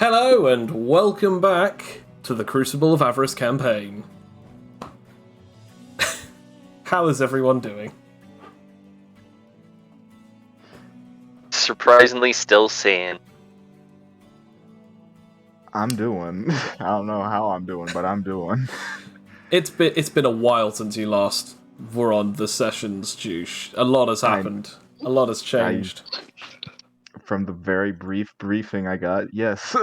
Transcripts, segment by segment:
Hello and welcome back to the Crucible of Avarice campaign. How is everyone doing? Surprisingly still sane. I'm doing. I don't know how I'm doing, but I'm doing. It's been a while since you last were on the sessions, Juice. A lot has happened. A lot has changed. From the very brief briefing I got, yes.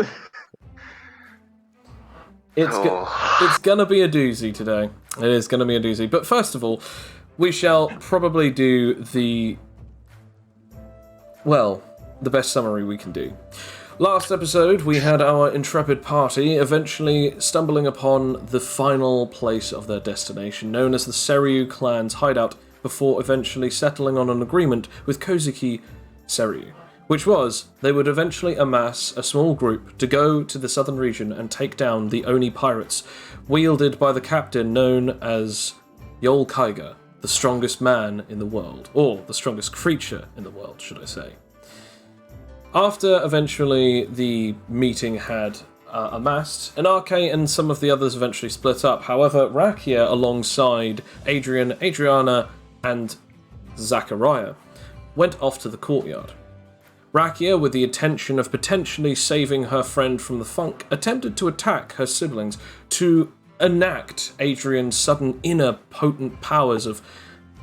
It's gonna be a doozy today. It is gonna be a doozy. But first of all, we shall probably do the best summary we can do. Last episode, we had our intrepid party eventually stumbling upon the final place of their destination, known as the Seryu clan's hideout, before eventually settling on an agreement with Kozuki Seryu, which was they would eventually amass a small group to go to the southern region and take down the Oni pirates, wielded by the captain known as Yol Kaiga, the strongest man in the world, or the strongest creature in the world, should I say. After eventually the meeting had amassed, Anarche and some of the others eventually split up. However, Rakia, alongside Adrian, Adriana, and Zachariah, went off to the courtyard. Rakia, with the intention of potentially saving her friend from the funk, attempted to attack her siblings to enact Adrian's sudden inner potent powers of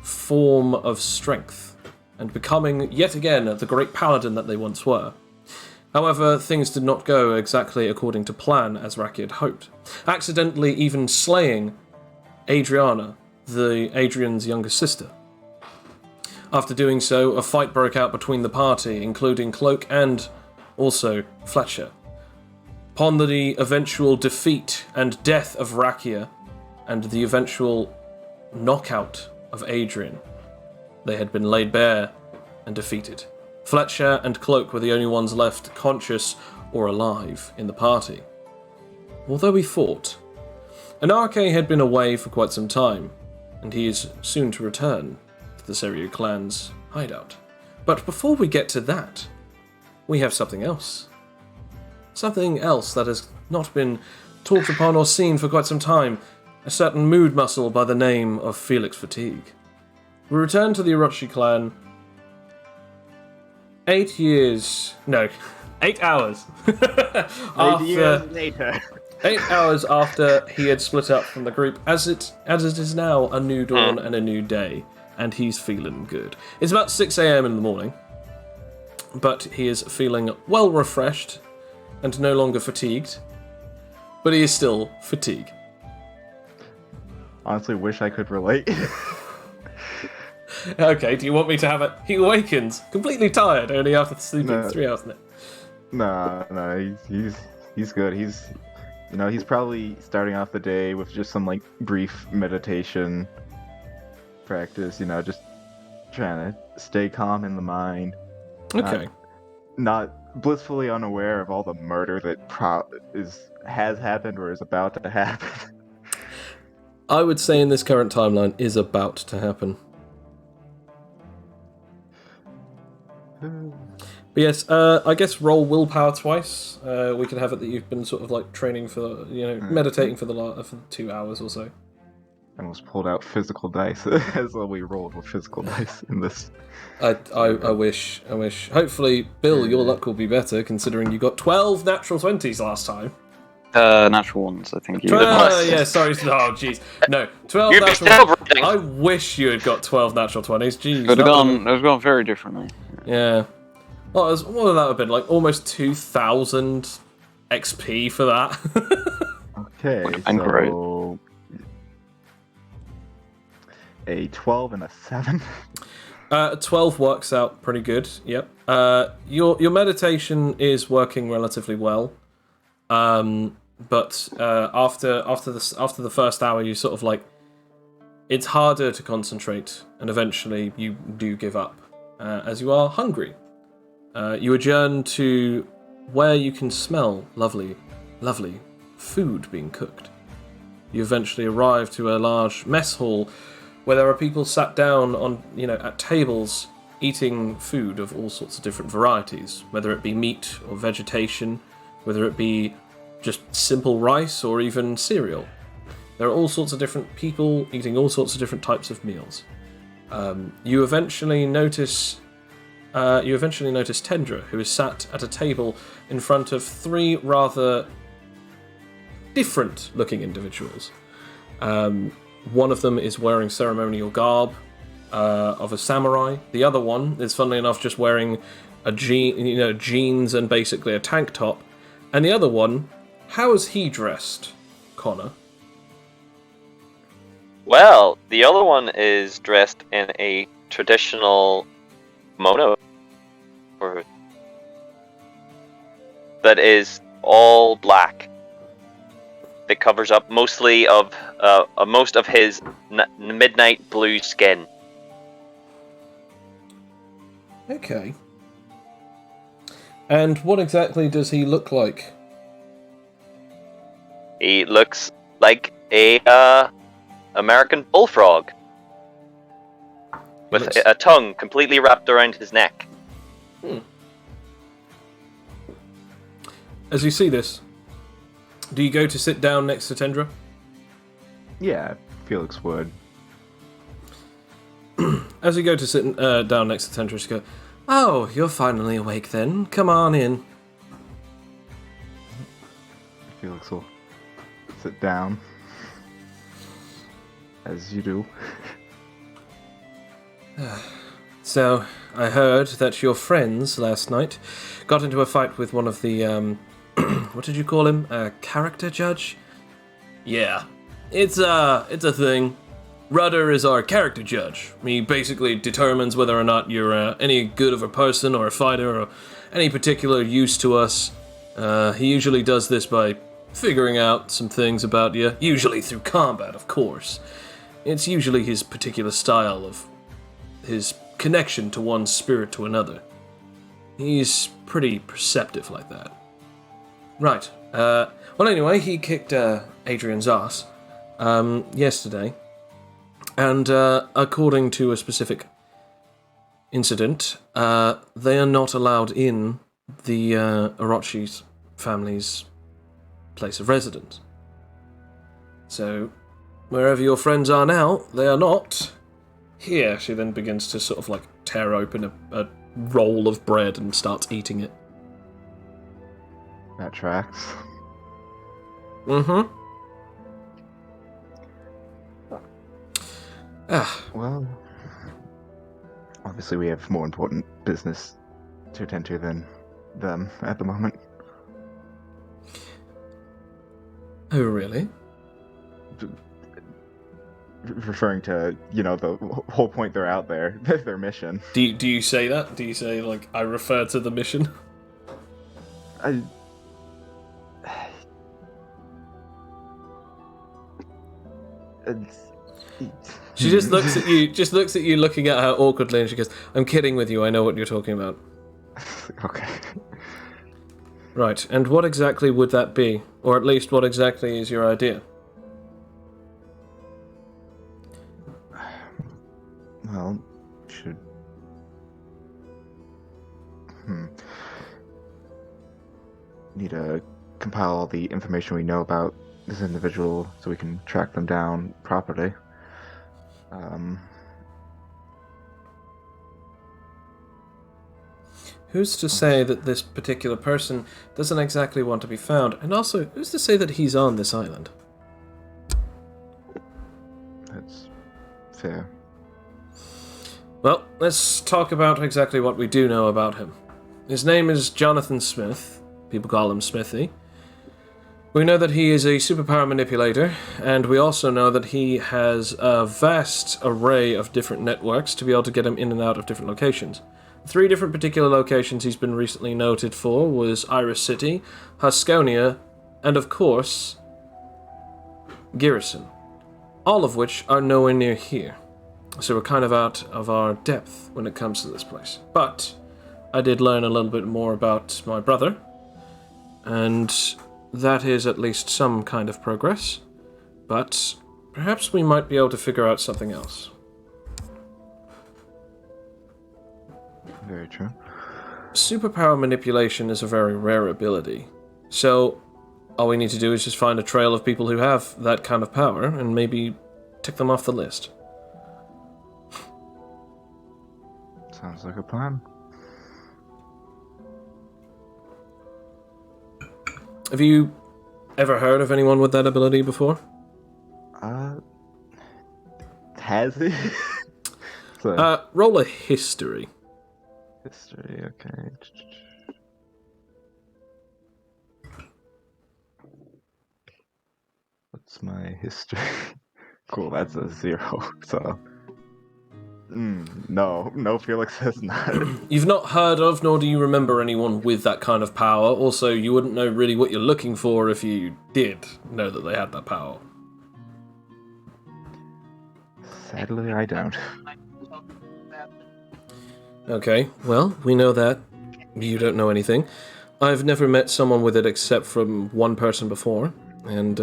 form of strength, and becoming, yet again, the great paladin that they once were. However, things did not go exactly according to plan, as Raki had hoped, accidentally even slaying Adriana, Adrian's younger sister. After doing so, a fight broke out between the party, including Cloak and also Fletcher. Upon the eventual defeat and death of Rakia, and the eventual knockout of Adrian, they had been laid bare and defeated. Fletcher and Cloak were the only ones left conscious or alive in the party. Although he fought, Anarche had been away for quite some time, and he is soon to return to the Seryu clan's hideout. But before we get to that, we have something else. Something else that has not been talked upon or seen for quite some time. A certain mood muscle by the name of Felix Fatigue. We return to the Orochi clan 8 hours. 8 years later. 8 hours after he had split up from the group, as it is now a new dawn and a new day, and he's feeling good. It's about 6 a.m. in the morning, but he is feeling well refreshed and no longer fatigued, but he is still fatigued. Honestly, wish I could relate. Okay, do you want me to have it? He awakens completely tired only after sleeping 3 hours. No, he's good. He's probably starting off the day with just some brief meditation practice. Just trying to stay calm in the mind. Okay. Not blissfully unaware of all the murder that has happened or is about to happen. I would say in this current timeline is about to happen. But yes, I guess roll willpower twice. We can have it that you've been sort of training for, meditating for for 2 hours or so. I almost pulled out physical dice as well. We rolled with physical dice in this. I wish. Hopefully, Bill, your luck will be better considering you got 12 natural 20s last time. Natural ones, I think. Yeah, sorry. Oh, jeez. No, 12 You're natural. I wish you had got 12 natural 20s. Jeez. It would have gone very differently. Yeah. Well, what would that have been? Almost 2,000 XP for that. Okay, so a 12 and a 7. 12 works out pretty good. Yep. Your meditation is working relatively well. But after the first hour, you sort of it's harder to concentrate, and eventually you do give up, as you are hungry. You adjourn to where you can smell lovely food being cooked. You eventually arrive to a large mess hall where there are people sat down on, at tables eating food of all sorts of different varieties, whether it be meat or vegetation, whether it be just simple rice or even cereal. There are all sorts of different people eating all sorts of different types of meals. You eventually notice Tendra, who is sat at a table in front of three rather different-looking individuals. One of them is wearing ceremonial garb of a samurai. The other one is, funnily enough, just wearing jeans and basically a tank top. And the other one, how is he dressed, Connor? Well, the other one is dressed in a traditional kimono that is all black. That covers up most of his midnight blue skin. Okay. And what exactly does he look like? He looks like a American bullfrog with a tongue completely wrapped around his neck. As you see this, do you go to sit down next to Tendra? Yeah, Felix would. As you go to sit down next to Tendra, you go, "Oh, you're finally awake then. Come on in." Felix will sit down. As you do. So, I heard that your friends last night got into a fight with one of the, what did you call him? A character judge? Yeah. It's a thing. Rudder is our character judge. He basically determines whether or not you're any good of a person or a fighter or any particular use to us. He usually does this by figuring out some things about you, usually through combat, of course. It's usually his particular style of his connection to one spirit to another. He's pretty perceptive like that. Right. Well, anyway, he kicked Adrian's ass yesterday. And according to a specific incident, they are not allowed in the Orochi's family's place of residence. So, wherever your friends are now, they are not here. She then begins to sort of like tear open a roll of bread and starts eating it. That tracks. Mm-hmm. Well, obviously we have more important business to attend to than them at the moment. Oh, really? Referring to, the whole point they're out there, their mission. Do you say that? Do you say, like, I refer to the mission? She just looks at you, looking at her awkwardly, and she goes, "I'm kidding with you, I know what you're talking about." Okay. Right, and what exactly would that be? Or at least, what exactly is your idea? Well, should... Need to compile all the information we know about this individual so we can track them down properly. Who's to say that this particular person doesn't exactly want to be found? And also, who's to say that he's on this island? That's fair. Well, let's talk about exactly what we do know about him. His name is Jonathan Smith. People call him Smithy. We know that he is a superpower manipulator, and we also know that he has a vast array of different networks to be able to get him in and out of different locations. 3 different particular locations he's been recently noted for was Iris City, Huskonia, and of course, Garrison. All of which are nowhere near here. So we're kind of out of our depth when it comes to this place. But I did learn a little bit more about my brother, and that is at least some kind of progress. But perhaps we might be able to figure out something else. Very true. Superpower manipulation is a very rare ability. So, all we need to do is just find a trail of people who have that kind of power and maybe tick them off the list. Sounds like a plan. Have you ever heard of anyone with that ability before? Has he? So, Roll a history. history, okay. What's my history? Cool, that's a 0, so... no, Felix has not. You've not heard of, nor do you remember anyone with that kind of power. Also, you wouldn't know really what you're looking for if you did know that they had that power. Sadly, I don't. Okay, well, we know that. You don't know anything. I've never met someone with it except from one person before, and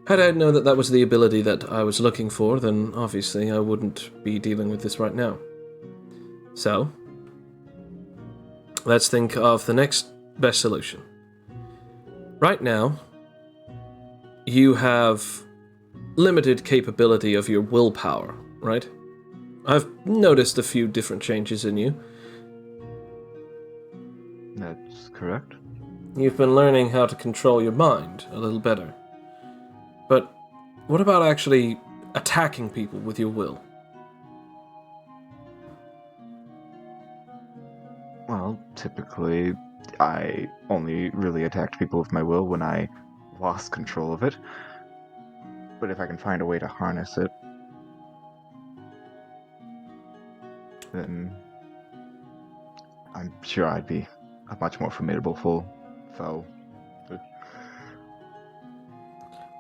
had I known that that was the ability that I was looking for, then obviously I wouldn't be dealing with this right now. So, let's think of the next best solution. Right now, you have limited capability of your willpower, right? I've noticed a few different changes in you. That's correct. You've been learning how to control your mind a little better. But what about actually attacking people with your will? Well, typically, I only really attacked people with my will when I lost control of it. But if I can find a way to harness it, then I'm sure I'd be a much more formidable foe.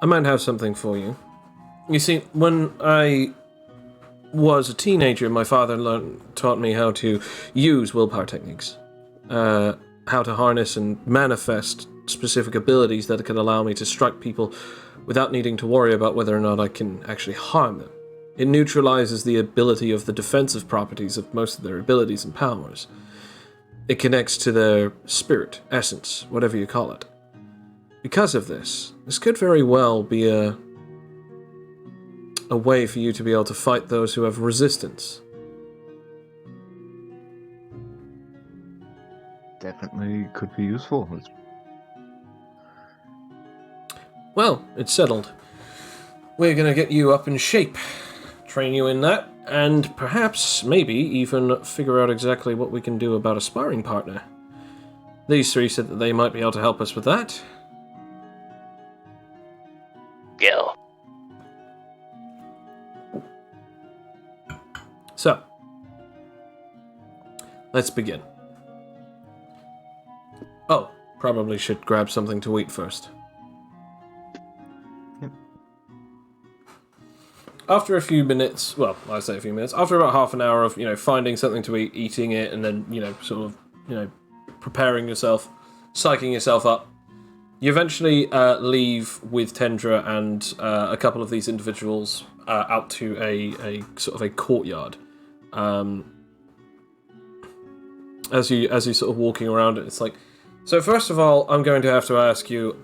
I might have something for you. You see, when I was a teenager, my father taught me how to use willpower techniques. How to harness and manifest specific abilities that could allow me to strike people without needing to worry about whether or not I can actually harm them. It neutralizes the ability of the defensive properties of most of their abilities and powers. It connects to their spirit, essence, whatever you call it. Because of this could very well be a way for you to be able to fight those who have resistance. Definitely could be useful. Well, it's settled. We're gonna get you up in shape, train you in that, and perhaps, maybe, even figure out exactly what we can do about a sparring partner. These three said that they might be able to help us with that. Gil. So, let's begin. Oh, probably should grab something to eat first. After a few minutes, well, I say a few minutes, after about half an hour of, finding something to eat, eating it, and then, preparing yourself, psyching yourself up, you eventually leave with Tendra and a couple of these individuals out to a sort of a courtyard. As you sort of walking around it, it's like, so first of all, I'm going to have to ask you,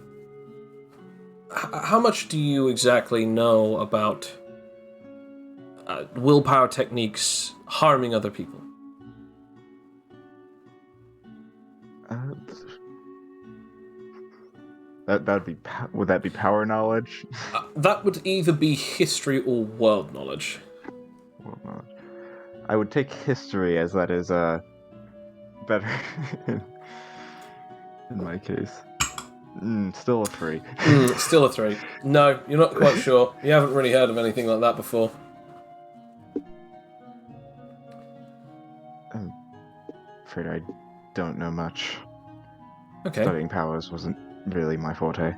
how much do you exactly know about willpower techniques harming other people? Would that be power knowledge? That would either be history or world knowledge. World knowledge. I would take history, as that is better in my case. Still a 3. Still a 3. No, you're not quite sure. You haven't really heard of anything like that before. I'm afraid I don't know much. Okay. Studying powers wasn't really my forte.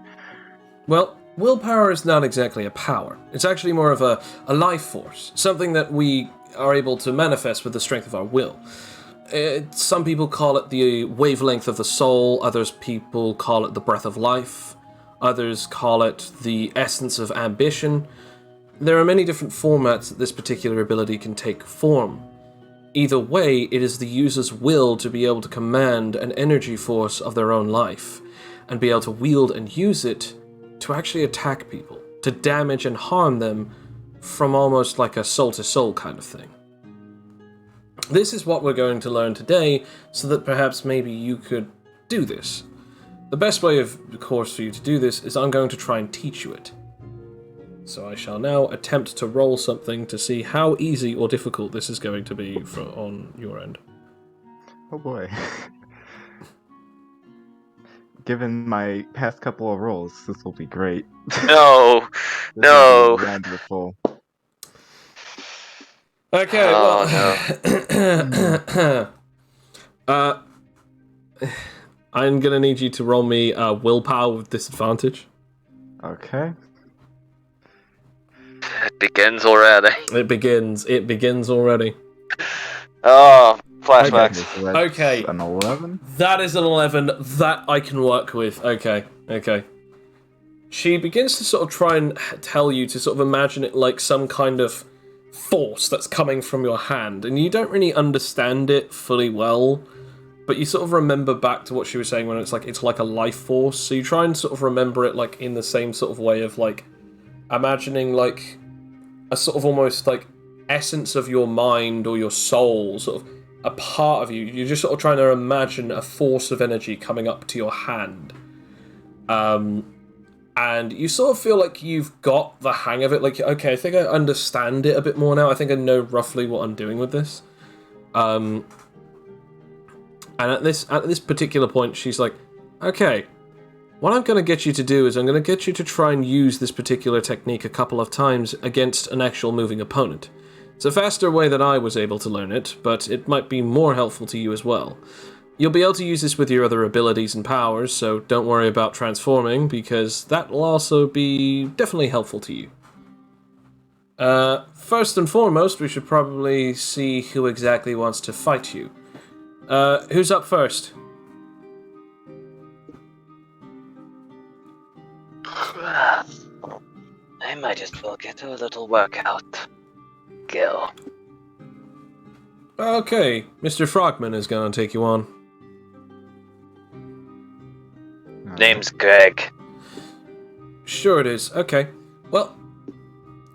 Well, willpower is not exactly a power. It's actually more of a life force, something that we are able to manifest with the strength of our will. Some people call it the wavelength of the soul, others people call it the breath of life, others call it the essence of ambition. There are many different formats that this particular ability can take form. Either way, it is the user's will to be able to command an energy force of their own life, and be able to wield and use it to actually attack people, to damage and harm them from almost like a soul-to-soul kind of thing. This is what we're going to learn today, so that perhaps maybe you could do this. The best way, of course, for you to do this is I'm going to try and teach you it. So I shall now attempt to roll something to see how easy or difficult this is going to be on your end. Oh boy. Given my past couple of rolls, this will be great. No, This no. will be wonderful. Okay, Oh, well... I'm gonna need you to roll me willpower with disadvantage. Okay. It begins already. It begins already. Oh, flashbacks. So that's Okay. an 11? That is an 11. That I can work with. Okay. She begins to sort of try and tell you to sort of imagine it like some kind of force that's coming from your hand, and you don't really understand it fully well, but you sort of remember back to what she was saying when it's like a life force, so you try and sort of remember it like in the same sort of way of like imagining like a sort of almost like essence of your mind or your soul, sort of a part of you. You're just sort of trying to imagine a force of energy coming up to your hand. And you sort of feel like you've got the hang of it. Like, okay, I think I understand it a bit more now. I think I know roughly what I'm doing with this. And at this particular point, she's like, okay, what I'm going to get you to do is I'm going to get you to try and use this particular technique a couple of times against an actual moving opponent. It's a faster way than I was able to learn it, but it might be more helpful to you as well. You'll be able to use this with your other abilities and powers, so don't worry about transforming, because that will also be definitely helpful to you. First and foremost, we should probably see who exactly wants to fight you. Who's up first? I might as well get a little workout. Go. Okay, Mr. Frogman is going to take you on. Name's Greg. Sure it is. Okay. Well,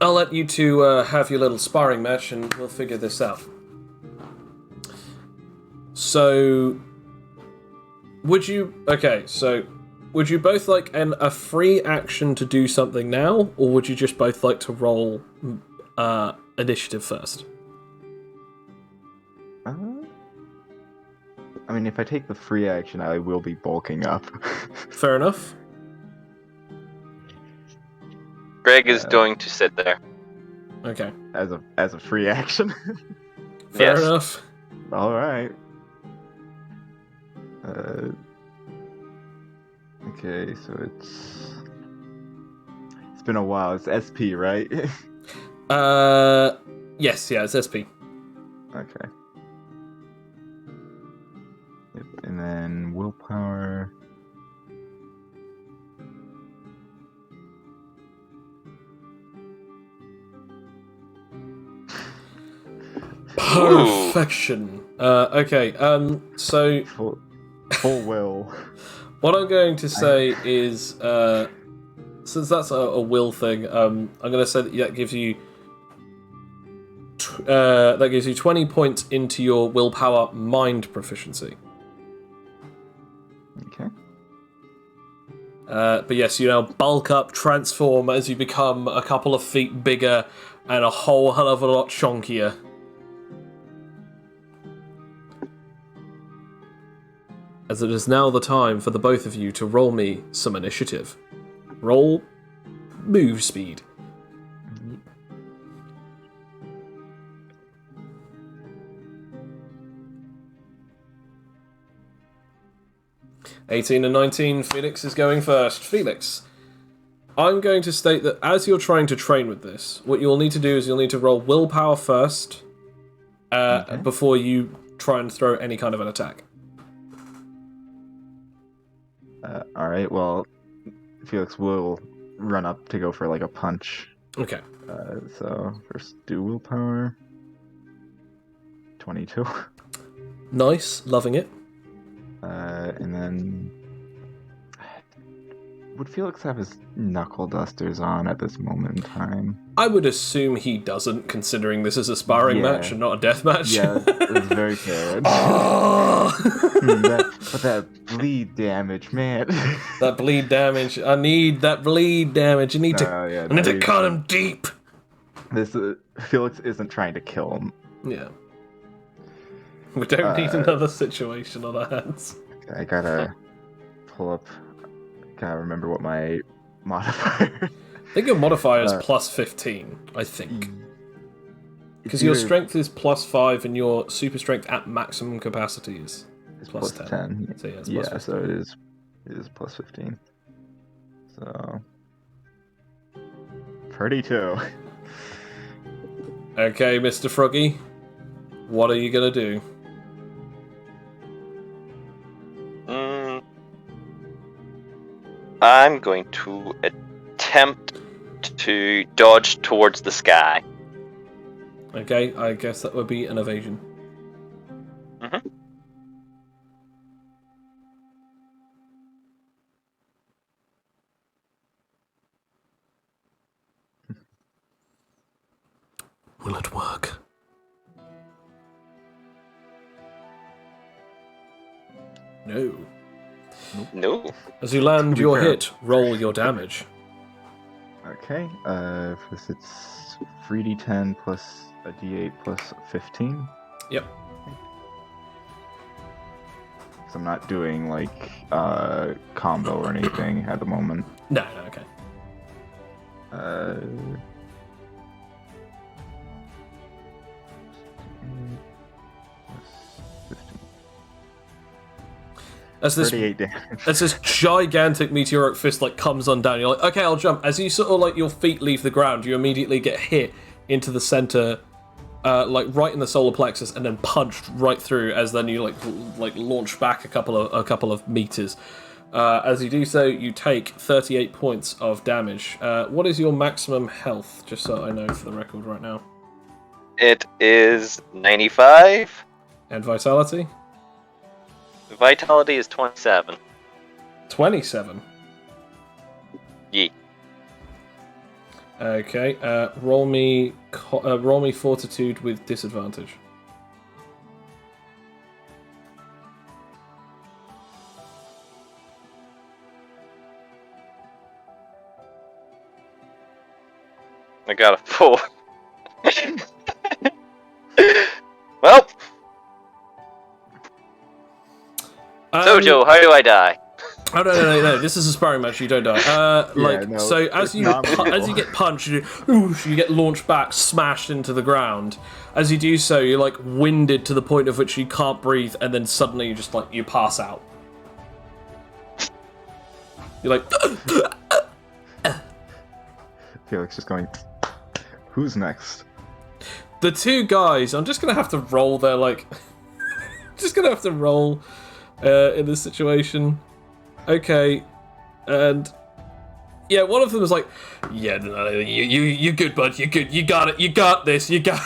I'll let you two have your little sparring match and we'll figure this out. So, would you both like a free action to do something now, or would you just both like to roll initiative first? I mean, if I take the free action, I will be bulking up. Fair enough. Greg is going to sit there. Okay. As a free action. Fair Yes. enough. All right. Okay, so it's been a while. It's SP, right? Yes, yeah, it's SP. Okay. Yep, and then willpower. Perfection. Okay, so Full will. what I'm going to say is, since that's a will thing, I'm going to say that gives you 20 points into your willpower mind proficiency. Okay. But yes, you now bulk up, transform as you become a couple of feet bigger and a whole hell of a lot chonkier. As it is now the time for the both of you to roll me some initiative. Roll move speed. (18 and 19), Felix is going first. Felix, I'm going to state that as you're trying to train with this, what you'll need to do is you'll need to roll willpower first before you try and throw any kind of an attack. All right. Well, Felix will run up to go for like a punch. Okay. So first do willpower. 22. Nice, loving it. And then Would Felix have his knuckle dusters on at this moment in time? I would assume he doesn't, considering this is a sparring Yeah. match and not a death match. Yeah, it's very fair. Oh! But that bleed damage, man. That bleed damage. I need that bleed damage. I need to cut him deep. This Felix isn't trying to kill him. Yeah. We don't need another situation on our hands. I gotta pull up. Gotta remember what my modifier. I think your modifier is plus 15, I think. Because your strength is plus 5 and your super strength at maximum capacity is plus 10. So yeah, it's plus 15. So it is plus 15. So 32. Okay, Mr. Froggy. What are you gonna do? I'm going to attempt to dodge towards the sky. Okay, I guess that would be an evasion. Mm-hmm. Will it work? No. No. As you land your hit, roll your damage. Okay. First it's 3d10 plus a d8 plus 15. Yep. So I'm not doing like combo or anything at the moment. No, okay. As this 38 damage. As this gigantic meteoric fist like comes on down, you're like, okay, I'll jump. As you sort of like your feet leave the ground, you immediately get hit into the center, like right in the solar plexus, and then punched right through. As then you like launch back a couple of meters. As you do so, you take 38 points of damage. What is your maximum health? Just so I know for the record right now. It is 95. And vitality? Vitality is 27. 27. Yee. Okay. Roll me fortitude with disadvantage. I got a 4. Well. Sojo, how do I die? Oh no! This is a sparring match. You don't die. So as you get punched, you get launched back, smashed into the ground. As you do so, you're like winded to the point of which you can't breathe, and then suddenly you pass out. You're like. Felix just going. Who's next? The two guys. I'm just gonna have to roll their just gonna have to roll in this situation. Okay, and yeah, one of them is like, yeah, no, you good, bud, you good, you got it, you got this, you got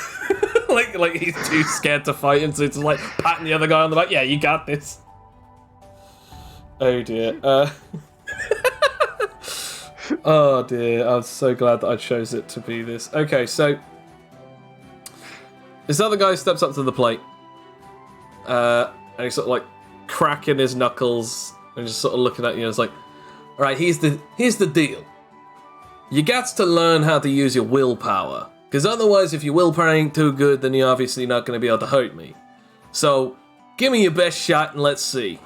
like he's too scared to fight, and so it's like patting the other guy on the back, yeah, you got this. Oh dear. Oh dear, I'm so glad that I chose it to be this. Okay, so this other guy steps up to the plate, and he's sort of like cracking his knuckles. And just sort of looking at you, and it's like, all right, here's the deal. You got to learn how to use your willpower, because otherwise, if your willpower ain't too good, then you're obviously not going to be able to hurt me. So, give me your best shot, and let's see.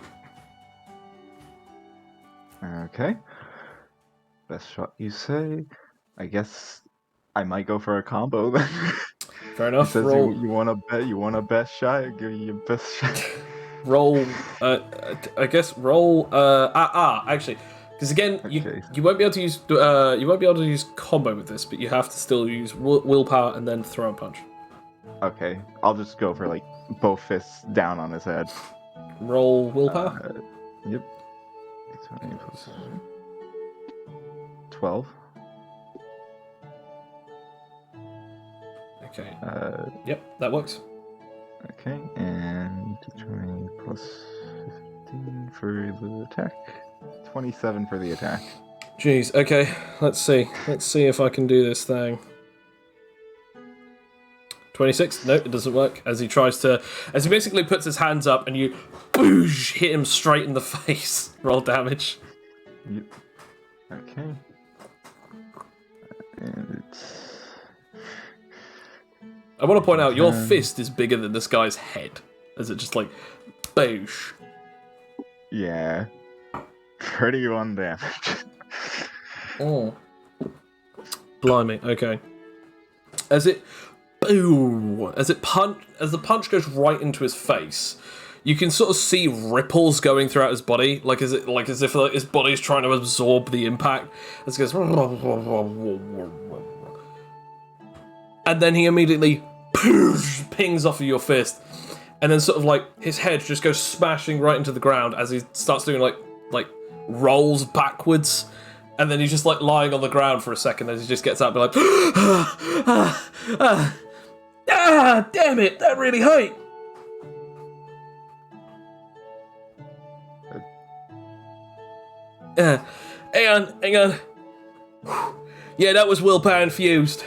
Okay. Best shot, you say? I guess I might go for a combo then. Fair enough. Says Roll. You want a best shot? I'll give you your best shot. Roll. I guess roll. Actually, because again, you won't be able to use combo with this, but you have to still use willpower and then throw and punch. Okay, I'll just go for both fists down on his head. Roll willpower. Yep. 12. Okay. Yep, that works. Okay, and D20 plus 15 for the attack. 27 for the attack. Jeez, okay, let's see. Let's see if I can do this thing. 26? No, it doesn't work. As he basically puts his hands up and you boosh, hit him straight in the face. Roll damage. Yep. Okay. And it's... I want to point out, your fist is bigger than this guy's head. As it just like, boosh. Yeah. 31 damage. Oh. Blimey, okay. As the punch goes right into his face, you can sort of see ripples going throughout his body, as if his body's trying to absorb the impact. As it goes, and then he immediately pings off of your fist, and then sort of like his head just goes smashing right into the ground as he starts doing like rolls backwards. And then he's just like lying on the ground for a second as he just gets up and like, damn it, that really hurt. Hang on. Yeah, that was willpower infused.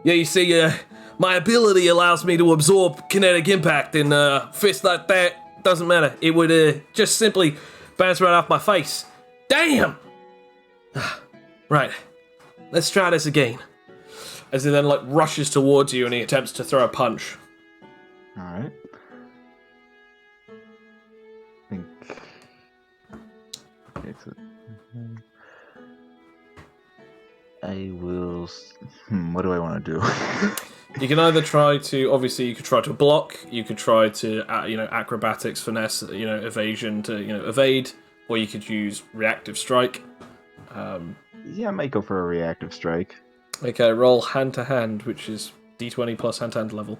Yeah, you see, my ability allows me to absorb kinetic impact, and fists like that doesn't matter. It would just simply bounce right off my face. Damn! Right, let's try this again. As he then rushes towards you and he attempts to throw a punch. Alright. Okay, so... I will... what do I want to do? You can either try to, obviously you could try to block, you could try to, acrobatics, finesse, evasion to, evade, or you could use reactive strike. Yeah, I might go for a reactive strike. Okay, roll hand-to-hand, which is d20 plus hand-to-hand level.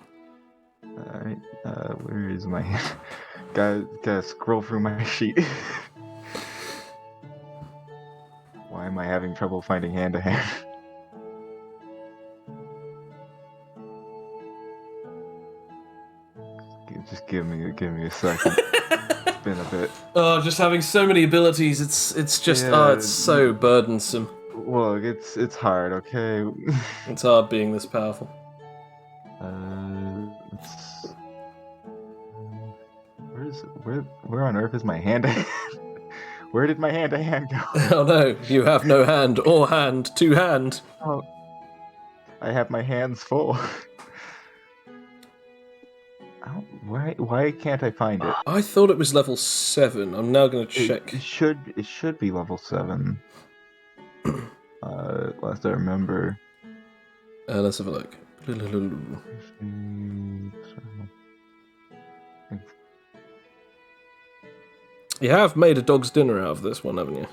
Alright, where is my... gotta scroll through my sheet. Why am I having trouble finding hand-to-hand? Just give me a second. It's been a bit. Oh, just having so many abilities, it's just, it's so burdensome. Look, it's hard, okay? It's hard being this powerful. Where on earth is my hand? Where did my hand-to-hand go? Oh no, you have no hand or hand to hand. Oh, I have my hands full. Why can't I find it? I thought it was level 7. I'm now going to check. It should be level 7. Last I remember. Let's have a look. You have made a dog's dinner out of this one, haven't you?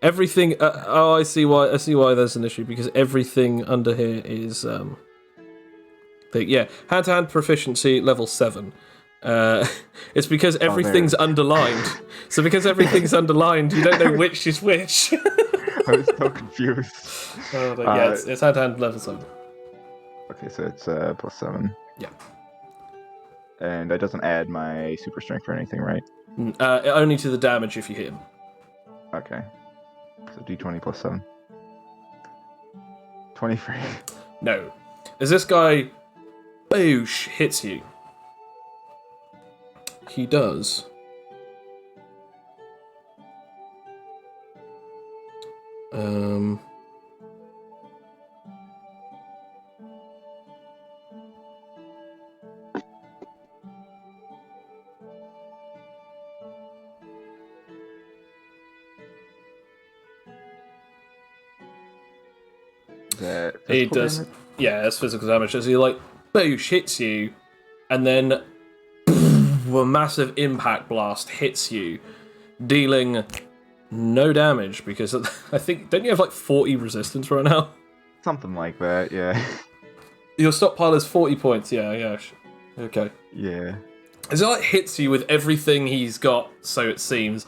Everything. I see why. I see why there's an issue, because everything under here is hand-to-hand proficiency level 7. It's because everything's underlined. So because everything's underlined, you don't know which is which. I was so confused. It's hand-to-hand level 7. Okay, so it's plus 7. Yeah. And that doesn't add my super strength or anything, right? Only to the damage if you hit him. Okay. So d20 plus 7. 23. No. As this guy, boosh, hits you, he does he does damage? Yeah, that's physical damage. As he boosh hits you, and then a massive impact blast hits you, dealing no damage, because I think, don't you have 40 resistance right now? Something like that, yeah. Your stockpile is 40 points, yeah. Okay. Yeah. As it hits you with everything he's got, so it seems.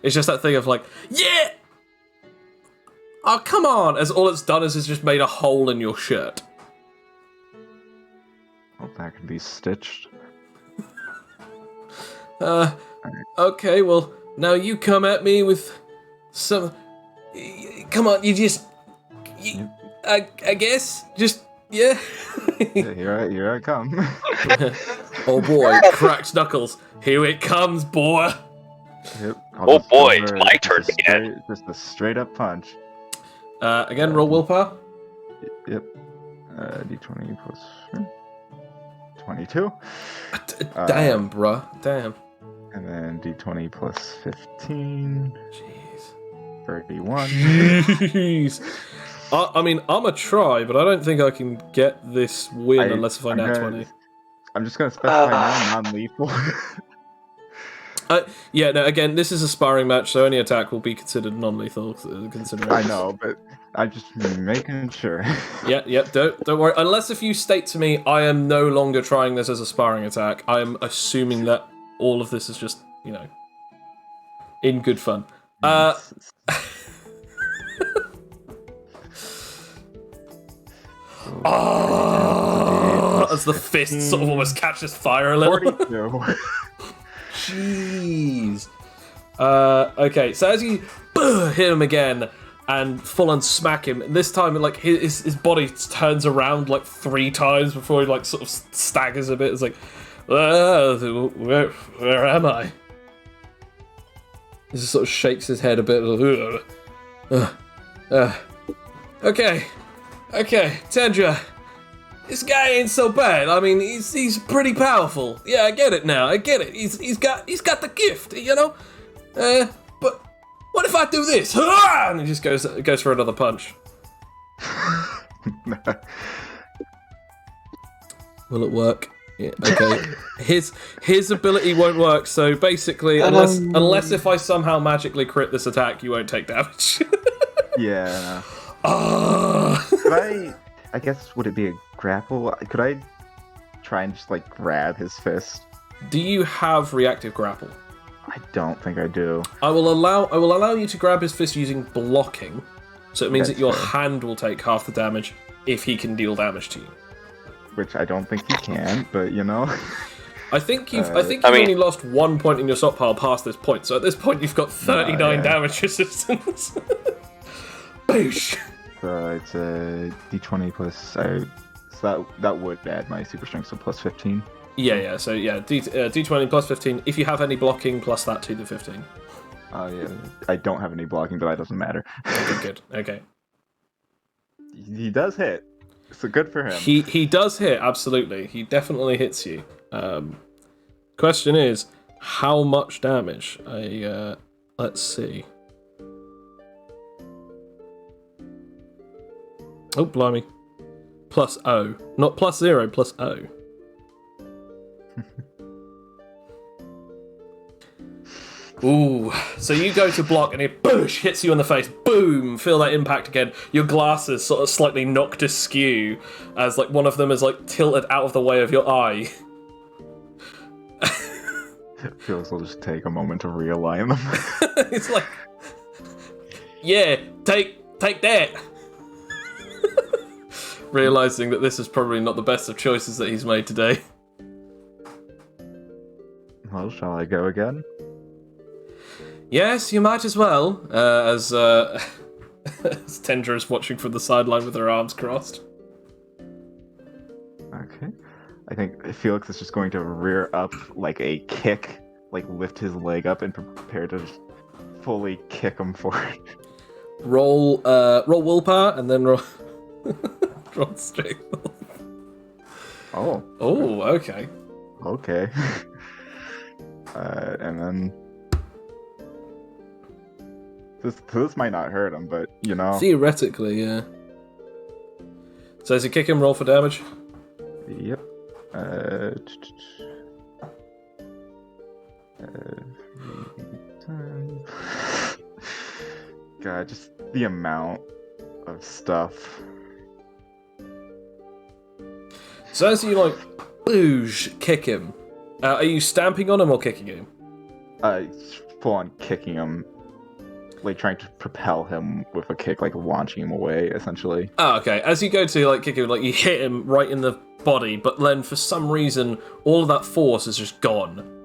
It's just that thing of yeah! Oh, come on! As all it's done is just made a hole in your shirt. Well, that can be stitched. Okay, well, now you come at me with some... come on, I guess, just, yeah. Yeah, here I come. Oh boy, cracked knuckles. Here it comes, boy. Yep, Oh just boy, go it's for my just turn, a man. Just a straight up punch. Again, roll willpower. Yep. D20 plus 22. Damn, bruh. Damn. And then D20 plus 15. Jeez. 31. Jeez. I mean, I'm a try, but I don't think I can get this win unless I nat 20. I'm just gonna specify now non-lethal. Yeah, no, again, this is a sparring match, so any attack will be considered non-lethal consideration. I know, but I'm just making sure. Yeah, don't worry. Unless if you state to me, I am no longer trying this as a sparring attack, I am assuming that all of this is just, in good fun. As the fist sort of almost catches fire a little. 42. Jeez. Okay, so as you hit him again and full on smack him, this time like his body turns around like 3 times before he like sort of staggers a bit. It's like, where am I? He just sort of shakes his head a bit. Okay, Tendra. This guy ain't so bad. I mean, he's pretty powerful. Yeah, I get it now. I get it. He's got the gift, But what if I do this? And he just goes for another punch. Will it work? Yeah, okay. His ability won't work. So basically, unless if I somehow magically crit this attack, you won't take damage. Yeah. Ah. Could I guess, would it be a grapple? Could I try and just like grab his fist? Do you have reactive grapple? I don't think I do. I will allow you to grab his fist using blocking, so it means That's that your fair. hand will take half the damage if he can deal damage to you. Which I don't think he can, but I think you've I mean- only lost 1 point in your stockpile past this point, so at this point you've got 39 yeah. damage resistance. Boosh! So it's a D20 plus. So that would add my super strength, so plus 15. Yeah. So yeah, D20 plus 15. If you have any blocking, plus that to the 15. Oh yeah, I don't have any blocking, but that doesn't matter. Good. Okay. He does hit, so good for him. He does hit, absolutely. He definitely hits you. Question is, how much damage? Let's see. Oh, blimey. Plus O. Not plus 0, plus O. Ooh. So you go to block and it boosh hits you in the face. Boom! Feel that impact again. Your glasses sort of slightly knocked askew as like one of them is like tilted out of the way of your eye. Felix will just take a moment to realign them. It's like, yeah, take that. Realizing that this is probably not the best of choices that he's made today. Well, shall I go again? Yes, you might as well. As Tendra is watching from the sideline with her arms crossed. Okay. I think Felix is just going to rear up like a kick, like lift his leg up and prepare to just fully kick him for it. Roll willpower and then roll roll strength. Oh. Oh, okay. Okay. And then this might not hurt him, but Theoretically, yeah. So as you kick him, roll for damage. Yep. God, just the amount of stuff. So as you like, boosh, kick him. Are you stamping on him or kicking him? Full on kicking him, like trying to propel him with a kick, like launching him away, essentially. Oh, okay. As you go to like kick him, like you hit him right in the body, but then for some reason, all of that force is just gone.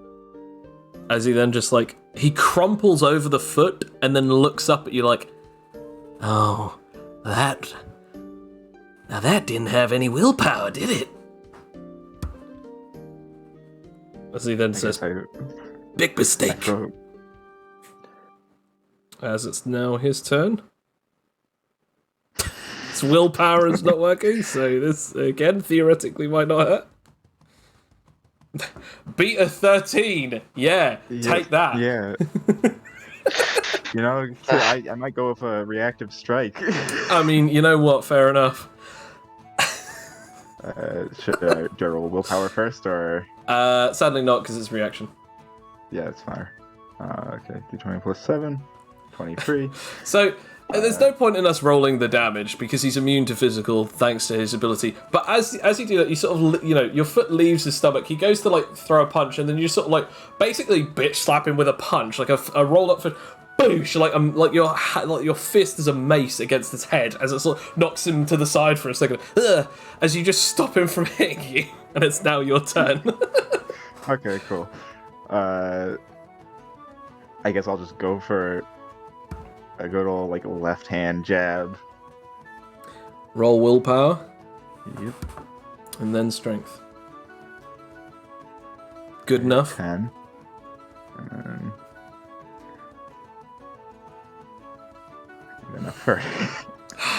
As he then just like he crumples over the foot and then looks up at you like, Oh, that... Now that didn't have any willpower, did it? As he then says, big mistake. As it's now his turn. His willpower is not working, so this, again, theoretically might not hurt. Beat a 13! Yeah, take that. Yeah. You know, I might go with a reactive strike. I mean, you know what, fair enough. Should I roll willpower first, or...? Sadly not, because it's reaction. Yeah, it's fine. Okay, d20 plus 7, 23. So, there's no point in us rolling the damage, because he's immune to physical, thanks to his ability. But as you do that, you sort of, you know, your foot leaves his stomach, he goes to, like, throw a punch, and then you sort of, like, basically bitch slap him with a punch, like a rolled up foot. Boosh! Like your fist is a mace against his head as it sort of knocks him to the side for a second. Ugh, as you just stop him from hitting you, and it's now your turn. Okay, cool. I guess I'll just go for a good old like left hand jab. Roll willpower. Yep. And then strength. Good enough. 10. And then... enough for...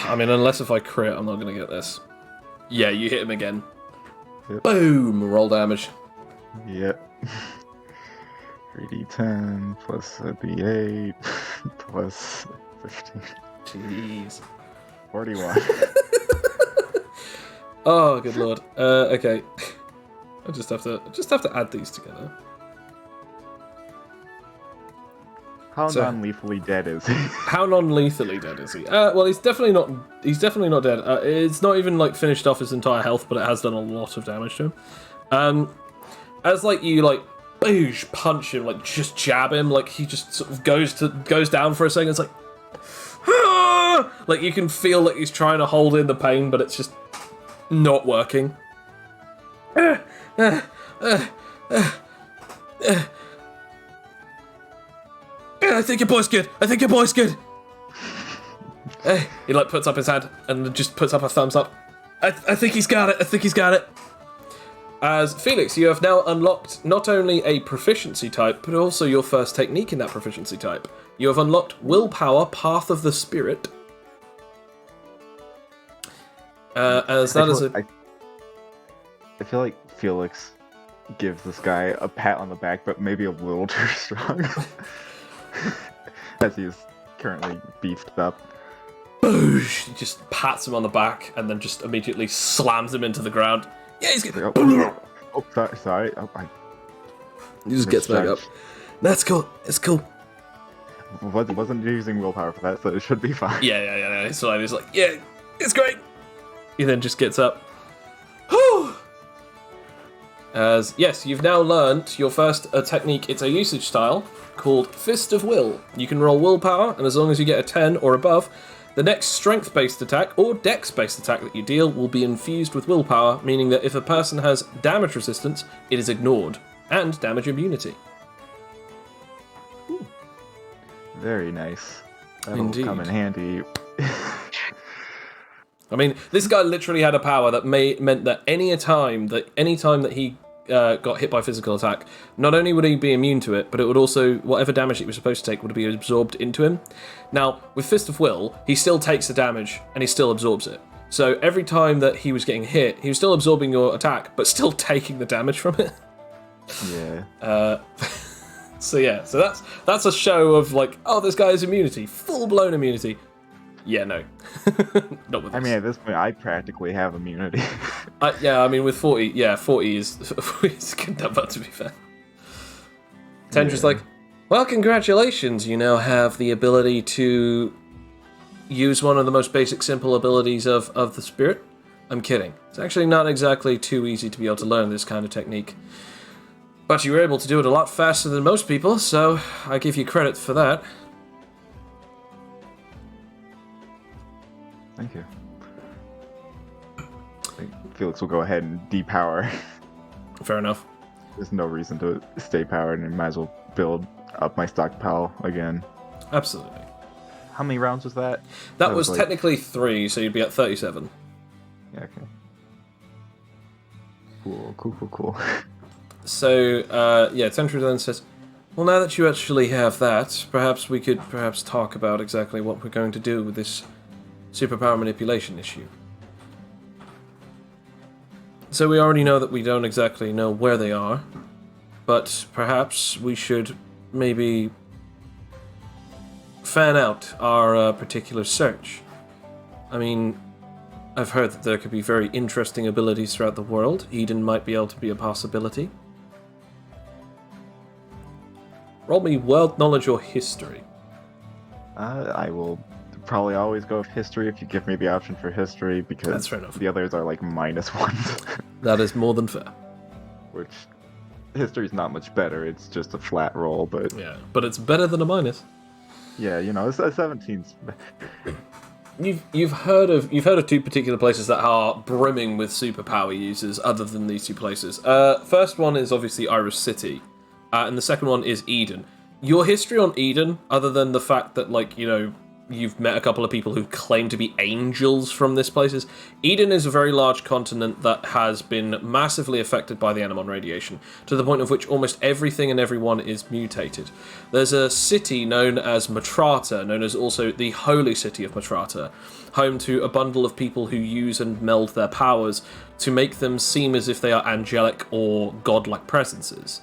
I mean, unless if I crit, I'm not going to get this. Yeah, you hit him again. Yep. Boom! Roll damage. Yep. 3d10 plus a d8 plus 15. Jeez. 41. Oh, good lord. Okay. I just have to add these together. How So- non-lethally dead is he? How non-lethally dead is he? Well, he's definitely not. He's definitely not dead. It's not even like finished off his entire health, but it has done a lot of damage to him. As like you like, boosh, punch him, like just jab him, like he just sort of goes down for a second. It's like, ah! Like you can feel that he's trying to hold in the pain, but it's just not working. I think your boy's good. I think your boy's good. He like puts up his hand and just puts up a thumbs up. I think he's got it. I think he's got it. As Felix, you have now unlocked not only a proficiency type, but also your first technique in that proficiency type. You have unlocked Willpower, Path of the Spirit. As that is a... I feel like Felix gives this guy a pat on the back, but maybe a little too strong. As he is currently beefed up. Boosh! He just pats him on the back and then just immediately slams him into the ground. Yeah, he's good. Oh, sorry. Oh, He just gets back up. That's cool. It's cool. Wasn't using willpower for that, so it should be fine. Yeah. It's fine. He's like, yeah, it's great. He then just gets up. Whew! As, yes, you've now learnt your first technique. It's a usage style called Fist of Will. You can roll willpower, and as long as you get a 10 or above, the next strength-based attack or dex-based attack that you deal will be infused with willpower, meaning that if a person has damage resistance, it is ignored, and damage immunity. Ooh. Very nice. That'll Indeed. come in handy. I mean, this guy literally had a power that meant that any time that he got hit by physical attack, not only would he be immune to it, but it would also, whatever damage he was supposed to take would be absorbed into him. Now, with Fist of Will, he still takes the damage, and he still absorbs it. So every time that he was getting hit, he was still absorbing your attack, but still taking the damage from it. Yeah. So that's a show of like, oh, this guy has immunity, full-blown immunity. Yeah, no. Not with I this. mean, at this point, I practically have immunity. Yeah, I mean, with 40, 40 is a good number, to be fair. Tendra's like, well, congratulations, you now have the ability to use one of the most basic, simple abilities of the spirit. I'm kidding. It's actually not exactly too easy to be able to learn this kind of technique. But you were able to do it a lot faster than most people, so I give you credit for that. Thank you. I think Felix will go ahead and depower. Fair enough. There's no reason to stay powered, and might as well build up my stockpile again. Absolutely. How many rounds was that? That was like... technically 3, so you'd be at 37. Yeah, okay. Cool. So, Tentry then says, well, now that you actually have that, perhaps we could talk about exactly what we're going to do with this superpower manipulation issue. So we already know that we don't exactly know where they are, but perhaps we should maybe fan out our particular search. I mean, I've heard that there could be very interesting abilities throughout the world. Eden might be able to be a possibility. Roll me world knowledge or history. I will probably always go with history if you give me the option for history, because That's fair enough. the others are like -1. That is more than fair. Which, history's not much better, it's just a flat roll, but... Yeah, but it's better than a minus. Yeah, you know, it's a 17's... You've heard of 2 particular places that are brimming with superpower users other than these 2 places. First one is obviously Iris City, and the second one is Eden. Your history on Eden, other than the fact that, like, you know, you've met a couple of people who claim to be angels from this places. Eden is a very large continent that has been massively affected by the Animon radiation, to the point of which almost everything and everyone is mutated. There's a city known as Matrata, known as also the Holy City of Matrata, home to a bundle of people who use and meld their powers to make them seem as if they are angelic or godlike presences.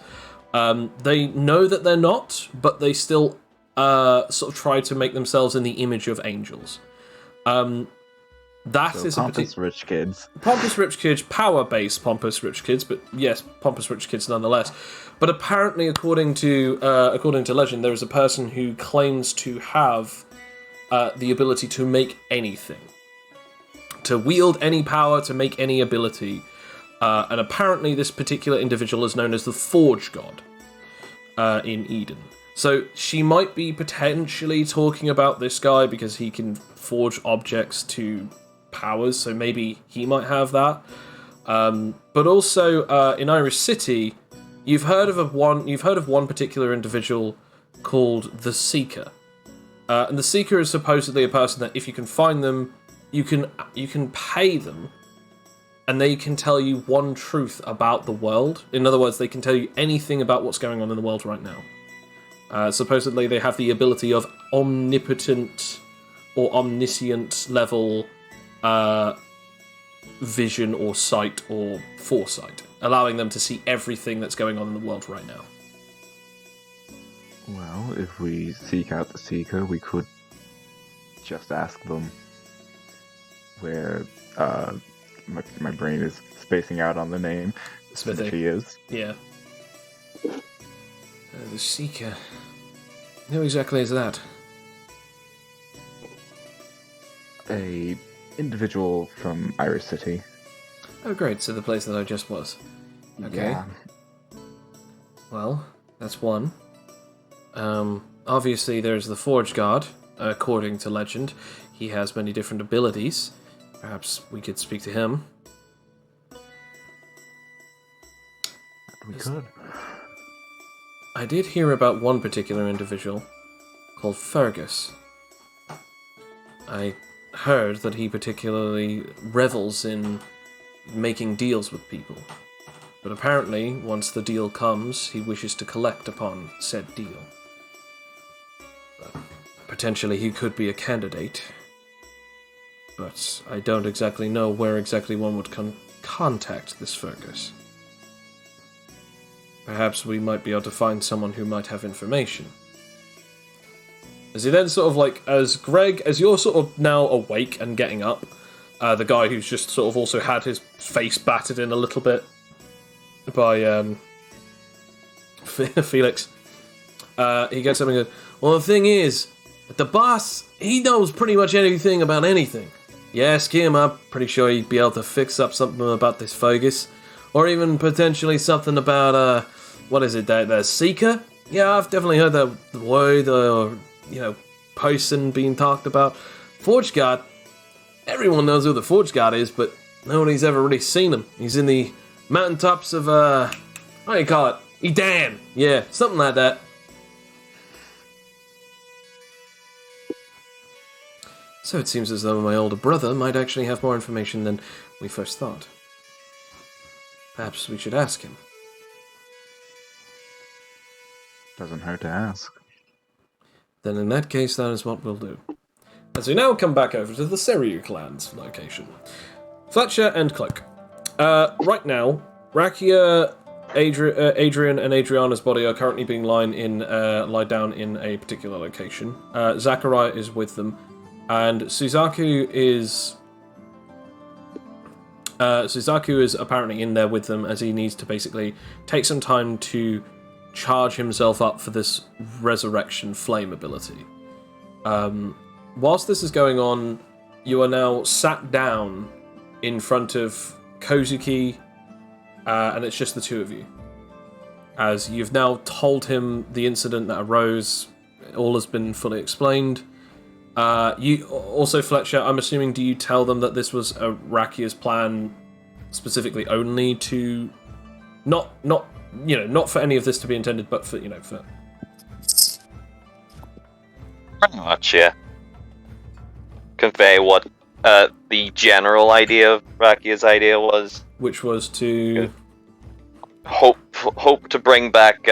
They know that they're not, but they still sort of try to make themselves in the image of angels. That is pompous rich kids. Pompous rich kids, power-based pompous rich kids, but yes, pompous rich kids nonetheless. But apparently, according to legend, there is a person who claims to have the ability to make anything, to wield any power, to make any ability. And apparently, this particular individual is known as the Forge God in Eden. So she might be potentially talking about this guy because he can forge objects to powers, so maybe he might have that. But also in Iris City, you've heard of one particular individual called the Seeker, and the Seeker is supposedly a person that if you can find them, you can pay them, and they can tell you one truth about the world. In other words, they can tell you anything about what's going on in the world right now. Supposedly they have the ability of omnipotent or omniscient level vision or sight or foresight, allowing them to see everything that's going on in the world right now. Well, if we seek out the Seeker, we could just ask them where... my brain is spacing out on the name. Smithy. She is. Yeah. The Seeker. Who exactly is that? A individual from Iris City. Oh, great. So the place that I just was. Okay. Yeah. Well, that's one. Obviously, there's the Forge God. According to legend, he has many different abilities. Perhaps we could speak to him. We could. I did hear about one particular individual called Fergus. I heard that he particularly revels in making deals with people. But apparently, once the deal comes, he wishes to collect upon said deal. Potentially he could be a candidate. But I don't exactly know where exactly one would contact this Fergus. Perhaps we might be able to find someone who might have information. As he then sort of like, as you're sort of now awake and getting up, the guy who's just sort of also had his face battered in a little bit by Felix, he gets up and goes, well, the thing is, the boss, he knows pretty much anything about anything. You ask him, I'm pretty sure he'd be able to fix up something about this Fergus. Or even potentially something about, what is it, the Seeker? Yeah, I've definitely heard the word, or, person being talked about. Forge God, everyone knows who the Forge God is, but nobody's ever really seen him. He's in the mountaintops of, what do you call it? Edan! Yeah, something like that. So it seems as though my older brother might actually have more information than we first thought. Perhaps we should ask him. Doesn't hurt to ask. Then in that case, that is what we'll do. As we now come back over to the Seryu clan's location. Fletcher and Cloak. Right now, Rakia, Adrian, and Adriana's body are currently being lie down in a particular location. Zachariah is with them, and Suzaku is apparently in there with them as he needs to basically take some time to charge himself up for this resurrection flame ability. Whilst this is going on, you are now sat down in front of Kozuki, and it's just the two of you. As you've now told him the incident that arose, all has been fully explained. You also, Fletcher, I'm assuming, do you tell them that this was Rakia's plan specifically only to not for any of this to be intended, but for for Pretty much, yeah. Convey what the general idea of Rakia's idea was. which was to Hope to bring back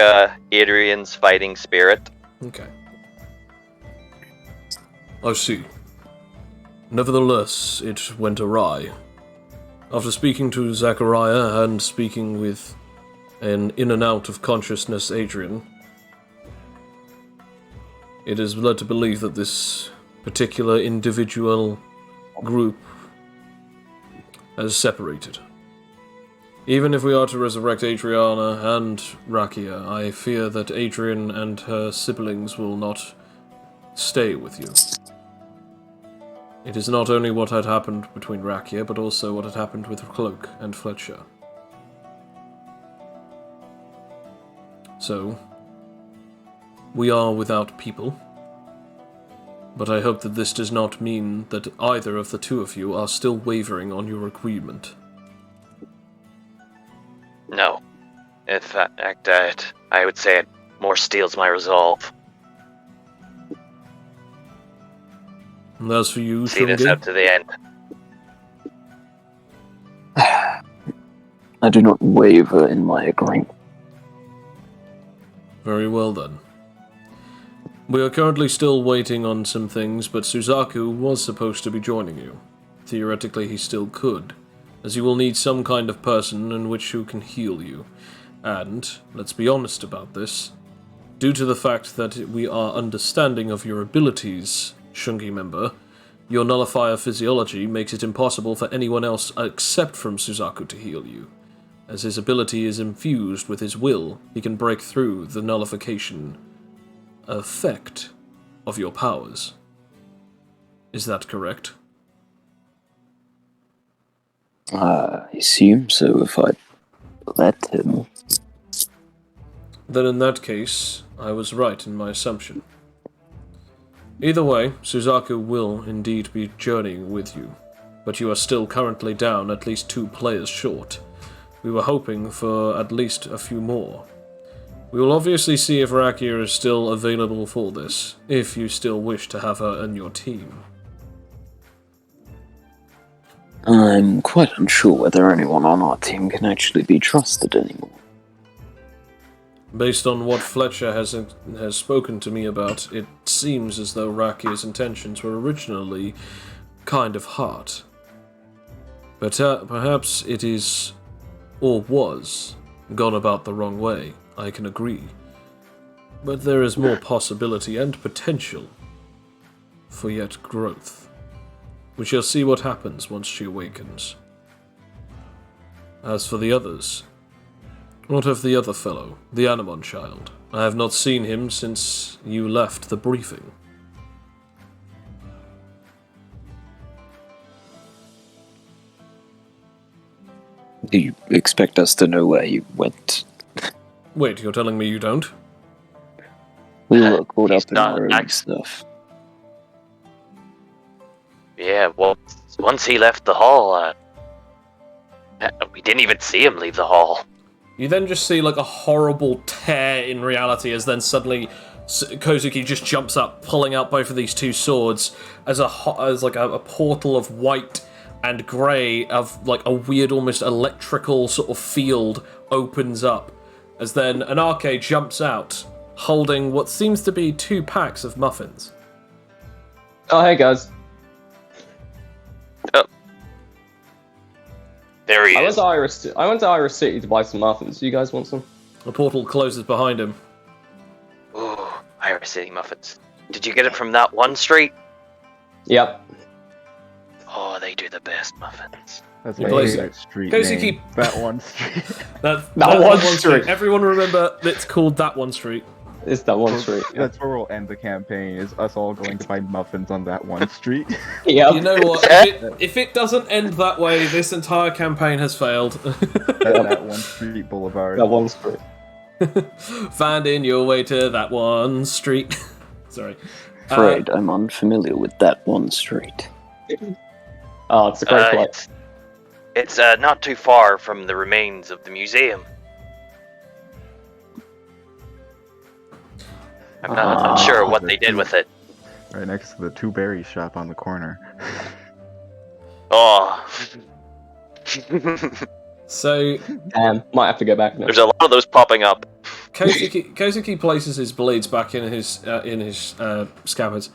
Adrian's fighting spirit. Okay. I see. Nevertheless, it went awry. After speaking to Zachariah and speaking with an in and out of consciousness Adrian, it is led to believe that this particular individual group has separated. Even if we are to resurrect Adriana and Rakia, I fear that Adrian and her siblings will not stay with you. It is not only what had happened between Rakia, but also what had happened with Cloak and Fletcher. So, we are without people, but I hope that this does not mean that either of the two of you are still wavering on your agreement. No. In fact, I would say it more steels my resolve. And as for you, See this Shungi, out to the end. I do not waver in my agreement. very well then. We are currently still waiting on some things, but Suzaku was supposed to be joining you. Theoretically, he still could, as you will need some kind of person in which who can heal you. And, let's be honest about this, due to the fact that we are understanding of your abilities, Shungi member, your nullifier physiology makes it impossible for anyone else except from Suzaku to heal you. As his ability is infused with his will, he can break through the nullification effect of your powers. Is that correct? I assume so if I let him. Then in that case, I was right in my assumption. Either way, Suzaku will indeed be journeying with you, but you are still currently down at least 2 players short. We were hoping for at least a few more. We will obviously see if Rakia is still available for this, if you still wish to have her in your team. I'm quite unsure whether anyone on our team can actually be trusted anymore. Based on what Fletcher has spoken to me about, it seems as though Rakia's intentions were originally kind of hot. But perhaps it is, or was, gone about the wrong way, I can agree. But there is more possibility and potential for yet growth. We shall see what happens once she awakens. As for the others, what of the other fellow, the Animon child? I have not seen him since you left the briefing. Do you expect us to know where you went? Wait, you're telling me you don't? We were caught He's up in not our own act- stuff. Yeah, well, once he left the hall, we didn't even see him leave the hall. You then just see like a horrible tear in reality as then suddenly Kozuki just jumps up, pulling out both of these two swords as a portal of white and grey of like a weird, almost electrical sort of field opens up, as then an arcade jumps out, holding what seems to be 2 packs of muffins. Oh, hey guys. Oh. There he I went is. to Iris City to buy some muffins. Do you guys want some? The portal closes behind him. Ooh, Irish City muffins. Did you get it from that one street? Yep. Oh, they do the best muffins. That's You my place favorite street Kozuki- name. That one street. That one street. Everyone remember it's called that one street. It's that one street. That's where we'll end the campaign, is us all going to buy muffins on that one street. Yep. You know what? If it doesn't end that way, this entire campaign has failed. That one street boulevard. That one street. Finding your way to that one street. Sorry. Afraid I'm unfamiliar with that one street. Oh, it's a great place. It's not too far from the remains of the museum. I'm not sure what they did with it. Right next to the 2 berry shop on the corner. Oh. So Damn, might have to go back now. There's a lot of those popping up. Kozuki places his blades back in his scabbards.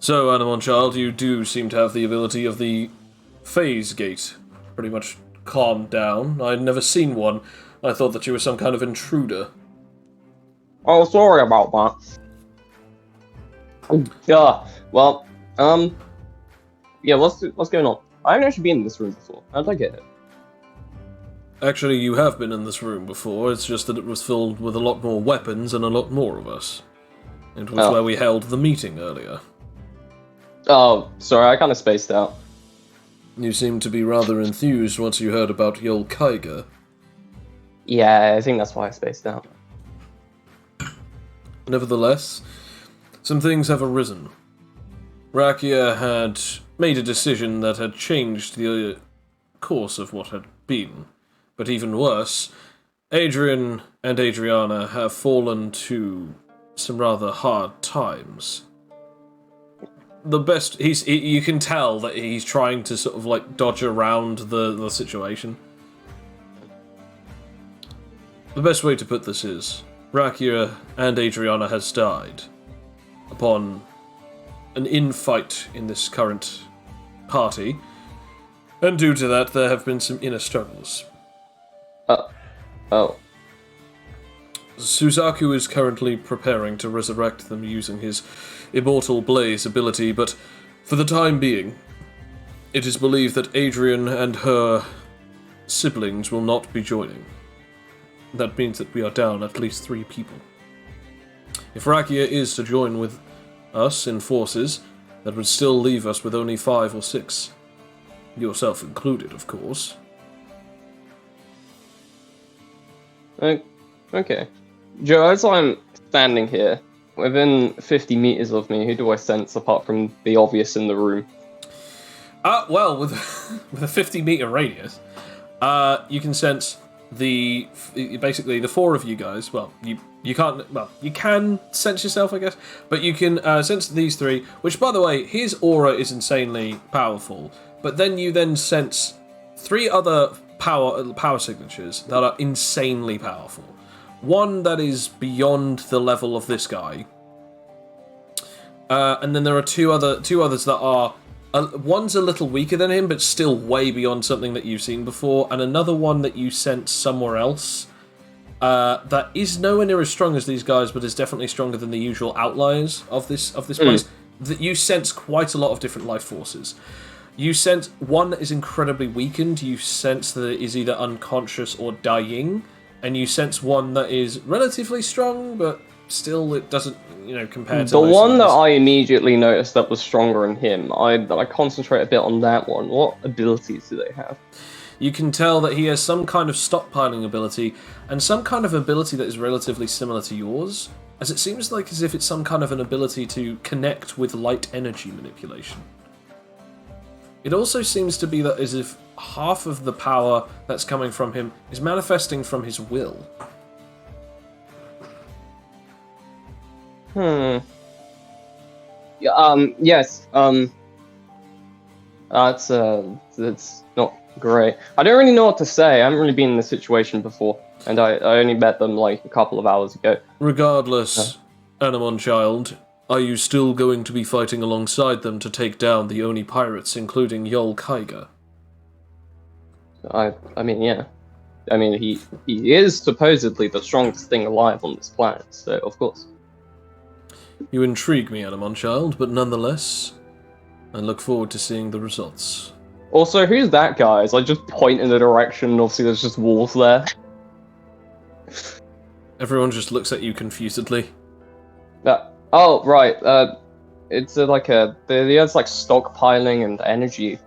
So, Animon Child, you do seem to have the ability of the phase gate. Pretty much calmed down. I'd never seen one. I thought that you were some kind of intruder. Oh, sorry about that. Yeah, well, yeah, what's going on? I haven't actually been in this room before. How'd I get it? Actually, you have been in this room before. It's just that it was filled with a lot more weapons and a lot more of us. It was where we held the meeting earlier. Oh, sorry, I kind of spaced out. You seemed to be rather enthused once you heard about Yol Kaiga. Yeah, I think that's why I spaced out. Nevertheless, some things have arisen. Rakia had made a decision that had changed the course of what had been. But even worse, Adrian and Adriana have fallen to some rather hard times. You can tell that he's trying to sort of like dodge around the situation. The best way to put this is, Rakia and Adriana has died upon an infight in this current party, and due to that there have been some inner struggles. Oh. Suzaku is currently preparing to resurrect them using his Immortal Blaze ability, but for the time being, it is believed that Adrian and her siblings will not be joining. That means that we are down at least 3 people. If Rakia is to join with us in forces, that would still leave us with only 5 or 6. Yourself included, of course. Okay. Joe, as I'm standing here, within 50 meters of me, who do I sense apart from the obvious in the room? Well, with a 50-meter radius, you can sense basically the 4 of you guys. Well, you can't. Well, you can sense yourself, I guess, but you can sense these 3. Which, by the way, his aura is insanely powerful. But then you sense 3 other power signatures that are insanely powerful. One that is beyond the level of this guy, and then there are two others that are. One's a little weaker than him, but still way beyond something that you've seen before, and another one that you sense somewhere else that is nowhere near as strong as these guys, but is definitely stronger than the usual outliers of this place. That you sense quite a lot of different life forces. You sense one that is incredibly weakened. You sense that it is either unconscious or dying, and you sense one that is relatively strong, but still it doesn't, compare to the most one that others. I immediately noticed that was stronger than him. I concentrate a bit on that one. What abilities do they have? You can tell that he has some kind of stockpiling ability, and some kind of ability that is relatively similar to yours, as it seems like as if it's some kind of an ability to connect with light energy manipulation. It also seems to be that as if half of the power that's coming from him is manifesting from his will. Yes. That's not great. I don't really know what to say. I haven't really been in this situation before, and I only met them like a couple of hours ago. Regardless, Anamon child, are you still going to be fighting alongside them to take down the Oni pirates, including Yol Kaiga? I mean, yeah. I mean, he is supposedly the strongest thing alive on this planet, so of course. You intrigue me, Anamon child, but nonetheless, I look forward to seeing the results. Also, who's that guy? As I just point in the direction, and obviously there's just walls there. Everyone just looks at you confusedly. Oh, right. It's the other's like stockpiling and energy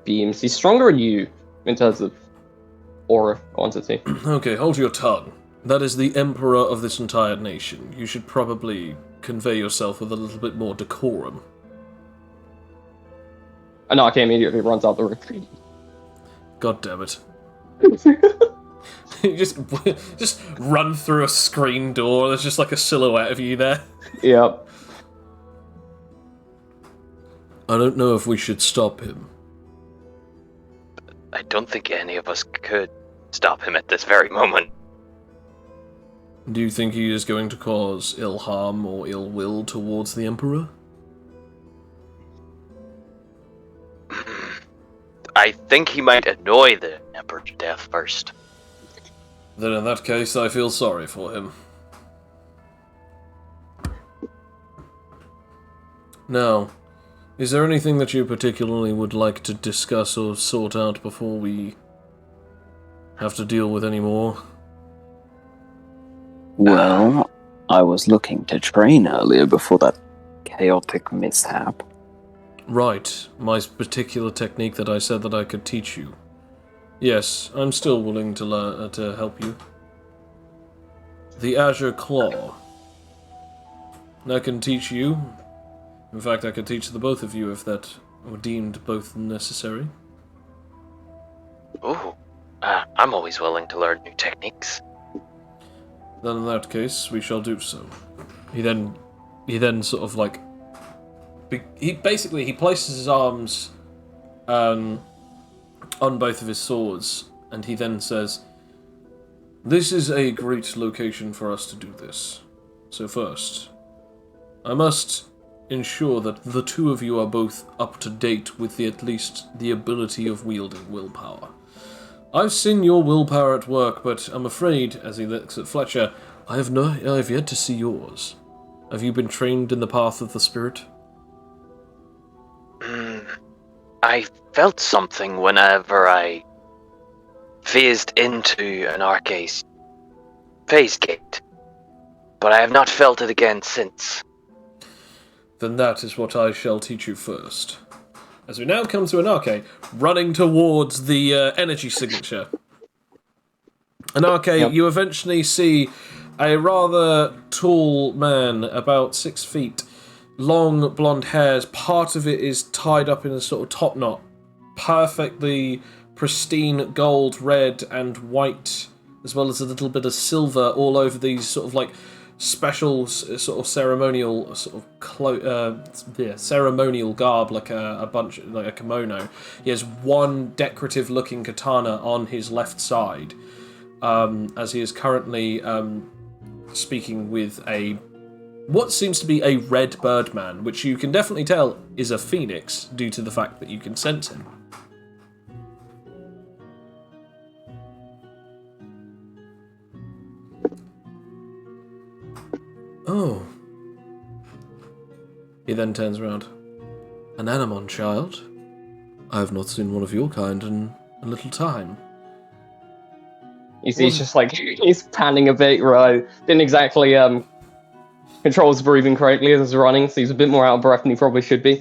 beams. He's stronger than you in terms of aura quantity. Okay, hold your tongue. That is the emperor of this entire nation. You should probably convey yourself with a little bit more decorum. Anarchy immediately runs out the room. God damn it. You just run through a screen door, there's just like a silhouette of you there. Yep. I don't know if we should stop him. I don't think any of us could stop him at this very moment. Do you think he is going to cause ill harm or ill will towards the Emperor? I think he might annoy the Emperor to death first. Then in that case, I feel sorry for him. Now, is there anything that you particularly would like to discuss or sort out before we have to deal with any more? Well, I was looking to train earlier before that chaotic mishap. Right, my particular technique that I said that I could teach you. Yes, I'm still willing to learn to help you. The Azure Claw. I can teach you. In fact, I could teach the both of you if that were deemed both necessary. Ooh, I'm always willing to learn new techniques. Then in that case, we shall do so. He then sort of like... He places his arms on both of his swords, and he then says, "This is a great location for us to do this. So first, I must ensure that the two of you are both up to date with at least the ability of wielding willpower. I've seen your willpower at work, but I'm afraid," as he looks at Fletcher, I have yet to see yours. Have you been trained in the path of the spirit?" I felt something whenever I phased into an Arcase phase gate, but I have not felt it again since. Then that is what I shall teach you first. As we now come to Anarche, running towards the energy signature. Anarche, you eventually see a rather tall man, about 6 feet, long blonde hairs. Part of it is tied up in a sort of top knot. Perfectly pristine gold, red, and white, as well as a little bit of silver all over these sort of like special sort of ceremonial sort of ceremonial garb, like a bunch, like a kimono. He has one decorative looking katana on his left side, as he is currently speaking with what seems to be a red birdman, which you can definitely tell is a phoenix due to the fact that you can sense him. Oh. He then turns around. An Anamon child? I have not seen one of your kind in a little time. You see, he's just like, he's panning a bit, right? Didn't exactly control his breathing correctly as he's running, so he's a bit more out of breath than he probably should be.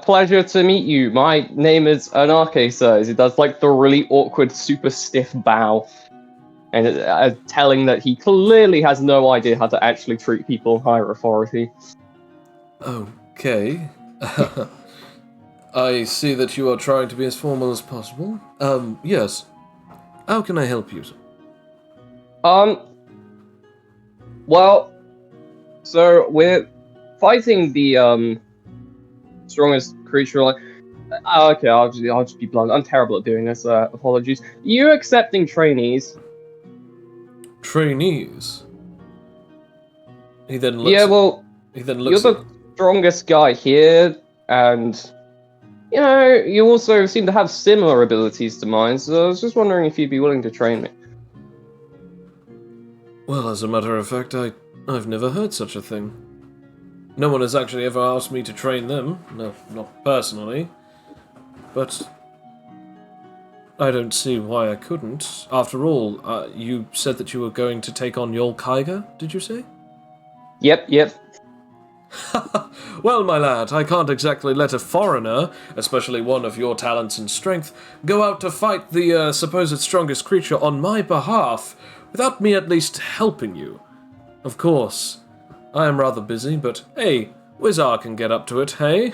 Pleasure to meet you. My name is Anarche, sir. As he does like the really awkward, super stiff bow, and telling that he clearly has no idea how to actually treat people of higher authority. Okay. I see that you are trying to be as formal as possible. Yes. How can I help you? Well, so we're fighting the strongest creature. Okay, I'll just be blunt. I'm terrible at doing this. Apologies. You accepting trainees? Trainees. He then looks. Yeah, well, He then you're looks. the strongest guy here, and you also seem to have similar abilities to mine. So I was just wondering if you'd be willing to train me. Well, as a matter of fact, I've never heard such a thing. No one has actually ever asked me to train them. No, not personally. But I don't see why I couldn't. After all, you said that you were going to take on Yol Kaiga, did you say? Yep. Well, my lad, I can't exactly let a foreigner, especially one of your talents and strength, go out to fight the supposed strongest creature on my behalf without me at least helping you. Of course, I am rather busy, but hey, Wizar can get up to it, hey?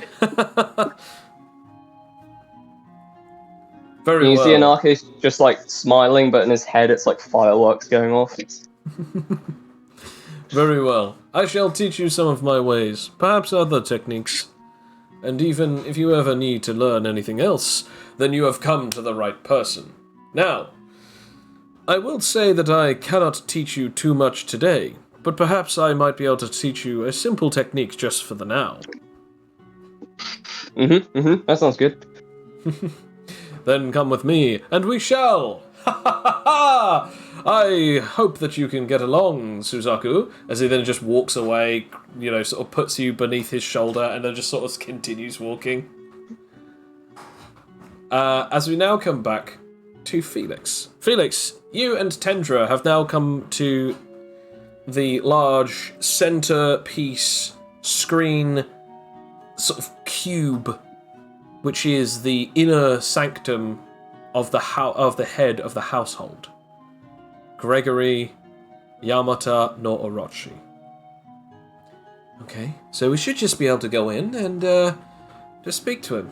Very You well. see Anarchist just smiling, but in his head it's like fireworks going off. Very well. I shall teach you some of my ways, perhaps other techniques. And even if you ever need to learn anything else, then you have come to the right person. Now, I will say that I cannot teach you too much today, but perhaps I might be able to teach you a simple technique just for the now. That sounds good. Then come with me, and we shall! Ha ha ha ha! I hope that you can get along, Suzaku, as he then just walks away, sort of puts you beneath his shoulder, and then just sort of continues walking. As we now come back to Felix. Felix, you and Tendra have now come to the large centerpiece screen sort of cube, which is the inner sanctum of the head of the household. Gregory Yamata no Orochi. Okay, so we should just be able to go in and just speak to him.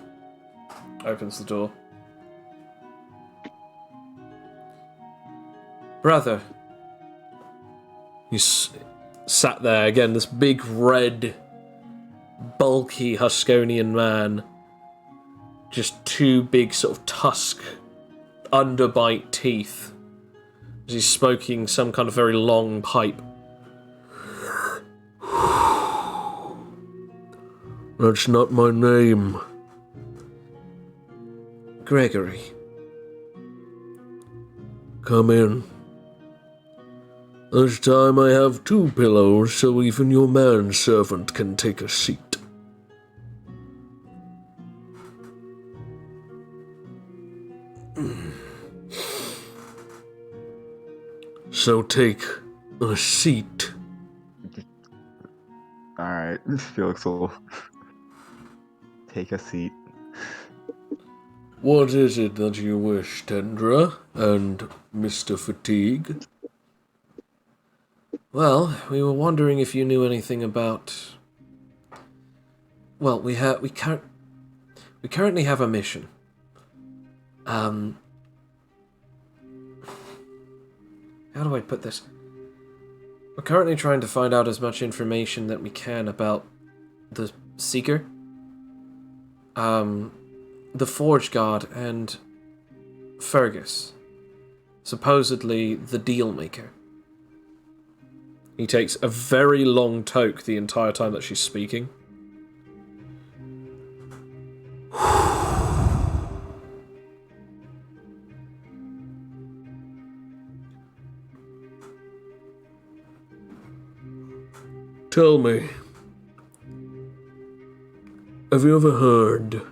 Opens the door. Brother. He's sat there again, this big red, bulky Huskonian man. Just two big sort of tusk, underbite teeth. As he's smoking some kind of very long pipe. That's not my name. Gregory. Come in. This time I have 2 pillows, so even your manservant can take a seat. So take a seat. Alright, Felix will take a seat. What is it that you wish, Tendra and Mr. Fatigue? Well, we were wondering if you knew anything about... Well, we currently have a mission. How do I put this? We're currently trying to find out as much information that we can about the Seeker, the Forge God, and Fergus, supposedly the deal maker. He takes a very long toke the entire time that she's speaking. Tell me, have you ever heard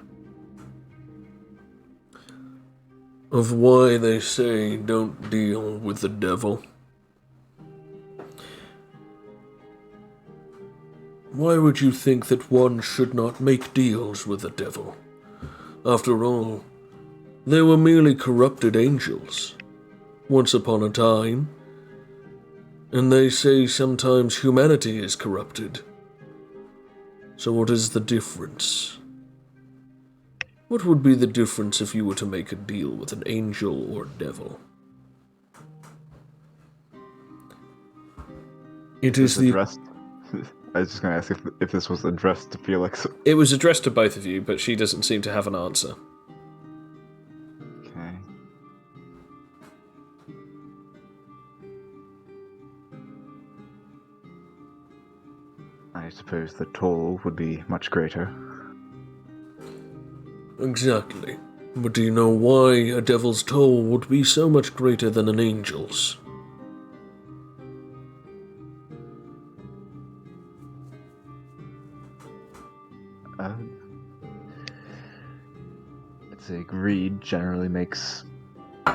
of why they say don't deal with the devil? Why would you think that one should not make deals with the devil? After all, they were merely corrupted angels, once upon a time. And they say sometimes humanity is corrupted. So what is the difference? What would be the difference if you were to make a deal with an angel or devil? It is the. addressed. I was just gonna ask if this was addressed to Felix. It was addressed to both of you, but she doesn't seem to have an answer. Okay. I suppose the toll would be much greater. Exactly. But do you know why a devil's toll would be so much greater than an angel's? I'd say greed generally makes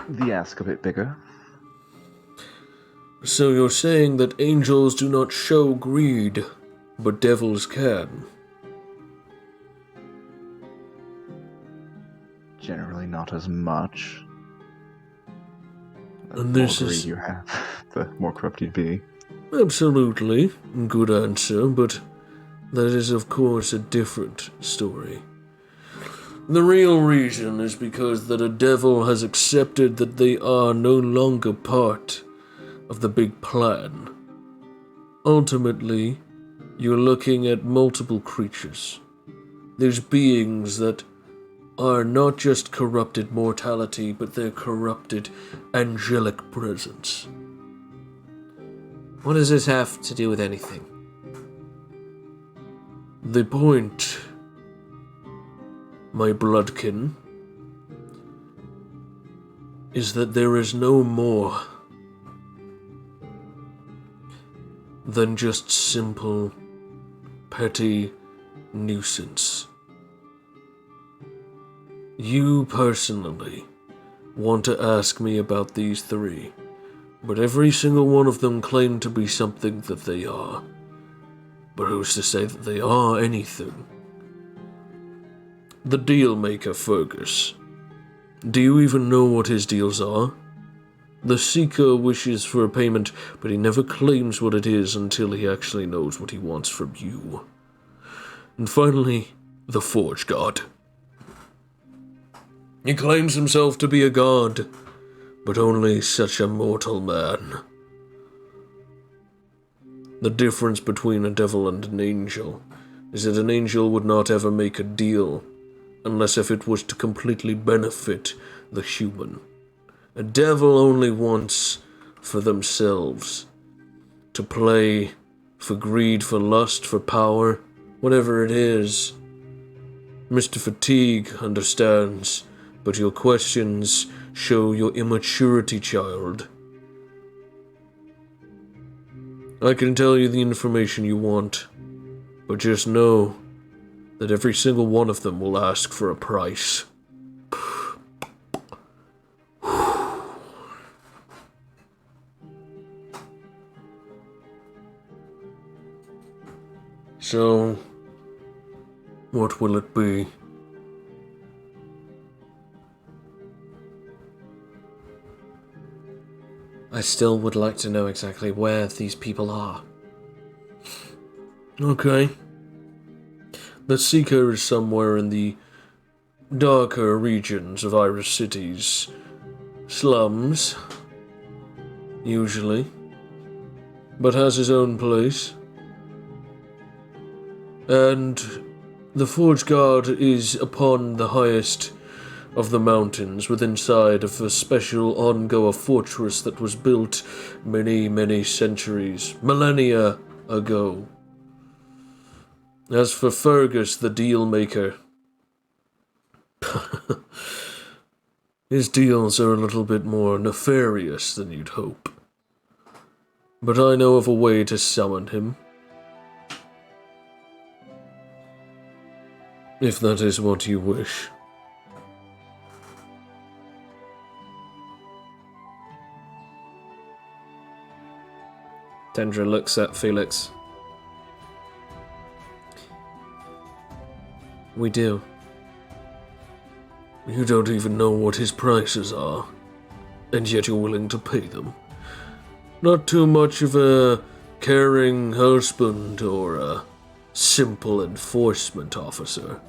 the ask a bit bigger. So you're saying that angels do not show greed, but devils can? Generally not as much. And The this more is- greed you have, the more corrupt you'd be. Absolutely. Good answer, but that is of course a different story. The real reason is because that a devil has accepted that they are no longer part of the big plan. Ultimately, you're looking at multiple creatures. There's beings that are not just corrupted mortality, but they're corrupted angelic presence. What does this have to do with anything? The point, my bloodkin, is that there is no more than just simple, petty nuisance. You personally want to ask me about these three, but every single one of them claim to be something that they are. But who's to say that they are anything? The deal maker, Fergus. Do you even know what his deals are? The Seeker wishes for a payment, but he never claims what it is until he actually knows what he wants from you. And finally, the Forge God. He claims himself to be a god, but only such a mortal man. The difference between a devil and an angel is that an angel would not ever make a deal unless if it was to completely benefit the human. A devil only wants for themselves, to play, for greed, for lust, for power, whatever it is. Mr. Fatigue understands, but your questions show your immaturity, child. I can tell you the information you want, but just know that every single one of them will ask for a price. So, what will it be? I still would like to know exactly where these people are. Okay. The Seeker is somewhere in the darker regions of Iris City's slums, usually, but has his own place. And the Forge Guard is upon the highest of the mountains, within sight of a special ongoer fortress that was built many, many centuries, millennia ago. As for Fergus, the deal maker, his deals are a little bit more nefarious than you'd hope. But I know of a way to summon him. If that is what you wish. Tendra looks at Felix. We do. You don't even know what his prices are, and yet you're willing to pay them. Not too much of a caring husband or a simple enforcement officer.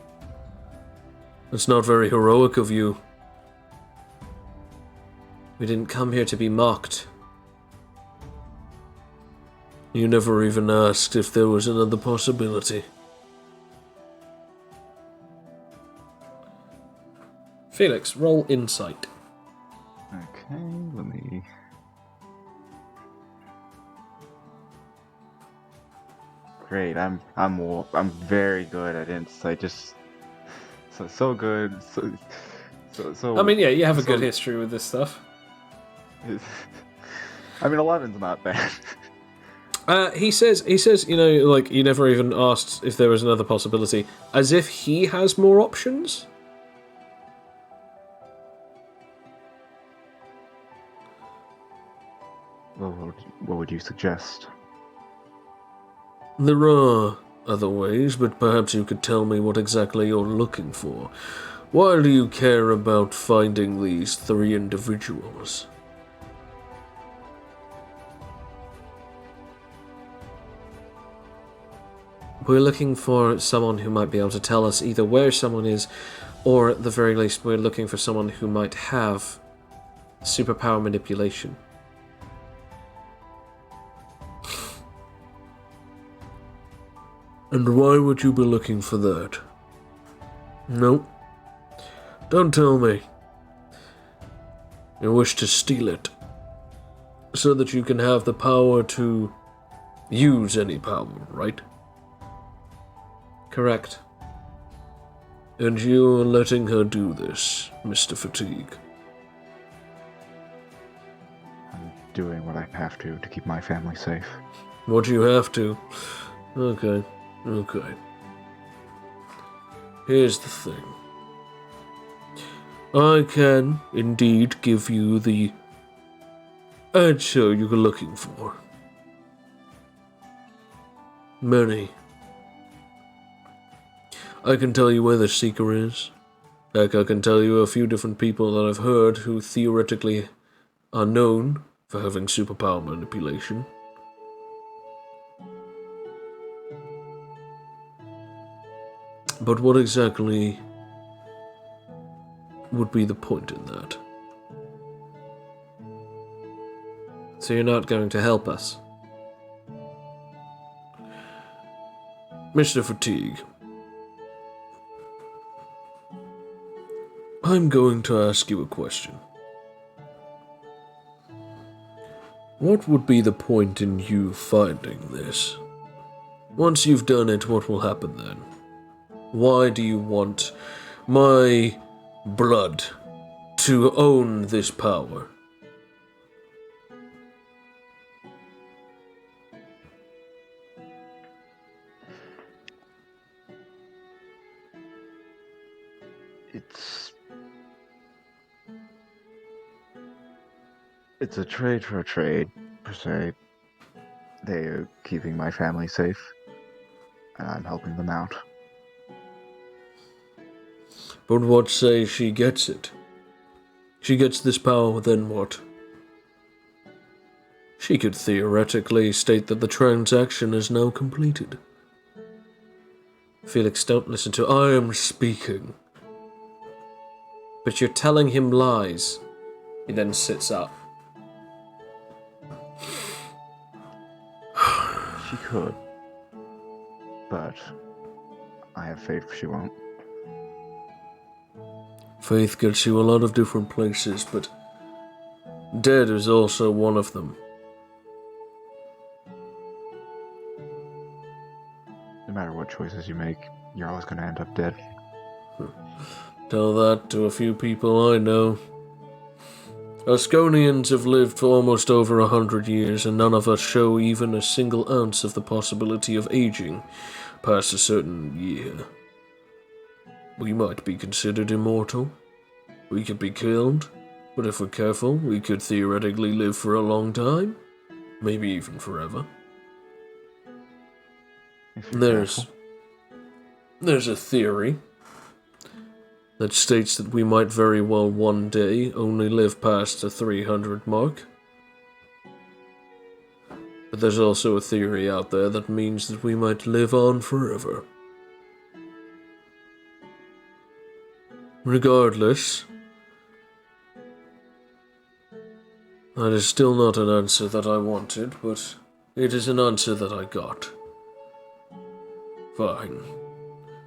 It's not very heroic of you. We didn't come here to be mocked. You never even asked if there was another possibility. Felix, roll insight. Okay, let me. Great, I'm very good at insight. Just so good. So. I mean, yeah, you have a so- good history with this stuff. I mean, 11's not bad. He says, you know, like, you never even asked if there was another possibility, as if he has more options. What would you suggest? There are other ways, but perhaps you could tell me what exactly you're looking for. Why do you care about finding these 3 individuals? We're looking for someone who might be able to tell us either where someone is, or at the very least, we're looking for someone who might have superpower manipulation. And why would you be looking for that? No. Don't tell me. You wish to steal it, so that you can have the power to use any power, right? Correct. And you're letting her do this, Mr. Fatigue. I'm doing what I have to keep my family safe. What you have to. Okay. Here's the thing. I can indeed give you the answer you're looking for. Many. I can tell you where the seeker is. Heck, I can tell you a few different people that I've heard who theoretically are known for having superpower manipulation. But what exactly would be the point in that? So you're not going to help us? Mr. Fatigue, I'm going to ask you a question. What would be the point in you finding this? Once you've done it, what will happen then? Why do you want my blood to own this power? It's a trade for a trade, per se. They are keeping my family safe, and I'm helping them out. But what say she gets it? She gets this power, then what? She could theoretically state that the transaction is now completed. Felix, don't listen to... I am speaking. But you're telling him lies. He then sits up. She could, but I have faith she won't. Faith gets you a lot of different places, but dead is also one of them. No matter what choices you make, you're always going to end up dead. Tell that to a few people I know. Asconians have lived for almost over 100 years, and none of us show even a single ounce of the possibility of aging past a certain year. We might be considered immortal. We could be killed, but if we're careful, we could theoretically live for a long time. Maybe even forever. If you're careful. There's a theory that states that we might very well one day only live past the 300 mark. But there's also a theory out there that means that we might live on forever. Regardless, that is still not an answer that I wanted, but It is an answer that I got. Fine.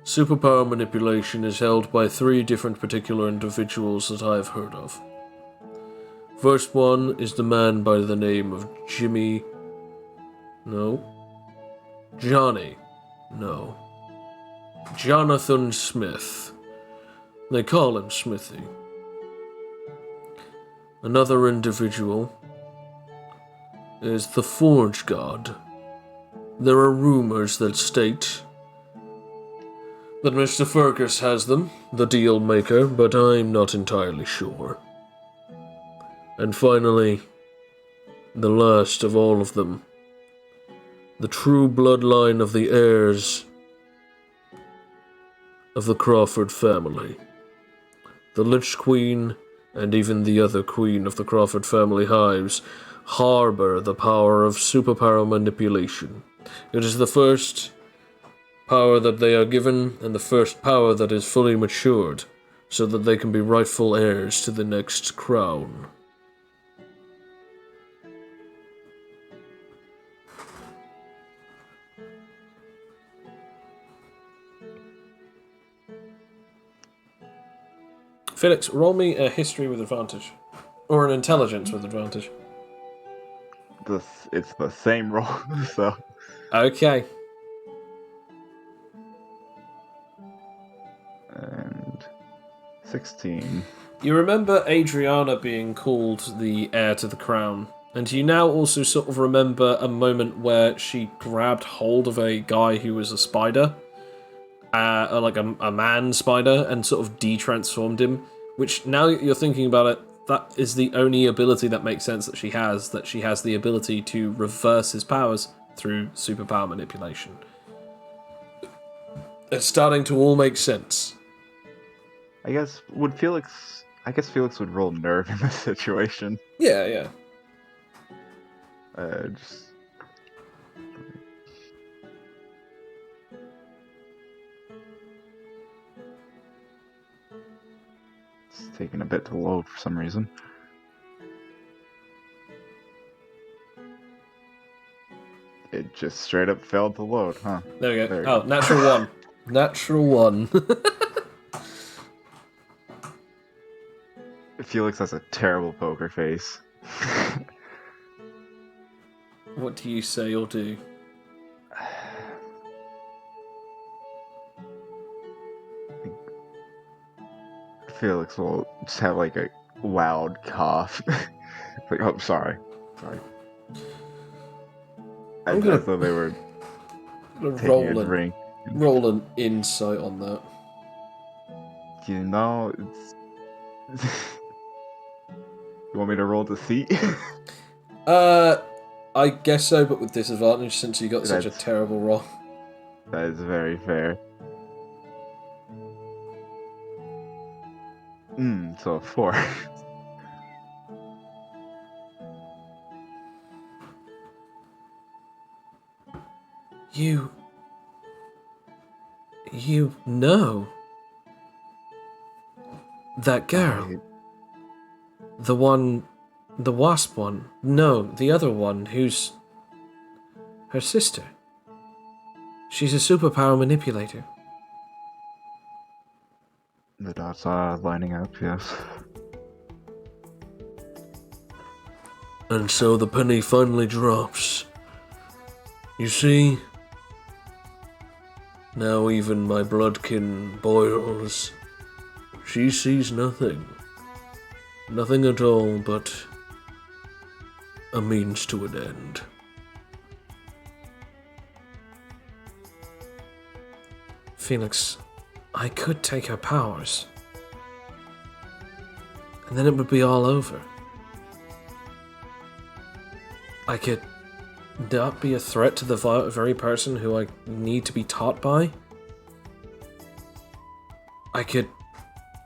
Superpower manipulation is held by 3 different particular individuals that I have heard of. First one is the man by the name of Jimmy... No. Johnny. No. Jonathan Smith. They call him Smithy. Another individual is the Forge God. There are rumors that state that Mr. Fergus has them, the deal maker, but I'm not entirely sure. And finally, the last of all of them, the true bloodline of the heirs of the Crawford family. The Lich Queen, and even the other queen of the Crawford family hives, harbor the power of superpower manipulation. It is the first power that they are given, and the first power that is fully matured, so that they can be rightful heirs to the next crown. Felix, roll me a history with advantage. Or an intelligence with advantage. It's the same roll, so... Okay. And... 16. You remember Adriana being called the heir to the crown, and you now also sort of remember a moment where she grabbed hold of a guy who was a spider, or like a man spider, and sort of de-transformed him, which now that you're thinking about it, that is the only ability that makes sense that she has the ability to reverse his powers through superpower manipulation. It's starting to all make sense. I guess Felix would roll nerve in this situation. Yeah. Just... It's taking a bit to load for some reason. It just straight up failed to load, huh? There we go. There you Oh, go. natural one. Natural one. Felix has a terrible poker face. What do you say or do? Felix will just have like a loud cough. Like, oh, sorry. I'm gonna- As though they were taking a drink. Roll an insight on that. You know, it's... You want me to roll deceit? I guess so, but with disadvantage since you got such a terrible roll. That is very fair. So a 4. You know that girl. The wasp one. No, the other one, who's her sister. She's a superpower manipulator. The dots are lining up, yes. And so the penny finally drops. You see? Now even my bloodkin boils. She sees nothing. Nothing at all but a means to an end. Felix, I could take her powers. And then it would be all over. I could not be a threat to the very person who I need to be taught by. I could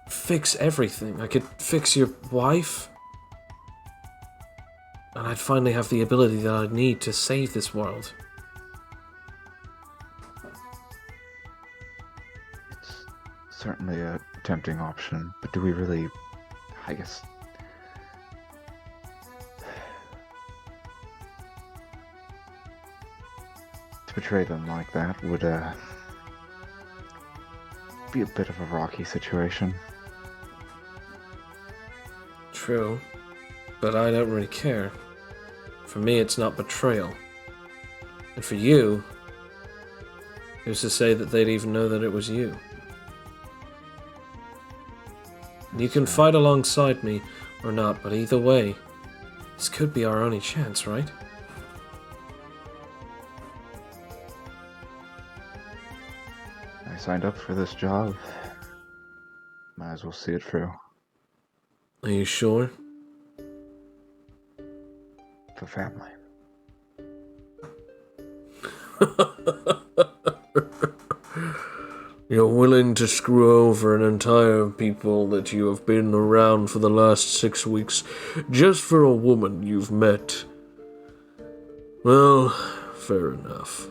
fix everything. I could fix your wife. And I'd finally have the ability that I need to save this world. It's certainly a tempting option, but do we really... I guess... betray them like that would be a bit of a rocky situation. True, but I don't really care. For me, it's not betrayal. And for you, who's to say that they'd even know that it was you? You can fight alongside me or not, but either way, this could be our only chance, right? I signed up for this job. Might as well see it through. Are you sure? The family. You're willing to screw over an entire people that you have been around for the last 6 weeks just for a woman you've met. Well, fair enough.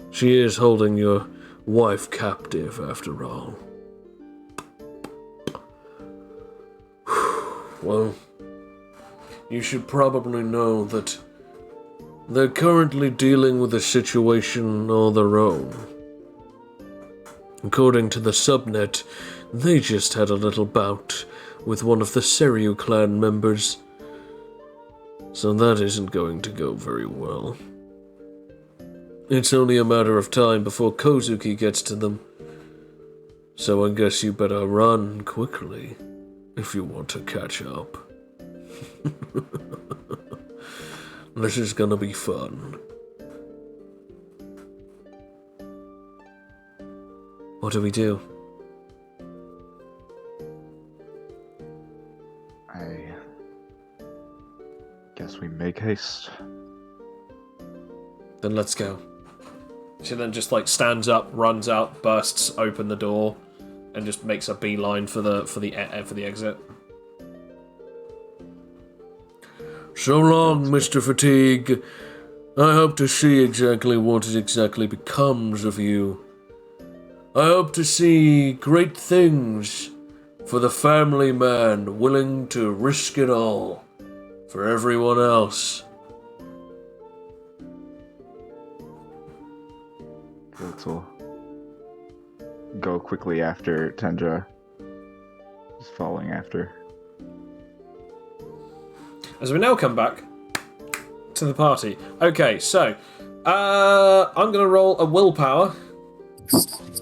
She is holding your wife captive, after all. Well, you should probably know that they're currently dealing with a situation all their own. According to the subnet, they just had a little bout with one of the Seryu clan members. So that isn't going to go very well. It's only a matter of time before Kozuki gets to them. So I guess you better run quickly if you want to catch up. This is gonna be fun. What do we do? I guess we make haste. Then let's go. She then just like stands up, runs out, bursts open the door, and just makes a beeline for the exit. So long, Mr. Fatigue. I hope to see exactly what it exactly becomes of you. I hope to see great things for the family man willing to risk it all for everyone else. Felix will go quickly after Tenja. Just following after. As we now come back to the party. Okay, so I'm going to roll a willpower.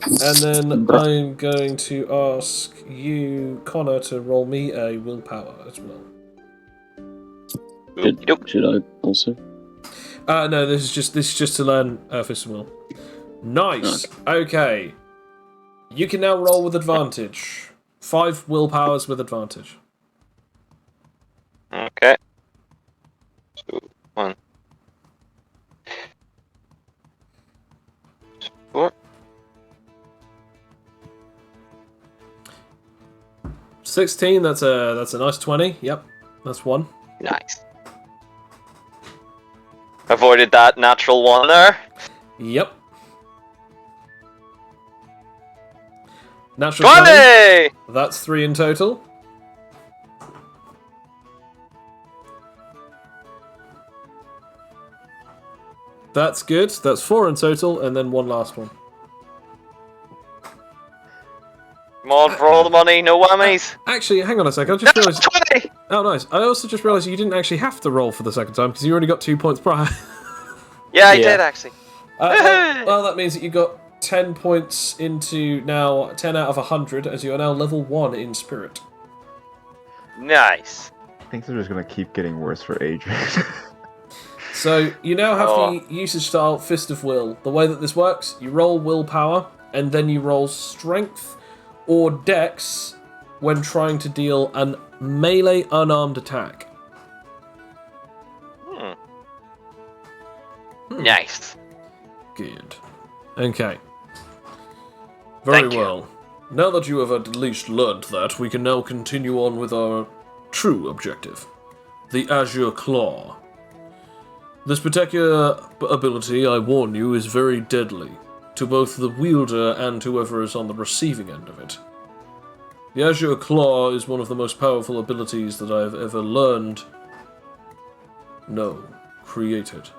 And then I'm going to ask you, Connor, to roll me a willpower as well. Should I also? No, this is just to learn Fist of Will. Nice. Okay. You can now roll with advantage. 5 willpowers with advantage. Okay. 2, 1. 4. 16. That's a nice 20. Yep, that's 1. Nice. Avoided that natural 1 there. Yep. Natural 20! That's 3 in total. That's good. That's 4 in total, and then 1 last one. Come on, for all the money, no whammies. Actually, hang on a sec. I just realised. 20! Oh, nice. I also just realised you didn't actually have to roll for the second time because you already got 2 points prior. Yeah, I did actually. Well, that means that you got 10 points into now 10 out of 100, as you are now level 1 in spirit. Nice. Things are just gonna keep getting worse for Adrian. So you now have the usage style Fist of Will. The way that this works, you roll willpower, and then you roll strength or dex when trying to deal an melee unarmed attack. Nice. Good. Okay. Very Thank you. well. Now that you have at least learnt that, we can now continue on with our true objective. The Azure Claw. This particular ability, I warn you, is very deadly to both the wielder and whoever is on the receiving end of it. The Azure Claw is one of the most powerful abilities that I have ever learned. No, created.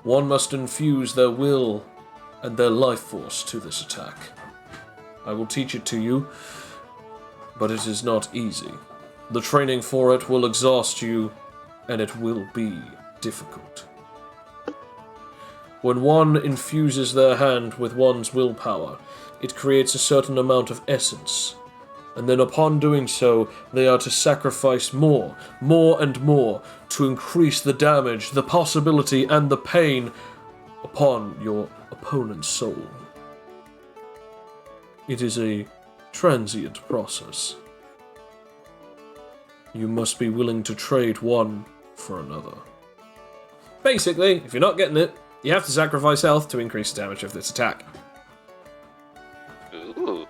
One must infuse their will and their life force to this attack. I will teach it to you, but it is not easy. The training for it will exhaust you, and it will be difficult. When one infuses their hand with one's willpower, it creates a certain amount of essence, and then upon doing so, they are to sacrifice more and more, to increase the damage, the possibility, and the pain upon your opponent's soul. It is a transient process. You must be willing to trade one for another. Basically, if you're not getting it, you have to sacrifice health to increase the damage of this attack. Ooh.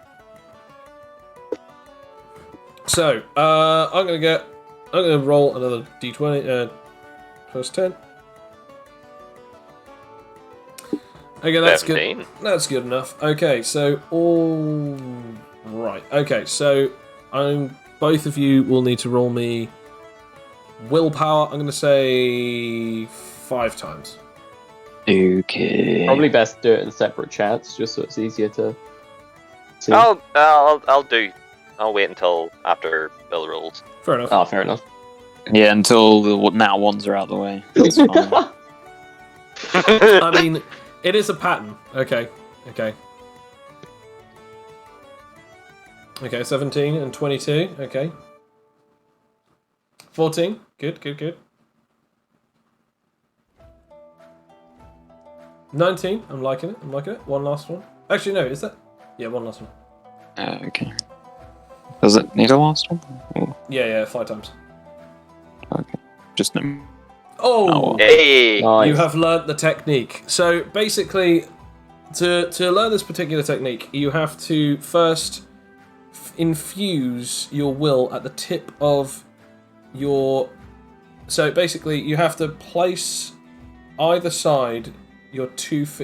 So, I'm gonna roll another d20, plus 10. Okay, that's 17. good. That's good enough. Okay, so all right. Okay, so both of you will need to roll me willpower. I'm gonna say 5 times. Okay. Probably best to do it in separate chats, just so it's easier to see. I'll do. I'll wait until after Bill rolls. Fair enough. Oh, fair enough. Yeah, until the now ones are out of the way. That's fine. I mean, it is a pattern. Okay. Okay, 17 and 22. Okay. 14. Good. 19. I'm liking it. One last one. Actually, no, is that? Yeah, one last one. Okay. Does it need a last one? Or- Yeah, 5 times. Okay. Just no. Oh! Hey! Nice. You have learnt the technique. So basically, to learn this particular technique, you have to first infuse your will at the tip of your. So basically, you have to place either side your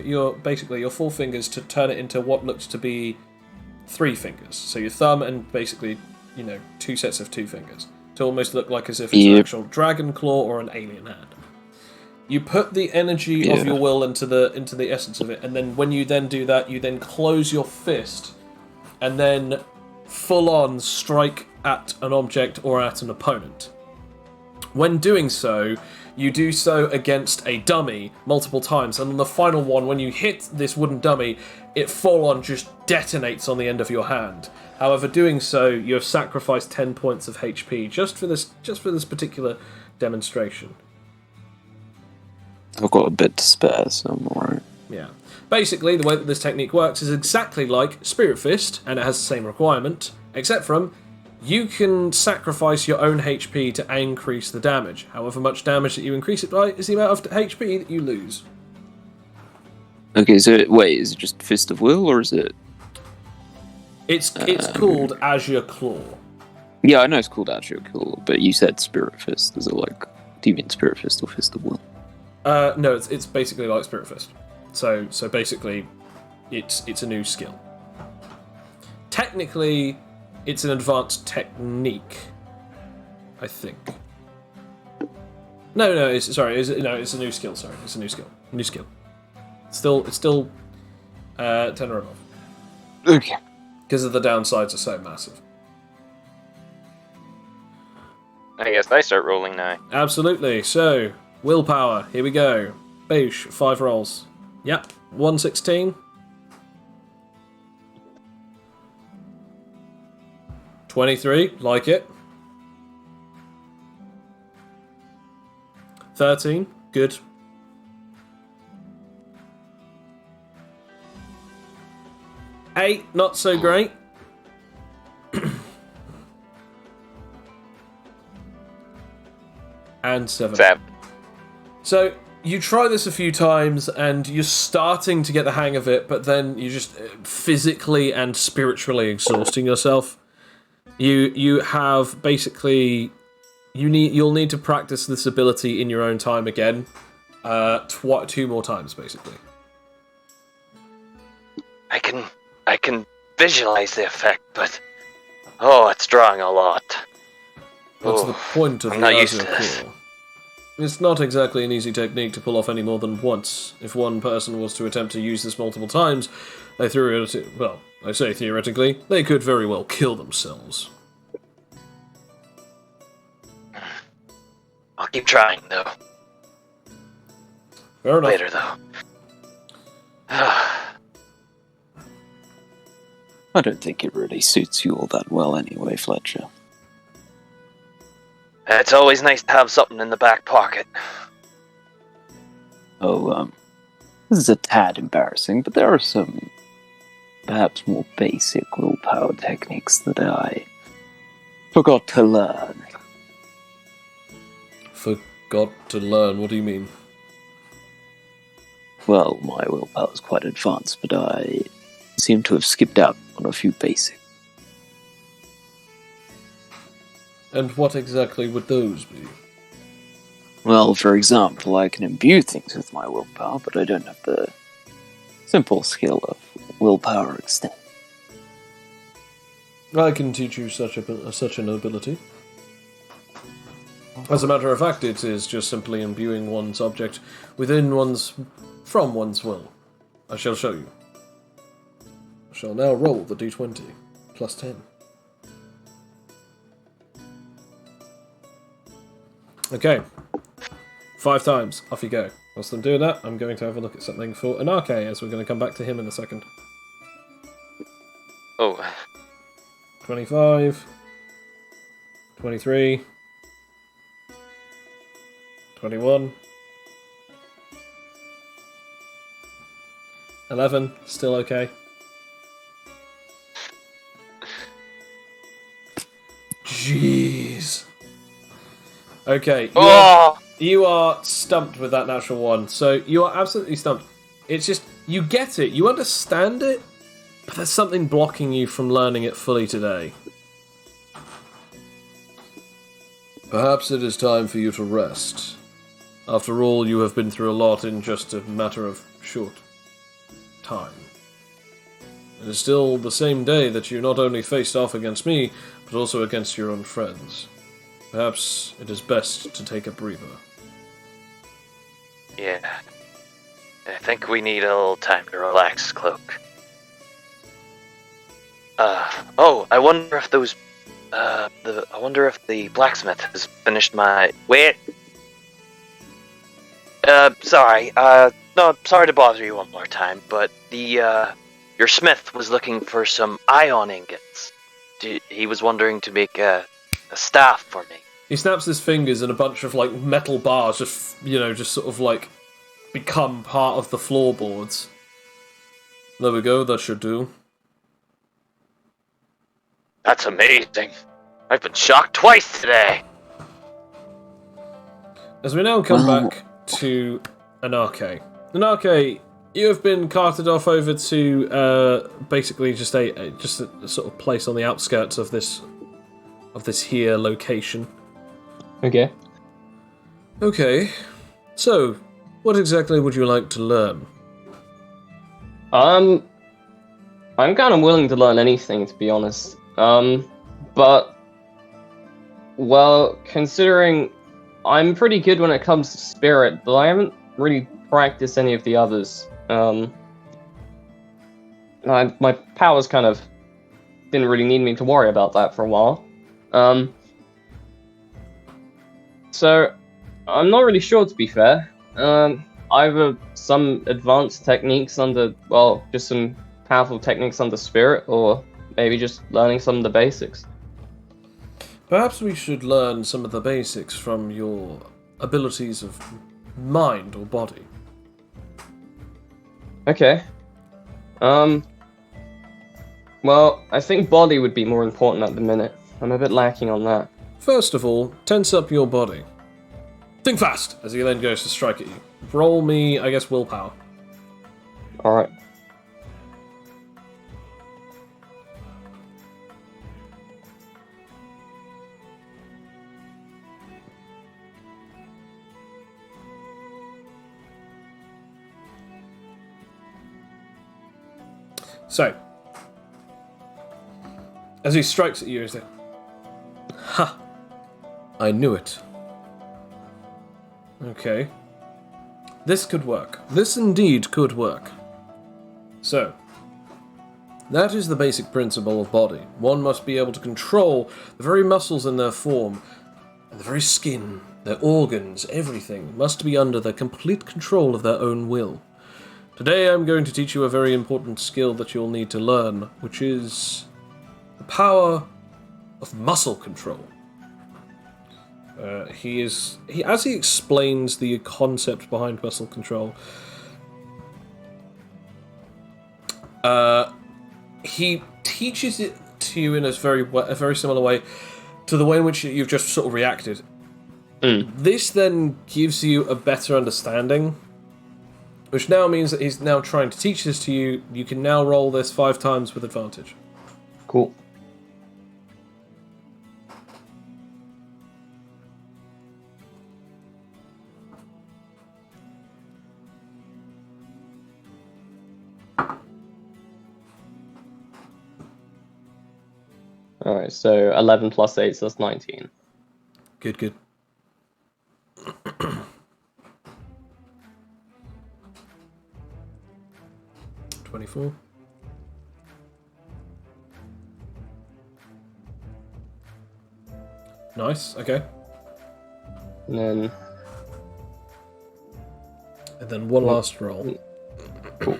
your 4 fingers to turn it into what looks to be 3 fingers. So your thumb and basically, 2 sets of 2 fingers to almost look like as if it's an actual dragon claw or an alien hand. You put the energy of your will into the essence of it, and then when you then do that, you then close your fist, and then full on strike at an object or at an opponent. When doing so, you do so against a dummy multiple times, and on the final one, when you hit this wooden dummy, it full on just detonates on the end of your hand. However, doing so, you have sacrificed 10 points of HP just for this particular demonstration. I've got a bit to spare, so I'm alright. Yeah. Basically, the way that this technique works is exactly like Spirit Fist, and it has the same requirement, except from you can sacrifice your own HP to increase the damage. However much damage that you increase it by is the amount of HP that you lose. Okay, so wait, is it just Fist of Will, or is it... It's called Azure Claw. Yeah, I know it's called Azure Claw, but you said Spirit Fist. Is it like... Do you mean Spirit Fist or Fist of Will? No, it's basically like Spirit Fist. So basically, it's a new skill. Technically, it's an advanced technique, I think. No, it's a new skill. Sorry, it's a new skill. It's still 10 or above. Okay. Because of the downsides are so massive. I guess I start rolling now. Absolutely. So, willpower. Here we go. Boosh. 5 rolls. Yep. 116. 23. Like it. 13. Good. 8. Not so great. And 7. 7. So you try this a few times and you're starting to get the hang of it, but then you're just physically and spiritually exhausting yourself. You have basically you'll need to practice this ability in your own time again, 2 more times basically. I can visualize the effect, but it's drawing a lot. What's the point of I'm the not used Azure to this. Claw? It's not exactly an easy technique to pull off any more than once. If one person was to attempt to use this multiple times, I say theoretically, they could very well kill themselves. I'll keep trying, though. Fair enough. Later, though. I don't think it really suits you all that well anyway, Fletcher. It's always nice to have something in the back pocket. Oh, this is a tad embarrassing, but there are some perhaps more basic willpower techniques that I forgot to learn. Forgot to learn? What do you mean? Well, my willpower is quite advanced, but I seem to have skipped out on a few basics. And what exactly would those be? Well, for example, I can imbue things with my willpower, but I don't have the simple skill of willpower extent. I can teach you such an ability. As a matter of fact, it is just simply imbuing one's object from one's will. I shall show you. I shall now roll the d20, plus 10. Okay. 5 times. Off you go. Whilst I'm doing that, I'm going to have a look at something for Anarche, as we're going to come back to him in a second. Oh. 25. 23. 21. 11. Still okay. Jeez. Okay. You are stumped with that natural one. So you are absolutely stumped. It's just, you get it, you understand it, but there's something blocking you from learning it fully today. Perhaps it is time for you to rest. After all, you have been through a lot in just a matter of short time. It is still the same day that you not only faced off against me, but also against your own friends. Perhaps it is best to take a breather. Yeah. I think we need a little time to relax, Cloak. I wonder if those... I wonder if the blacksmith has finished my... Wait! Sorry, no, sorry to bother you one more time, but your smith was looking for some ion ingots. He was wondering to make a staff for me. He snaps his fingers and a bunch of, metal bars just sort of, become part of the floorboards. There we go, that should do. That's amazing. I've been shocked twice today. As we now come back to Anarche. Anarche, you have been carted off over to basically just a sort of place on the outskirts of this here location. Okay. Okay. So, what exactly would you like to learn? I'm kind of willing to learn anything, to be honest. But, well, considering I'm pretty good when it comes to spirit, but I haven't really practiced any of the others. My powers kind of didn't really need me to worry about that for a while. So, I'm not really sure, to be fair. Either some advanced techniques under, well, just some powerful techniques under spirit, or maybe just learning some of the basics. Perhaps we should learn some of the basics from your abilities of mind or body. Okay. Well, I think body would be more important at the minute. I'm a bit lacking on that. First of all, tense up your body. Think fast, as he then goes to strike at you. Roll me, I guess, willpower. Alright. So, as he strikes at you, he's like, "Ha! I knew it. Okay. This could work. This indeed could work. So, that is the basic principle of body. One must be able to control the very muscles in their form, and the very skin, their organs, everything must be under the complete control of their own will. Today I'm going to teach you a very important skill that you'll need to learn, which is the power of muscle control. As he explains the concept behind muscle control, he teaches it to you in a very similar way to the way in which you've just sort of reacted. This then gives you a better understanding, which now means that he's now trying to teach this to you. You can now roll this 5 times with advantage. Cool. Alright, so 11 plus 8, so that's 19. Good. 24. Nice, okay. And then one last roll. Cool.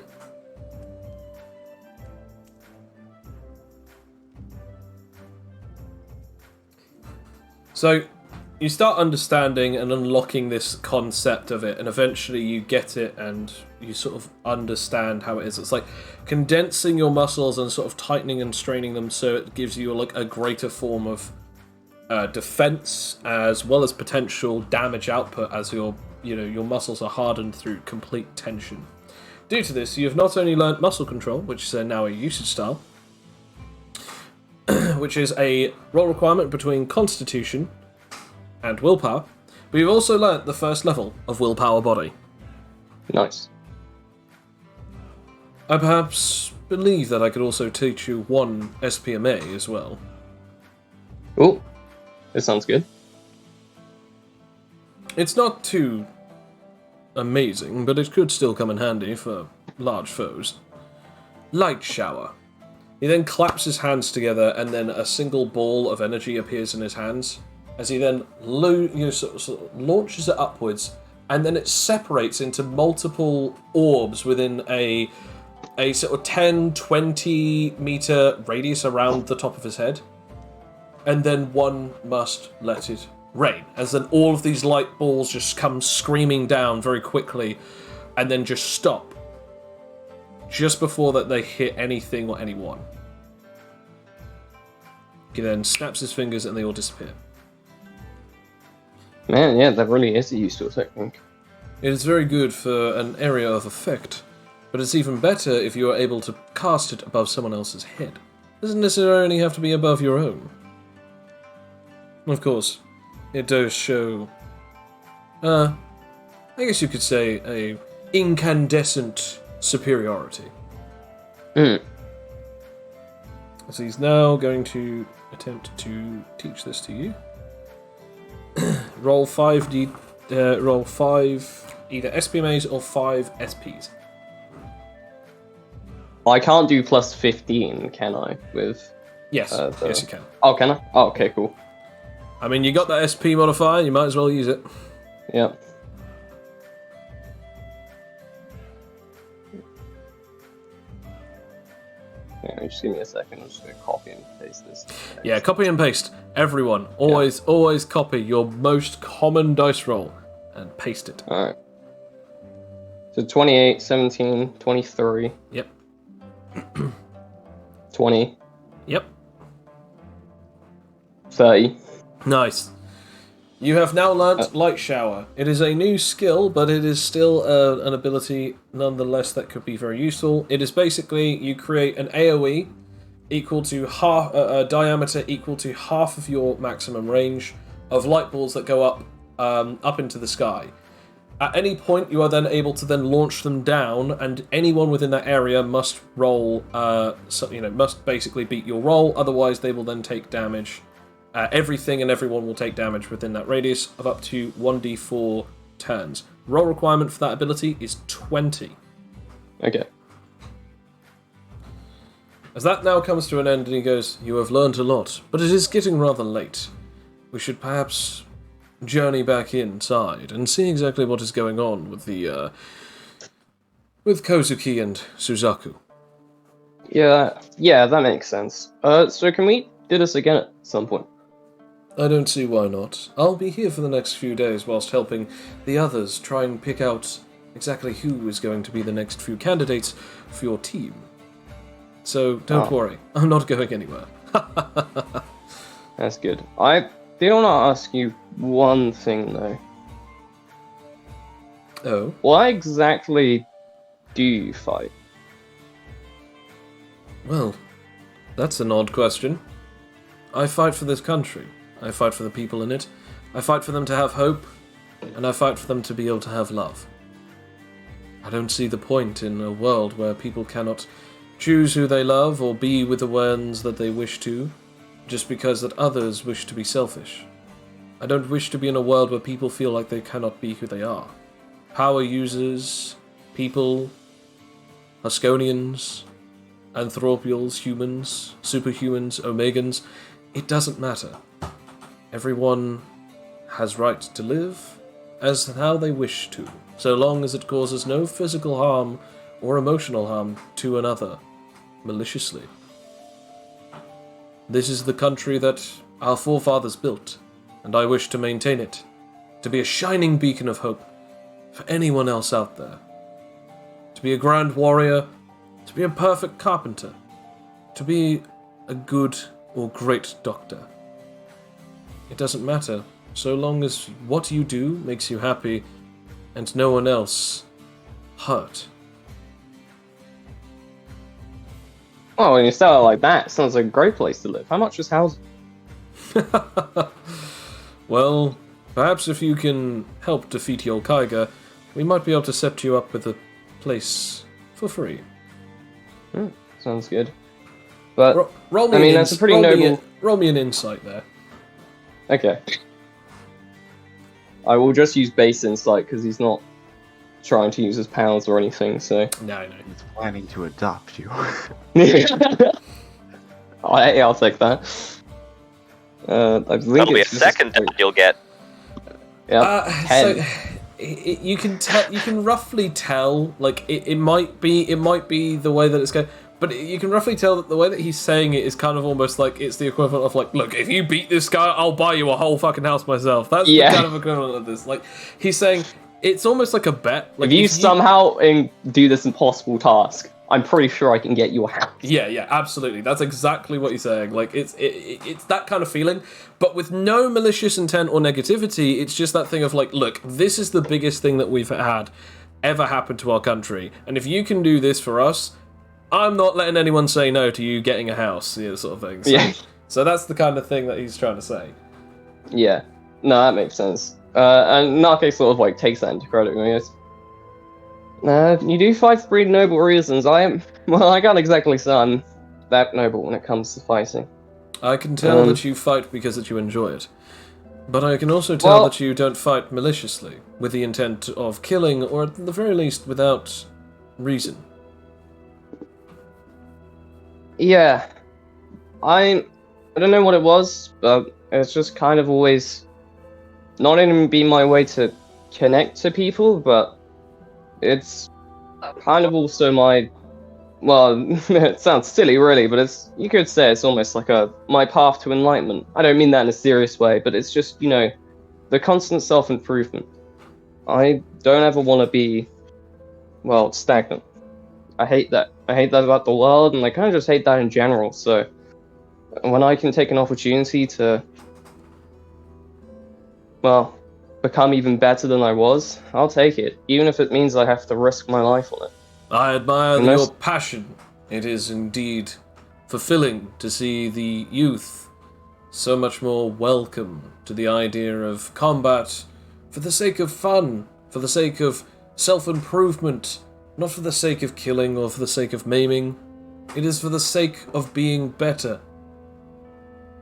So, you start understanding and unlocking this concept of it, and eventually you get it and you sort of understand how it is. It's like condensing your muscles and sort of tightening and straining them so it gives you like a greater form of defense as well as potential damage output as your muscles are hardened through complete tension. Due to this, you have not only learnt muscle control, which is now a usage style, which is a roll requirement between Constitution and Willpower, but you've also learnt the first level of Willpower Body. Nice. I perhaps believe that I could also teach you one SPMA as well. Oh, this sounds good. It's not too amazing, but it could still come in handy for large foes. Light Shower. He then claps his hands together, and then a single ball of energy appears in his hands, as he then sort of launches it upwards, and then it separates into multiple orbs within a sort of 10-20 meter radius around the top of his head. And then one must let it rain, as then all of these light balls just come screaming down very quickly, and then just stop just before that they hit anything or anyone. He then snaps his fingers and they all disappear. Man, yeah, that really is a useful technique. It is very good for an area of effect, but it's even better if you are able to cast it above someone else's head. It doesn't necessarily have to be above your own. Of course, it does show, I guess you could say, a incandescent superiority. So he's now going to attempt to teach this to you. Roll 5 either SPMAs or 5 SPs. I can't do plus 15, can I? With Yes, yes you can. Oh, can I? Oh, okay, cool. I mean, you got that SP modifier, you might as well use it. Yeah. Yeah, just give me a second. I'm just going to copy and paste this. Yeah, copy and paste. Everyone, always copy your most common dice roll and paste it. Alright. So 28, 17, 23. Yep. 20. Yep. 30. Nice. You have now learnt Light Shower. It is a new skill, but it is still an ability nonetheless that could be very useful. It is basically you create an AoE equal to half a diameter equal to half of your maximum range of light balls that go up into the sky. At any point, you are then able to then launch them down, and anyone within that area must roll. Must basically beat your roll. Otherwise, they will then take damage. Everything and everyone will take damage within that radius of up to 1d4 turns. Roll requirement for that ability is 20. Okay. As that now comes to an end and he goes, "You have learned a lot, but it is getting rather late. We should perhaps journey back inside and see exactly what is going on with the, with Kozuki and Suzaku." Yeah, that makes sense. So can we do this again at some point? I don't see why not. I'll be here for the next few days whilst helping the others try and pick out exactly who is going to be the next few candidates for your team. So don't worry, I'm not going anywhere. That's good. I did want to ask you one thing, though. Oh? Why exactly do you fight? Well, that's an odd question. I fight for this country. I fight for the people in it. I fight for them to have hope. And I fight for them to be able to have love. I don't see the point in a world where people cannot choose who they love or be with the ones that they wish to, just because that others wish to be selfish. I don't wish to be in a world where people feel like they cannot be who they are. Power users, people, Huskonians, Anthropials, humans, superhumans, Omegans, it doesn't matter. Everyone has right to live as how they wish to, so long as it causes no physical harm or emotional harm to another, maliciously. This is the country that our forefathers built, and I wish to maintain it, to be a shining beacon of hope for anyone else out there. To be a grand warrior, to be a perfect carpenter, to be a good or great doctor. It doesn't matter, so long as what you do makes you happy and no one else hurt. Oh, when you start out like that, it sounds like a great place to live. How much is housing? Well, perhaps if you can help defeat your Kaiga, we might be able to set you up with a place for free. Sounds good. But Roll me I mean, that's a pretty noble. Roll me an insight there. Okay. I will just use base insight because he's not trying to use his powers or anything. So. No. He's planning to adopt you. I'll take that. I think That'll be a it's just second that you'll get. Yeah, 10. So you can roughly tell, like it might be the way that it's going, but you can roughly tell that the way that he's saying it is kind of almost like it's the equivalent of like, look, if you beat this guy, I'll buy you a whole fucking house myself. That's the kind of equivalent of this. Like he's saying, it's almost like a bet. Like if you somehow do this impossible task, I'm pretty sure I can get you a house. Yeah, absolutely. That's exactly what he's saying. Like it's that kind of feeling, but with no malicious intent or negativity. It's just that thing of like, look, this is the biggest thing that we've had ever happen to our country, and if you can do this for us, I'm not letting anyone say no to you getting a house, sort of thing. So, so that's the kind of thing that he's trying to say. Yeah, no, that makes sense. And Nake sort of like takes that into credit. I guess. You do fight for pretty noble reasons. I can't exactly say I'm that noble when it comes to fighting. I can tell that you fight because that you enjoy it. But I can also tell that you don't fight maliciously, with the intent of killing, or at the very least without reason. Yeah. I don't know what it was, but it's just kind of always not even been my way to connect to people, but it's kind of also my, well, it sounds silly really, but you could say it's almost like my path to enlightenment. I don't mean that in a serious way, but it's just, the constant self-improvement. I don't ever want to be, stagnant. I hate that. I hate that about the world, and I kind of just hate that in general, so when I can take an opportunity to, become even better than I was, I'll take it, even if it means I have to risk my life on it. I admire your passion. It is indeed fulfilling to see the youth so much more welcome to the idea of combat for the sake of fun, for the sake of self-improvement, not for the sake of killing or for the sake of maiming. It is for the sake of being better,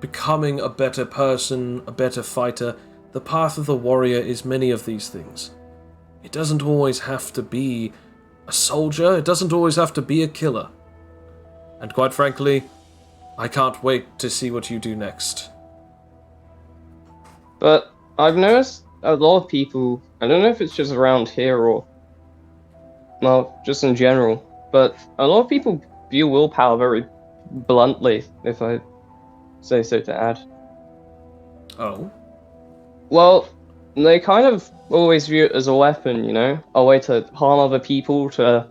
becoming a better person, a better fighter. The path of the warrior is many of these things. It doesn't always have to be a soldier, it doesn't always have to be a killer. And quite frankly, I can't wait to see what you do next. But I've noticed a lot of people, I don't know if it's just around here or, well, just in general, but a lot of people view willpower very bluntly, if I say so to add. Oh? Well, they kind of always view it as a weapon, you know? A way to harm other people, to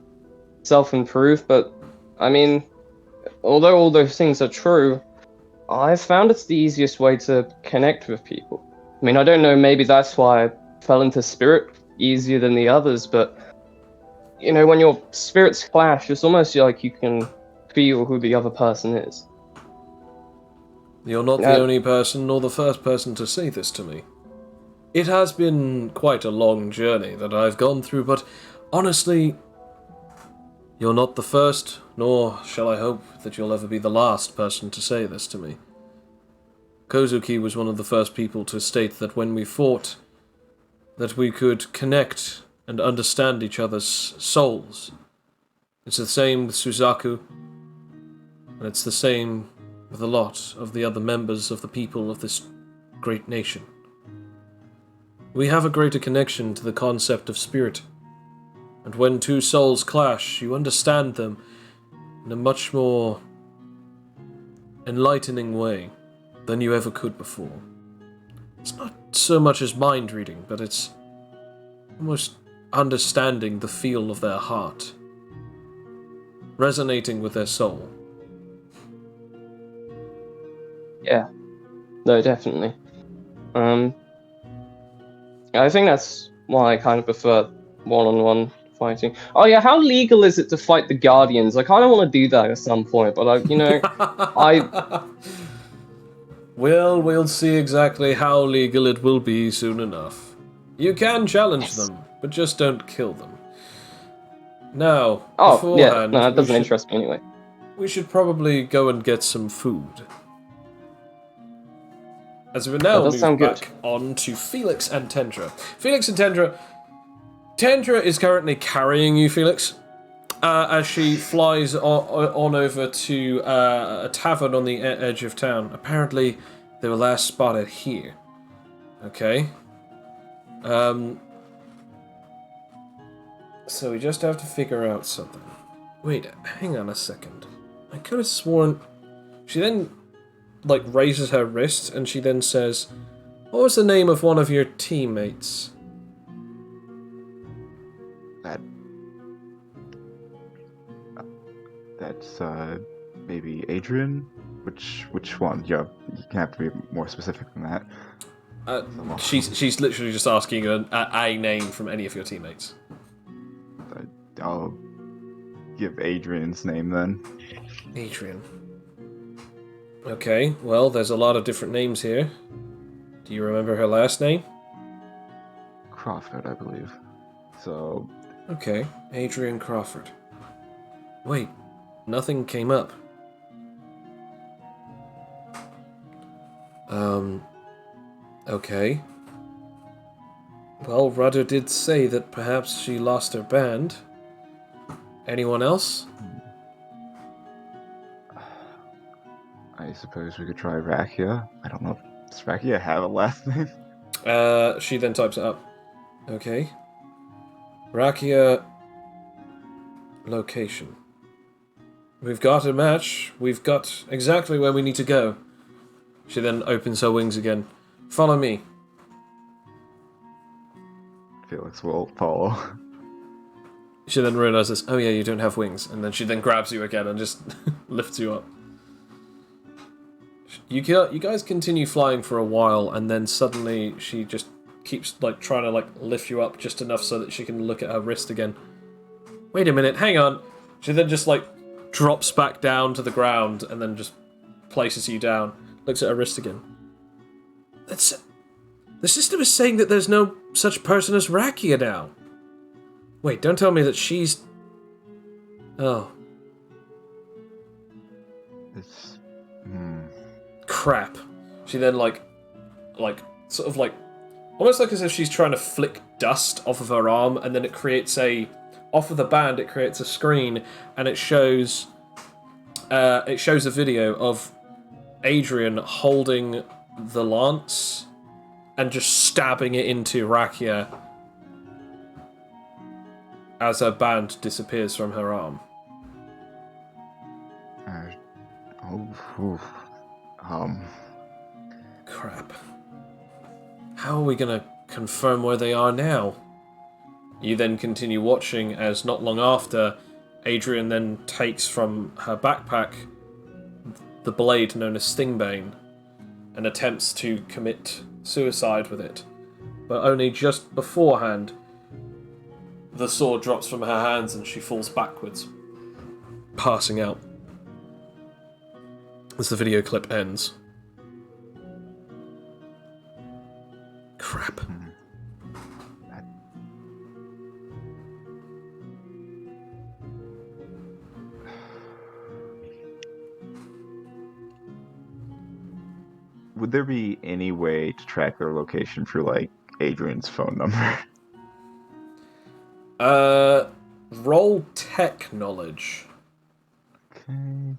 self-improve, but, I mean, although all those things are true, I've found it's the easiest way to connect with people. I mean, I don't know, maybe that's why I fell into spirit easier than the others, but, you know, when your spirits clash, it's almost like you can feel who the other person is. You're not the only person nor the first person to say this to me. It has been quite a long journey that I've gone through, but honestly, you're not the first, nor shall I hope that you'll ever be the last person to say this to me. Kozuki was one of the first people to state that when we fought, that we could connect and understand each other's souls. It's the same with Suzaku, and it's the same with a lot of the other members of the people of this great nation. We have a greater connection to the concept of spirit, and when two souls clash, you understand them in a much more enlightening way than you ever could before. It's not so much as mind reading, but it's almost understanding the feel of their heart, resonating with their soul. Yeah, no, definitely. I think that's why I kind of prefer one-on-one fighting. Oh yeah, how legal is it to fight the Guardians? I kind of want to do that at some point, but Well, we'll see exactly how legal it will be soon enough. You can challenge them, but just don't kill them. Now, beforehand, no, that doesn't interest me anyway. We should probably go and get some food. As we now move back on to Felix and Tendra. Felix and Tendra. Tendra is currently carrying you, Felix, as she flies on over to a tavern on the edge of town. Apparently, they were last spotted here. Okay. So we just have to figure out something. Wait, hang on a second. I could have sworn... She then, raises her wrist, and she then says, "What was the name of one of your teammates?" That's maybe Adrian. Which one? Yeah, you can have to be more specific than that. She's literally just asking a name from any of your teammates. I'll give Adrian's name then. Adrian. Okay, well, there's a lot of different names here. Do you remember her last name? Crawford, I believe. So... Okay, Adrian Crawford. Wait, nothing came up. Okay. Well, Rudder did say that perhaps she lost her band. Anyone else? I suppose we could try Rakia. I don't know. Does Rakia have a last name? She then types it up. Okay. Rakia... Location. We've got a match. We've got exactly where we need to go. She then opens her wings again. Follow me. Felix will follow. She then realizes, oh yeah, you don't have wings. And then she then grabs you again and just lifts you up. You guys continue flying for a while, and then suddenly she just keeps trying to lift you up just enough so that she can look at her wrist again. Wait a minute, hang on. She then just drops back down to the ground and then just places you down. Looks at her wrist again. The system is saying that there's no such person as Rakia now. Wait, don't tell me that she's... Oh. It's... Crap. She then, almost like as if she's trying to flick dust off of her arm, and then it creates off of the band, it creates a screen, and it shows a video of Adrian holding the lance and just stabbing it into Rakia as her band disappears from her arm. Crap. How are we gonna confirm where they are now? You then continue watching as not long after, Adrian then takes from her backpack the blade known as Stingbane and attempts to commit suicide with it. But only just beforehand, the sword drops from her hands and she falls backwards, passing out. As the video clip ends. Crap. Would there be any way to track their location through, like, Adrian's phone number? Roll tech knowledge. Okay.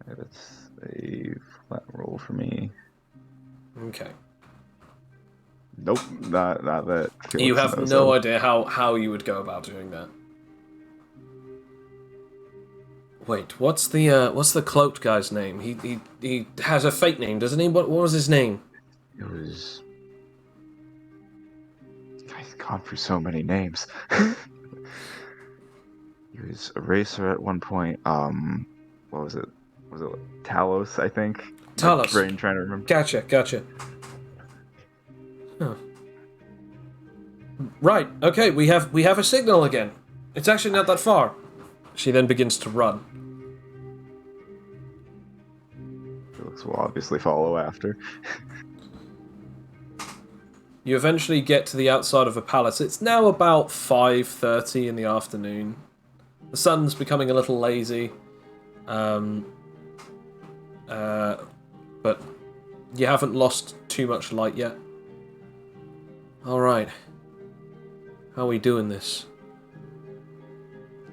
That's a flat roll for me. Okay. Nope, not that. You have no idea how you would go about doing that. Wait, what's the cloaked guy's name? He has a fake name, doesn't he? What was his name? It was. I've gone through so many names. He was Eraser at one point. What was it? Was it Talos? I think. Talos. My brain trying to remember. Gotcha. Huh. Right. Okay. We have a signal again. It's actually not that far. She then begins to run. Felix will obviously follow after. You eventually get to the outside of a palace. It's now about 5:30 in the afternoon. The sun's becoming a little lazy. But you haven't lost too much light yet. Alright. How are we doing this?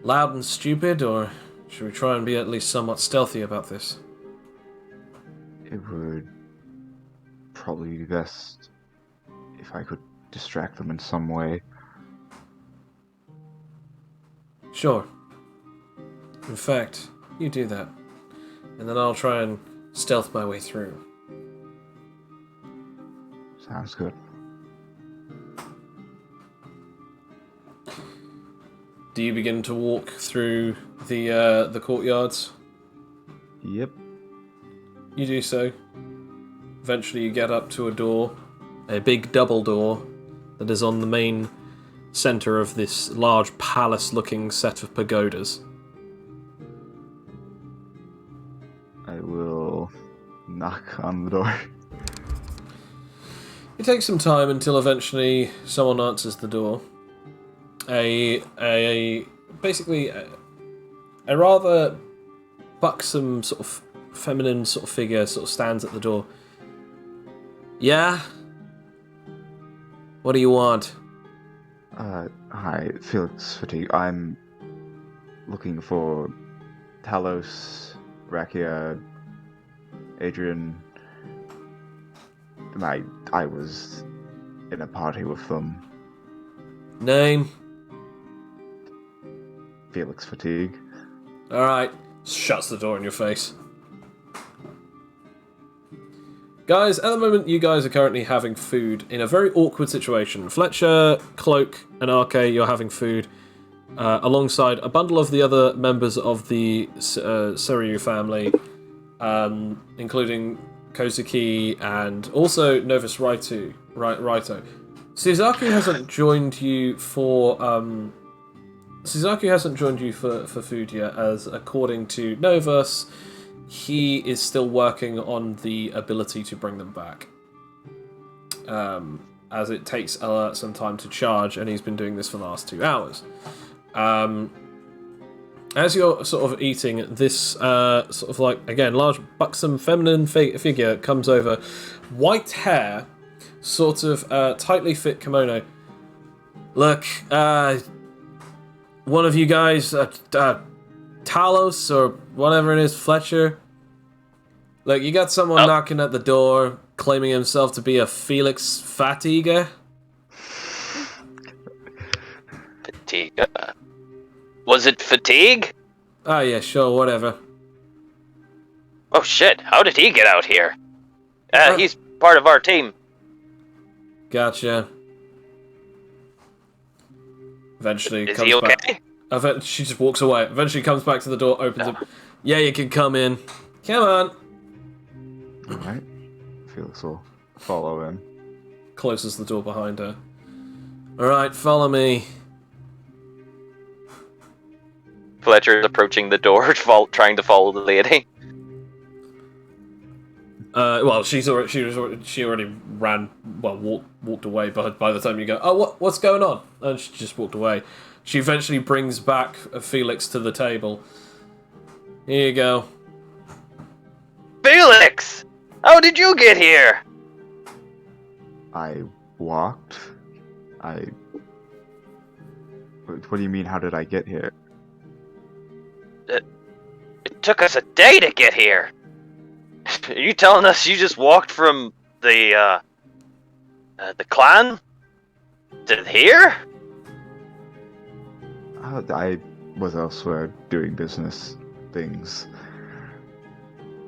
Loud and stupid, or should we try and be at least somewhat stealthy about this? It would probably be best if I could distract them in some way. Sure. In fact, you do that. And then I'll try and stealth my way through. Sounds good. Do you begin to walk through the courtyards? Yep. You do so. Eventually you get up to a door, a big double door that is on the main centre of this large palace-looking set of pagodas. I will knock on the door. It takes some time until eventually someone answers the door. Basically a rather buxom sort of feminine sort of figure sort of stands at the door. Yeah? What do you want? Hi, Felix Fatigue. I'm looking for Talos, Rakia, Adrian. I was in a party with them. Name? Felix Fatigue. Alright. Shuts the door in your face. Guys, at the moment you guys are currently having food in a very awkward situation. Fletcher, Cloak, and RK, you're having food alongside a bundle of the other members of the Seryu family, including Kozuki and also Novus Raito. Suzaku hasn't joined you for food yet, as according to Novus, he is still working on the ability to bring them back. As it takes some time to charge, and he's been doing this for the last 2 hours. As you're sort of eating, this sort of like, again, large, buxom, feminine figure comes over. White hair, sort of tightly fit kimono. Look, one of you guys, Talos or whatever it is, Fletcher. Look, you got someone knocking at the door, claiming himself to be a Felix Fatiga. Fatigue. Was it fatigue? Oh yeah, sure, whatever. Oh shit! How did he get out here? He's part of our team. Gotcha. Eventually, Is comes he okay? back. She just walks away. Eventually, comes back to the door, opens it. Yeah, you can come in. Come on. Alright. Felix will follow in. Closes the door behind her. Alright, follow me. Fletcher's approaching the door, trying to follow the lady. Well, she already ran. Well, walked away. But by the time you go, oh, what's going on? And she just walked away. She eventually brings back Felix to the table. Here you go. Felix! How did you get here? I walked. What do you mean, how did I get here? It took us a day to get here. Are you telling us you just walked from the clan to here? I was elsewhere doing business things.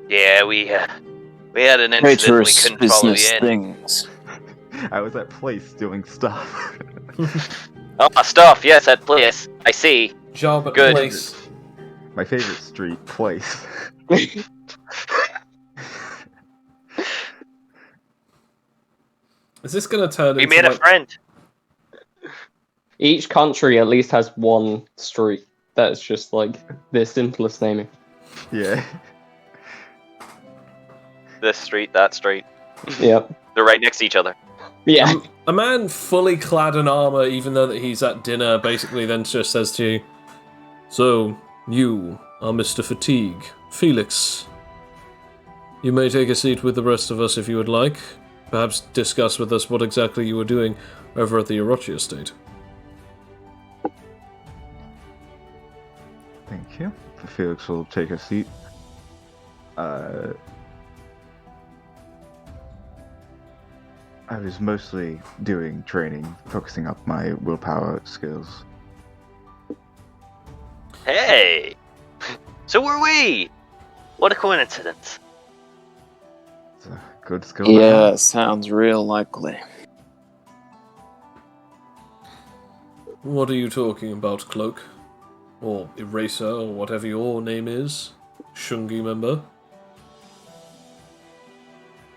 Yeah, we had an incident. Traitorous We couldn't follow business you in. things. I was at place doing stuff. Oh, stuff. Yes, that place. I see. Job at Good. place. My favorite street, place. Is this gonna turn We into made a like... friend. Each country at least has one street that's just like the simplest naming. Yeah. This street, that street. Yep. They're right next to each other. Yeah. A man fully clad in armor, even though that he's at dinner, basically then just says to you, "So, you are Mr. Fatigue. Felix. You may take a seat with the rest of us if you would like. Perhaps discuss with us what exactly you were doing over at the Orochi estate." Thank you. Felix will take a seat. I was mostly doing training, focusing up my willpower skills. Hey! So were we! What a coincidence. It's a good skill to Yeah, have. sounds real likely. What are you talking about, Cloak? Or Eraser, or whatever your name is? Shungi member?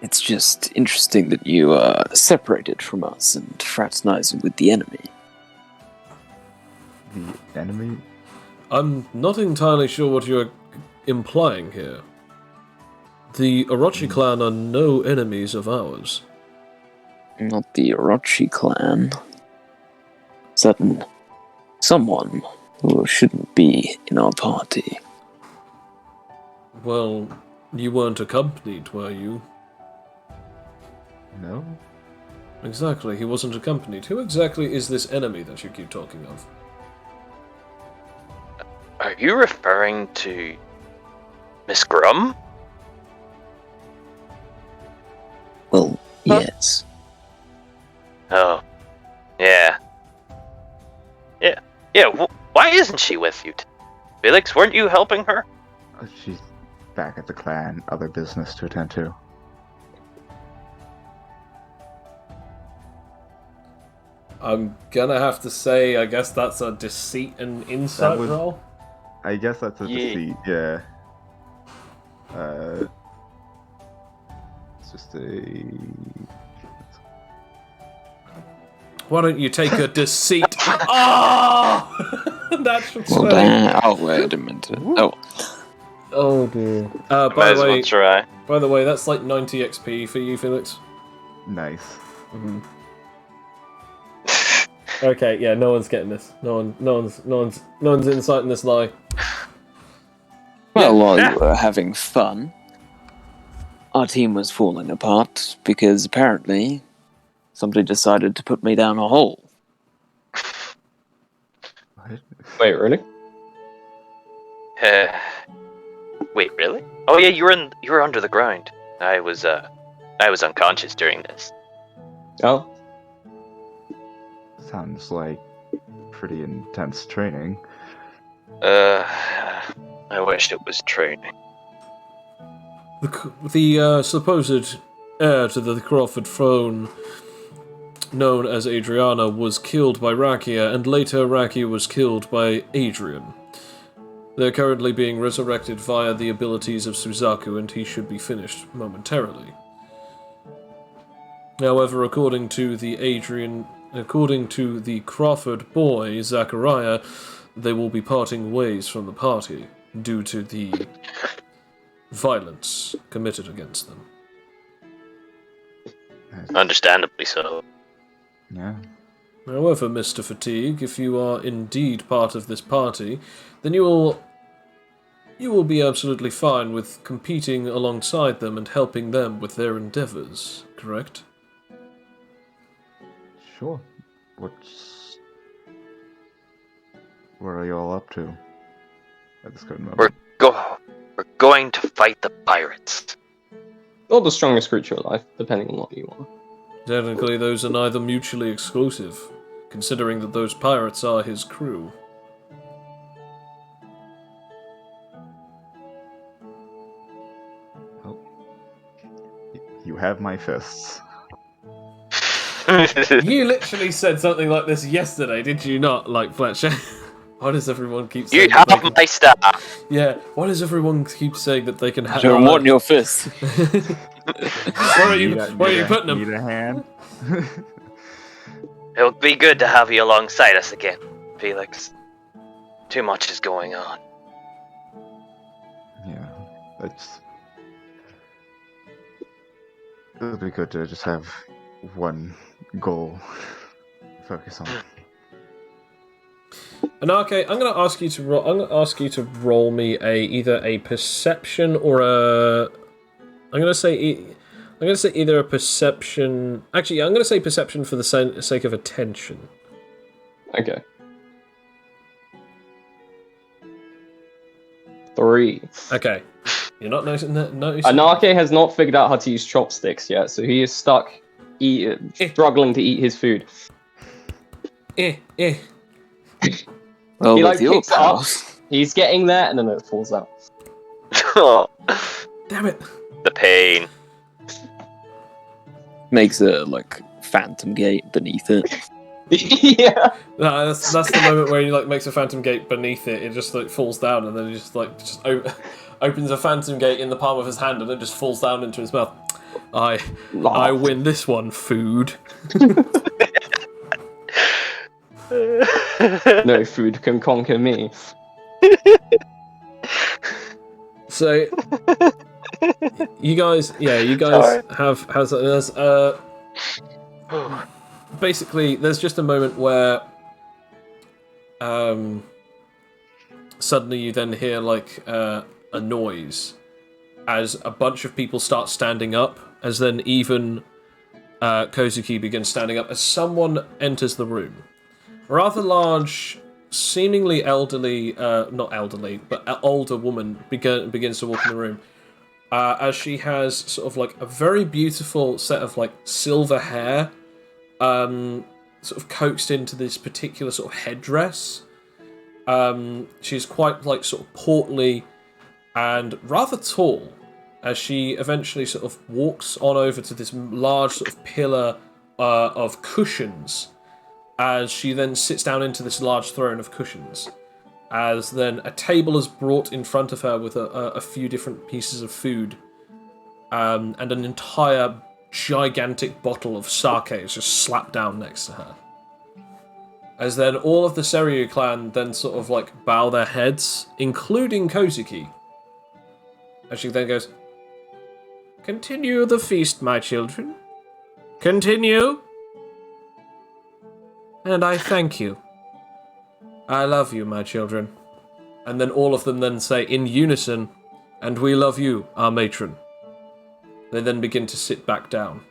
It's just interesting that you are separated from us and fraternizing with the enemy. The enemy? I'm not entirely sure what you're implying here. The Orochi clan are no enemies of ours. Not the Orochi clan. Someone who shouldn't be in our party. Well, you weren't accompanied, were you? No? Exactly, he wasn't accompanied. Who exactly is this enemy that you keep talking of? Are you referring to Miss Grum? Well, yes. Oh. Yeah. Yeah, why isn't she with you? Felix, weren't you helping her? She's back at the clan, other business to attend to. I'm gonna have to say, I guess that's a deceit and insight roll. I guess that's a deceit, yeah. It's just a... Why don't you take a deceit? Oh! Natural Well, 20. damn. Oh, wait a minute. Oh, Oh dear. Might By as the well way, try. that's like 90 XP for you, Felix. Nice. Okay, yeah, no one's getting this. No one's inciting this lie. Well, while you were having fun, our team was falling apart because apparently somebody decided to put me down a hole. What? Wait, really? Wait, really? Oh yeah, you were under the ground. I was unconscious during this. Oh, Sounds like pretty intense training. I wish it was training. The supposed heir to the Crawford throne, known as Adriana, was killed by Rakia, and later Rakia was killed by Adrian. They're currently being resurrected via the abilities of Suzaku, and he should be finished momentarily. However, according to the Crawford boy, Zachariah, they will be parting ways from the party due to the violence committed against them. Understandably so. Yeah. However, Mr. Fatigue, if you are indeed part of this party, then you will be absolutely fine with competing alongside them and helping them with their endeavors, correct? Sure. What are you all up to at this current moment? We're going to fight the pirates. or the strongest creature alive, depending on what you want. Technically, those are neither mutually exclusive, considering that those pirates are his crew. Well, you have my fists. You literally said something like this yesterday, did you not? Like, Fletcher? Why does everyone keep saying You that they have can... my staff. Yeah, why does everyone keep saying that they can have... I don't want your fist. Where are you putting them? Need a hand? It would be good to have you alongside us again, Felix. Too much is going on. Yeah, it would be good to just have one goal to focus on. Anarche, I'm going to ask you to roll me either a perception or a. I'm going to say either a perception. Actually, I'm going to say perception for the sake of attention. Okay. 3. Okay. You're not noticing that? Anarche has not figured out how to use chopsticks yet, so he is stuck struggling to eat his food. Well, He with like your picks it up, powers. he's getting there, and then it falls out. Oh, Damn it. the pain. Makes a like phantom gate beneath it. Yeah. No, that's the moment where he like makes a phantom gate beneath it. It just like falls down, and then he just opens a phantom gate in the palm of his hand, and it just falls down into his mouth. I win this one, food. No food can conquer me. So, you guys have there's basically there's just a moment where suddenly you then hear like a noise as a bunch of people start standing up, as then even Kozuki begins standing up as someone enters the room. A rather large, seemingly elderly, not elderly, but older woman begins to walk in the room. As she has sort of like a very beautiful set of like silver hair, sort of coaxed into this particular sort of headdress. She's quite like sort of portly and rather tall, as she eventually sort of walks on over to this large sort of pillar of cushions, as she then sits down into this large throne of cushions, as then a table is brought in front of her with a few different pieces of food, and an entire gigantic bottle of sake is just slapped down next to her. As then all of the Seryu clan then sort of like bow their heads, including Kozuki. As she then goes, "Continue the feast, my children. Continue. And I thank you. I love you, my children." And then all of them then say in unison, "And we love you, our matron." They then begin to sit back down.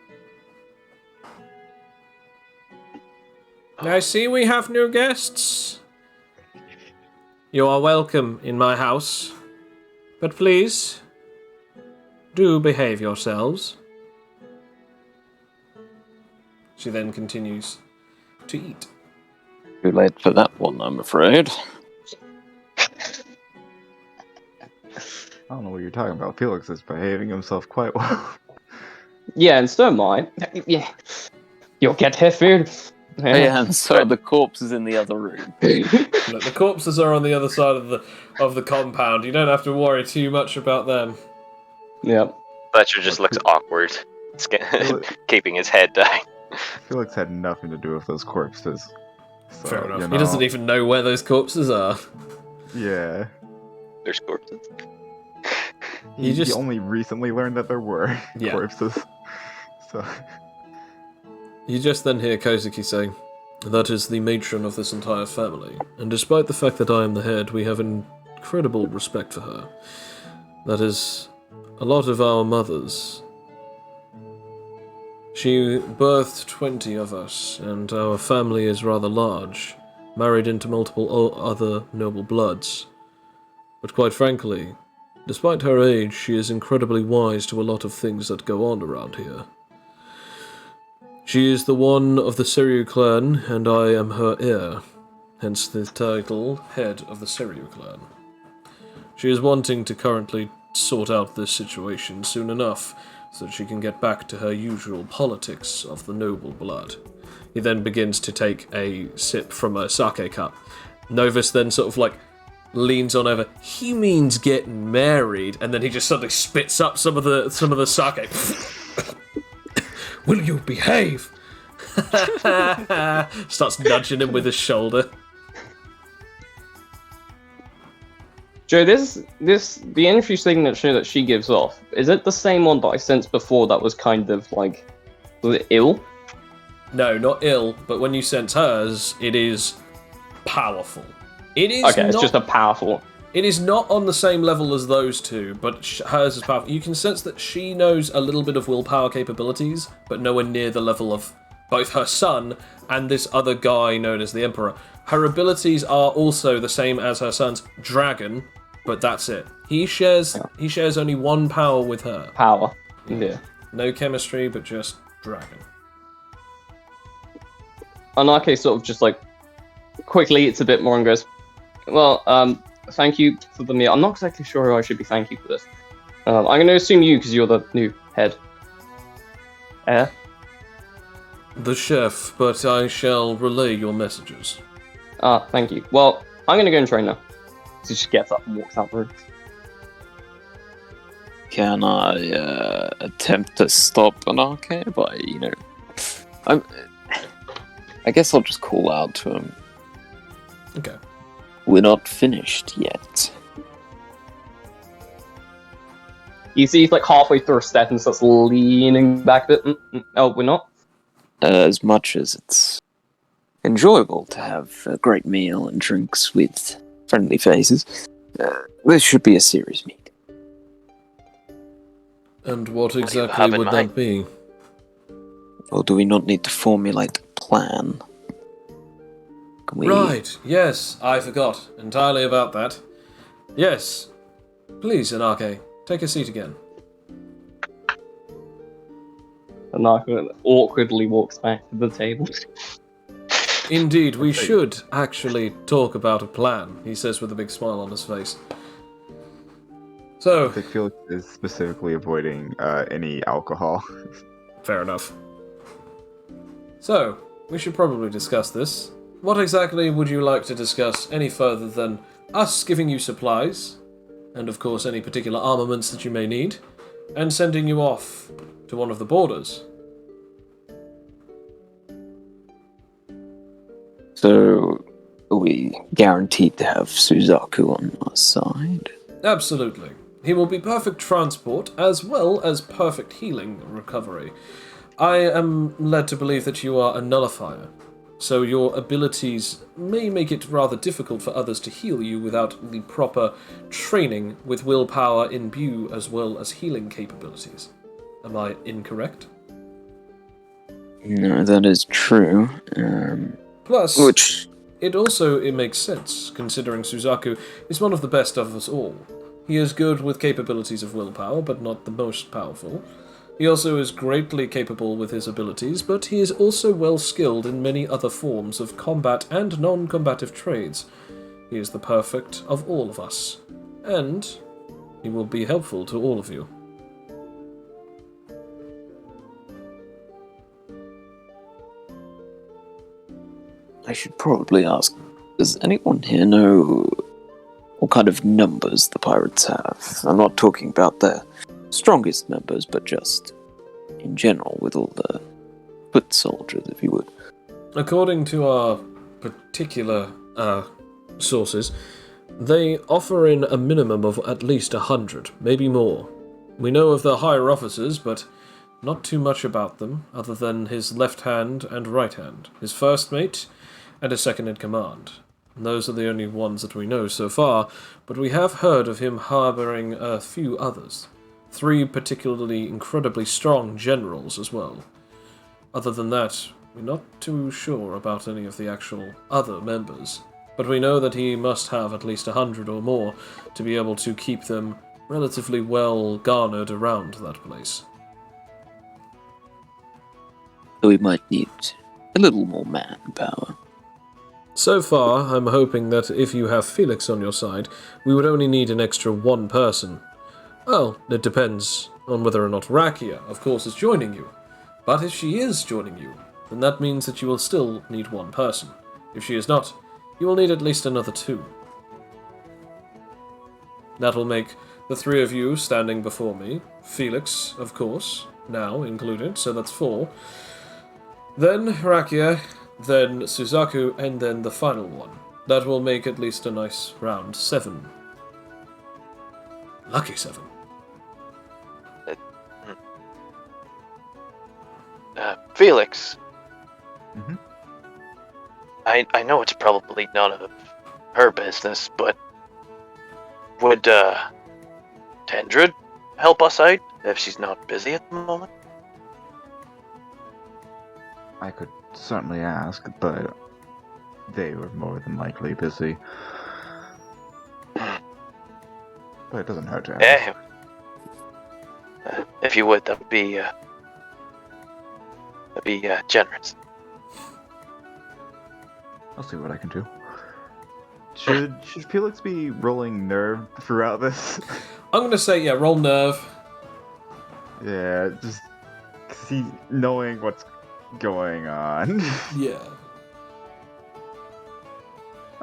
I see we have new guests. You are welcome in my house. But please, do behave yourselves. She then continues to eat. Too late for that one, I'm afraid. I don't know what you're talking about. Felix is behaving himself quite well. Yeah, and so am I. Yeah. You'll get her food. Yeah, and so the corpse is in the other room. Look, the corpses are on the other side of the compound. You don't have to worry too much about them. Yep. Fletcher just looks awkward, keeping his head down. Felix had nothing to do with those corpses. So, Fair enough. you He doesn't know, even know where those corpses are. Yeah. There's corpses. He only recently learned that there were Yeah. corpses. So You just then hear Kozuki say, "That is the matron of this entire family, and despite the fact that I am the head, we have incredible respect for her. That is a lot of our mothers. She birthed 20 of us, and our family is rather large, married into multiple other noble bloods. But quite frankly, despite her age, she is incredibly wise to a lot of things that go on around here. She is the one of the Seryu clan, and I am her heir, hence the title, Head of the Seryu clan. She is wanting to currently sort out this situation soon enough, so that she can get back to her usual politics of the noble blood." He then begins to take a sip from a sake cup. Novus then sort of like leans on over. "He means getting married," and then he just suddenly spits up some of the sake. "Will you behave?" Starts nudging him with his shoulder. Joe, the energy signature that she gives off, is it the same one that I sensed before that was kind of like, was it ill? No, not ill, but when you sense hers, it is powerful. It is Okay, it's just a powerful. It is not on the same level as those two, but hers is powerful. You can sense that she knows a little bit of willpower capabilities, but nowhere near the level of both her son and this other guy known as the Emperor. Her abilities are also the same as her son's dragon, but that's it. He shares only one power with her. Power. Yeah. No chemistry, but just dragon. Anarche sort of just like quickly eats a bit more and goes, "Well, thank you for the meal. I'm not exactly sure who I should be thanking for this. I'm going to assume you because you're the new head. The chef, but I shall relay your messages. Thank you. Well, I'm going to go and train now." So she just gets up and walks out the room. Can I attempt to stop Anarche by, I guess I'll just call out to him. Okay. "We're not finished yet." You see he's like halfway through a step and starts leaning back a bit. Oh, we're not? As much as it's enjoyable to have a great meal and drinks with friendly faces, this should be a serious meeting. And what do you exactly have in would mind? that be? Or do we not need to formulate a plan? Can we... Right, yes, I forgot entirely about that. Yes. Please, Anarche, take a seat again. Anarche awkwardly walks back to the table. Indeed, we should actually talk about a plan, he says with a big smile on his face. I So, think Felix is specifically avoiding any alcohol. fair enough. So, we should probably discuss this. What exactly would you like to discuss any further than us giving you supplies, and of course any particular armaments that you may need, and sending you off to one of the borders? So, are we guaranteed to have Suzaku on our side? Absolutely. He will be perfect transport, as well as perfect healing and recovery. I am led to believe that you are a nullifier, so your abilities may make it rather difficult for others to heal you without the proper training with willpower imbue as well as healing capabilities. Am I incorrect? No, that is true. Plus, Which, it makes sense, considering Suzaku is one of the best of us all. He is good with capabilities of willpower, but not the most powerful. He also is greatly capable with his abilities, but he is also well skilled in many other forms of combat and non-combative trades. He is the perfect of all of us, and he will be helpful to all of you. I should probably ask, does anyone here know what kind of numbers the pirates have? I'm not talking about their strongest members, but just in general, with all the foot soldiers, if you would. According to our particular sources, they offer in a minimum of at least 100, maybe more. We know of the higher officers, but not too much about them, other than his left hand and right hand, his first mate, and his second in command. And those are the only ones that we know so far, but we have heard of him harboring a few others. 3 particularly incredibly strong generals as well. Other than that, we're not too sure about any of the actual other members, but we know that he must have at least 100 or more to be able to keep them relatively well garnered around that place. So we might need a little more manpower. So far, I'm hoping that if you have Felix on your side, we would only need an extra 1 person. Well, it depends on whether or not Rakia, of course, is joining you. But if she is joining you, then that means that you will still need 1 person. If she is not, you will need at least another 2. That will make the 3 of you standing before me. Felix, of course, now included, so that's 4. Then Rakia, then Suzaku, and then the final one. That will make at least a nice round 7. Lucky 7. Felix. Mhm. I know it's probably none of her business, but would Tendred help us out if she's not busy at the moment? I could certainly ask, but they were more than likely busy. But it doesn't hurt to ask. Eh. If you would, that'd be generous. I'll see what I can do. Should Felix be rolling nerve throughout this? I'm going to say, yeah, roll nerve. Yeah, just 'cause he knowing what's going on. Yeah.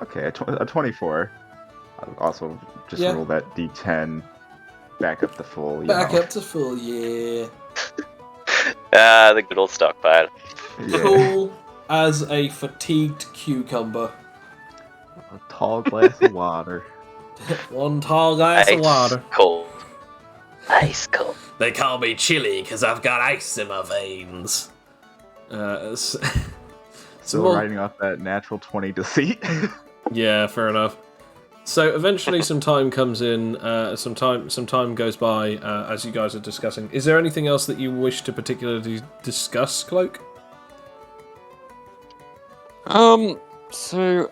Okay, a 24. I'll also just Yeah. roll that d10 back up to full. Back up to full, yeah. The good old stockpile. Yeah. Cool as a fatigued cucumber. A tall glass of water. 1 tall glass of water. Cold. Ice cold. They call me Chili because I've got ice in my veins. Still more- riding off that natural 20 deceit. Yeah, fair enough. So eventually some time comes in, some time goes by as you guys are discussing. Is there anything else that you wish to particularly discuss, Cloak? So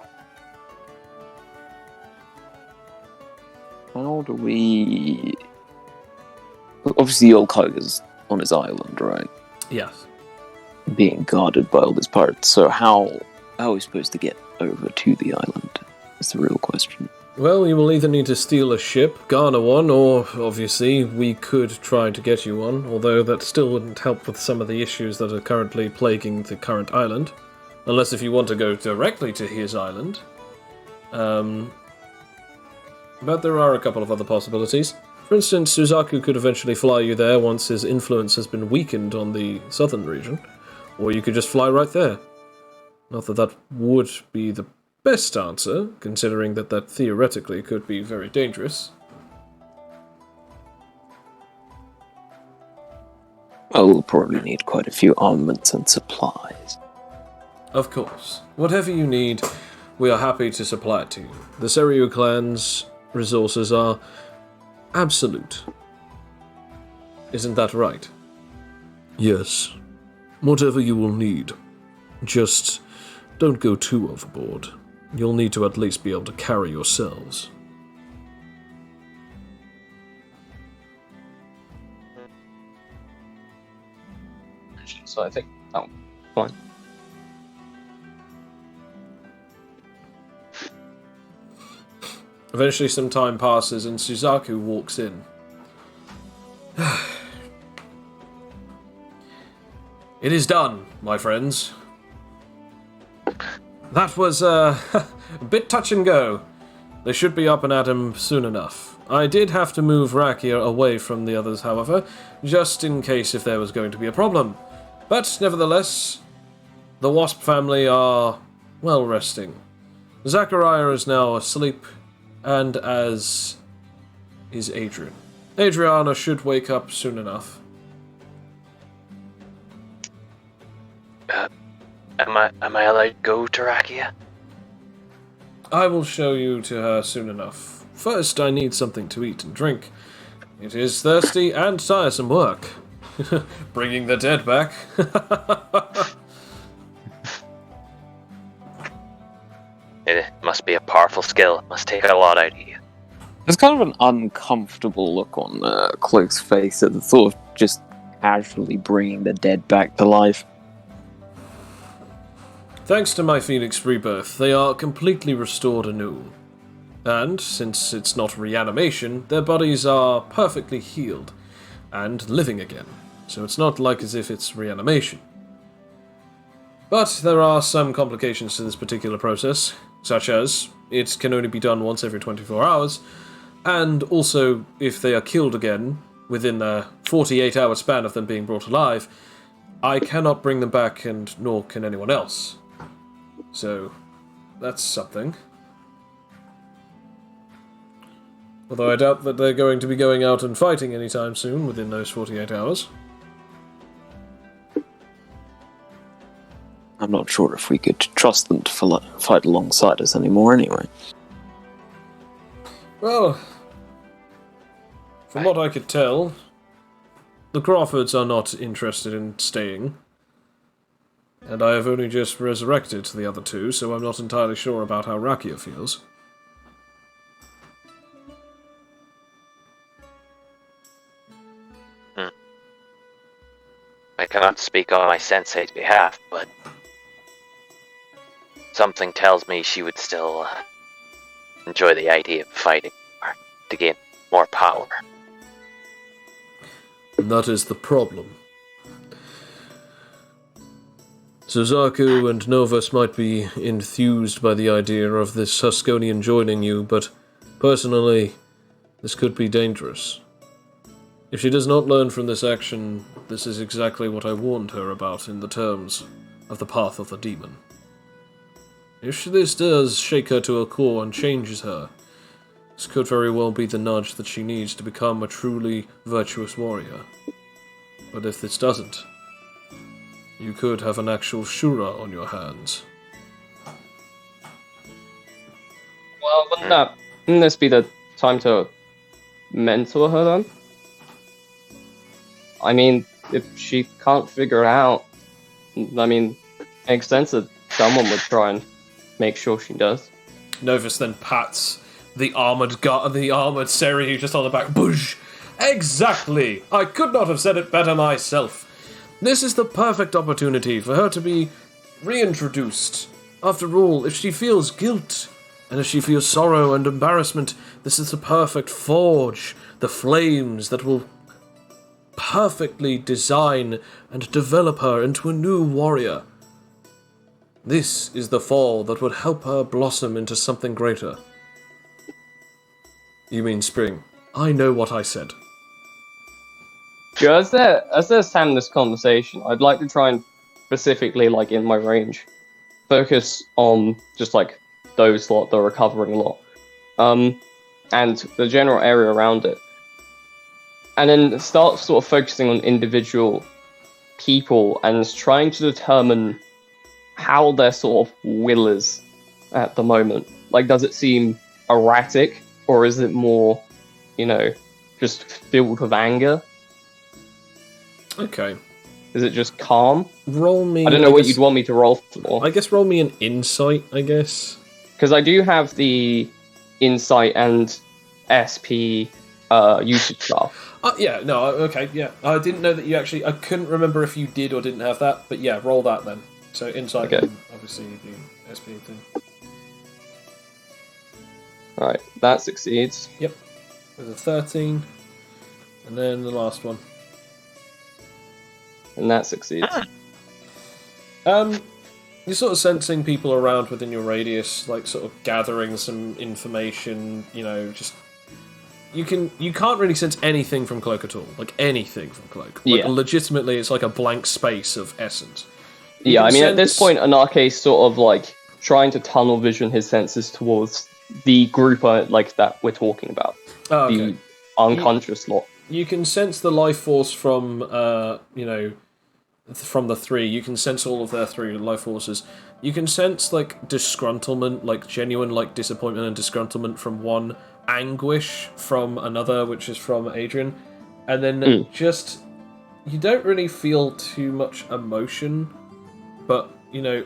how do we... Obviously, old Cloak is on his island, right? Yes. Being guarded by all these pirates. So how are we supposed to get over to the island? That's the real question. Well, you will either need to steal a ship, garner one, or, obviously, we could try to get you one, although that still wouldn't help with some of the issues that are currently plaguing the current island. Unless if you want to go directly to his island. But there are a couple of other possibilities. For instance, Suzaku could eventually fly you there once his influence has been weakened on the southern region. Or you could just fly right there. Not that that would be the best answer, considering that theoretically could be very dangerous. Well, we'll probably need quite a few armaments and supplies. Of course. Whatever you need, we are happy to supply it to you. The Seiryu clan's resources are absolute. Isn't that right? Yes. Whatever you will need. Just don't go too overboard. You'll need to at least be able to carry yourselves. So I think, fine. Eventually some time passes and Suzaku walks in. It is done, my friends. That was a bit touch and go. They should be up and at him soon enough. I did have to move Rakia away from the others, however, just in case if there was going to be a problem. But nevertheless, the Wasp family are well resting. Zachariah is now asleep, and as is Adrian. Adriana should wake up soon enough. Am I allowed to go to Rakia? I will show you to her soon enough. First, I need something to eat and drink. It is thirsty and tiresome work. Bringing the dead back. It must be a powerful skill. It must take a lot out of you. There's kind of an uncomfortable look on Cloak's face at the thought of just casually bringing the dead back to life. Thanks to my Phoenix rebirth, they are completely restored anew. And, since it's not reanimation, their bodies are perfectly healed and living again. So it's not like as if it's reanimation. But there are some complications to this particular process, such as it can only be done once every 24 hours, and also if they are killed again within the 48-hour span of them being brought alive, I cannot bring them back, and nor can anyone else. So, that's something. Although I doubt that they're going to be going out and fighting anytime soon within those 48 hours. I'm not sure if we could trust them to fight alongside us anymore anyway. Well, from what I could tell, the Crawfords are not interested in staying. And I have only just resurrected the other two, so I'm not entirely sure about how Rakia feels. I cannot speak on my sensei's behalf, but something tells me she would still enjoy the idea of fighting or to gain more power. And that is the problem. Suzaku and Novus might be enthused by the idea of this Huskonian joining you, but personally, this could be dangerous. If she does not learn from this action, this is exactly what I warned her about in the terms of the Path of the Demon. If this does shake her to her core and changes her, this could very well be the nudge that she needs to become a truly virtuous warrior. But if this doesn't, you could have an actual Shura on your hands. Well, wouldn't this be the time to mentor her then? I mean, if she can't figure it out, I mean, it makes sense that someone would try and make sure she does. Novus then pats the armoured Seiryu just on the back. Boosh! Exactly! I could not have said it better myself. This is the perfect opportunity for her to be reintroduced. After all, if she feels guilt, and if she feels sorrow and embarrassment, this is the perfect forge, the flames that will perfectly design and develop her into a new warrior. This is the fall that would help her blossom into something greater. You mean spring? I know what I said. Yeah, as they're having this conversation, I'd like to try and specifically, like in my range, focus on just like those lot, the recovering lot, and the general area around it, and then start sort of focusing on individual people and trying to determine how their sort of will is at the moment. Like, does it seem erratic, or is it more, just filled with anger? Okay. Is it just calm? Roll me. I don't know what you'd want me to roll for. I guess roll me an insight, I guess. Because I do have the insight and SP usage stuff. Yeah, no, okay, yeah. I didn't know that you actually... I couldn't remember if you did or didn't have that, but yeah, roll that then. So insight Okay. and obviously the SP thing. Alright, that succeeds. Yep. There's a 13. And then the last one. And that succeeds. You're sort of sensing people around within your radius, like sort of gathering some information, just... You can't really sense anything from Cloak at all. Like, anything from Cloak. Like, Yeah. legitimately, it's like a blank space of essence. Yeah, I mean, at this sense- point, Anarche's sort of, like, trying to tunnel vision his senses towards the group, that we're talking about. Oh, okay. The unconscious lot. You can sense the life force from, from the three. You can sense all of their three life forces. You can sense, like, disgruntlement, like, genuine, like, disappointment and disgruntlement from one, anguish from another, which is from Adrian. And then just... You don't really feel too much emotion, but,